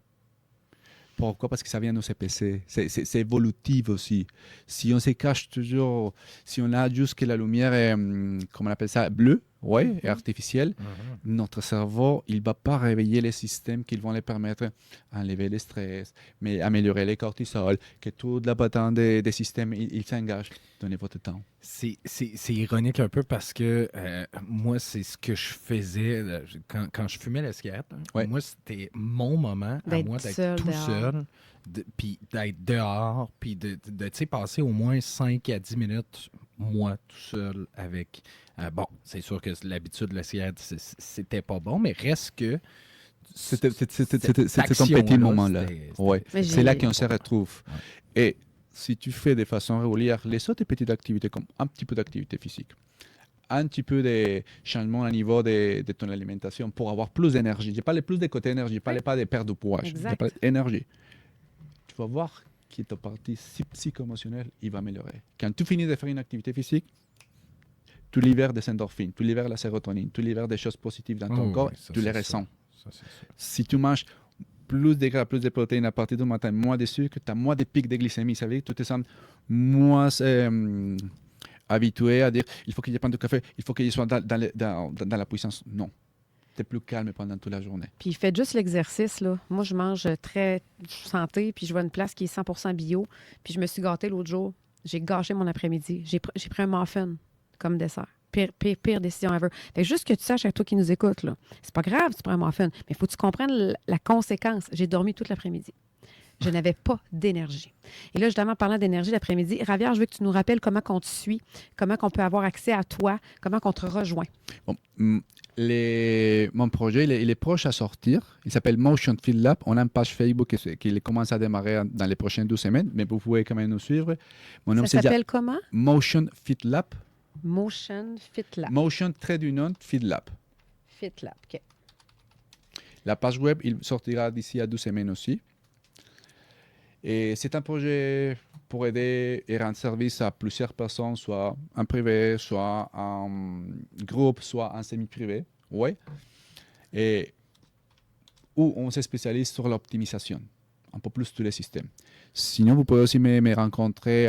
Pourquoi? Parce que ça vient nous épaisser. C'est évolutif aussi. Si on se cache toujours, si on a juste que la lumière est, comment on appelle ça, bleue, et artificielle, notre cerveau, il ne va pas réveiller les systèmes qui vont les permettre d'enlever le stress, mais améliorer les cortisol, que toute la patente des systèmes, il s'engage. Donnez votre temps. C'est ironique un peu parce que moi, c'est ce que je faisais quand je fumais la cigarette. Hein. Ouais. Moi, c'était mon moment à D'être moi d'être seul tout dehors. seul, puis d'être dehors, puis de tu sais, passer au moins 5 à 10 minutes, moi, tout seul, avec... bon, c'est sûr que l'habitude de la cigarette, c'était pas bon, mais reste que... C'était ton action-là, petit moment-là. c'était- Ouais. Mais C'est là j'ai- qu'on se retrouve. Ouais. Et si tu fais de façon régulière les autres petites activités, comme un petit peu d'activité physique, un petit peu de changement au niveau de ton alimentation pour avoir plus d'énergie. Je parle plus de côté énergie, je ne parle pas de perte de poids, je Exact. parle d'énergie. Tu vas voir que ta partie psycho-émotionnelle, il va améliorer. Quand tu finis de faire une activité physique, tu libères des endorphines, tu libères la sérotonine, tu libères des choses positives dans ton Oh, corps, oui, ça, tu les c'est ressens. Ça, c'est sûr. Si tu manges plus de gras, plus de protéines à partir du matin, moins de sucre, tu as moins de pics de glycémie. Ça veut dire que tu te sens moins habitué à dire il faut que je prenne du café, il faut que je sois dans la puissance. Non. Tu es plus calme pendant toute la journée. Puis faites juste l'exercice, là. Moi, je mange très santé, puis je vois une place qui est 100% bio. Puis je me suis gâtée l'autre jour. J'ai gâché mon après-midi. J'ai pris un muffin comme dessert. Pire décision ever. Fait que juste que tu saches à toi qui nous écoute, là, c'est pas grave, tu prends un muffin, mais il faut que tu comprennes la conséquence. J'ai dormi toute l'après-midi. Je n'avais pas d'énergie. Et là, justement, parlant d'énergie l'après-midi, Ravière, je veux que tu nous rappelles comment on te suit, comment on peut avoir accès à toi, comment on te rejoint. Bon, Mon projet, il est proche à sortir. Il s'appelle Motion Fit Lab. On a une page Facebook qui commence à démarrer dans les prochaines 2 semaines, mais vous pouvez quand même nous suivre. Mon nom, Ça s'appelle comment? Motion Fit Lab. Motion Fit Lab. Motion Fit Lab. Fit Lab, OK. La page web, il sortira d'ici à 2 semaines aussi. Et c'est un projet pour aider et rendre service à plusieurs personnes, soit en privé, soit en groupe, soit en semi-privé. Ouais. Et où on se spécialise sur l'optimisation, un peu plus tous les systèmes. Sinon, vous pouvez aussi me rencontrer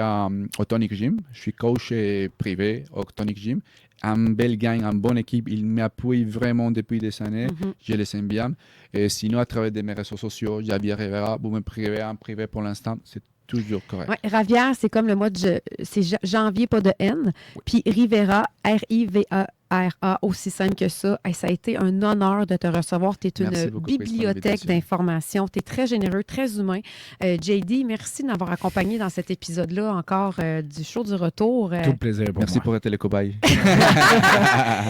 au Tonic Gym. Je suis coach privé au Tonic Gym. Un bel gang, une bonne équipe. Il m'appuie vraiment depuis des années. Je les aime bien. Et sinon, à travers mes réseaux sociaux, Javier Rivera, vous me privez en privé pour l'instant. C'est toujours correct. Ouais, Ravière, c'est comme le mois de c'est janvier, pas de N. Puis Rivera, R-I-V-E-R-A, aussi simple que ça. Et ça a été un honneur de te recevoir. Tu es une bibliothèque d'informations. Tu es très généreux, très humain. JD, merci de m'avoir accompagné dans cet épisode-là encore du show du retour. Tout le plaisir pour Merci moi. pour être le cobaye.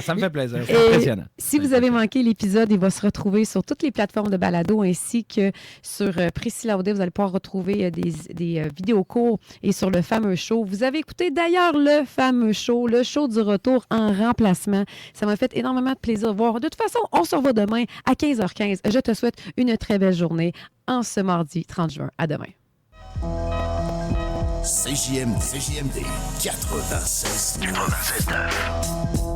Ça me fait plaisir. C'est impressionnant. Si vous avez manqué l'épisode, il va se retrouver sur toutes les plateformes de balado ainsi que sur Priscilla Audet. Vous allez pouvoir retrouver des vidéos courts et sur le fameux show. Vous avez écouté d'ailleurs le fameux show, le show du retour en remplacement. Ça m'a fait énormément de plaisir de voir. De toute façon, on se revoit demain à 15h15. Je te souhaite une très belle journée en ce mardi 30 juin. À demain. CJMD 96.9.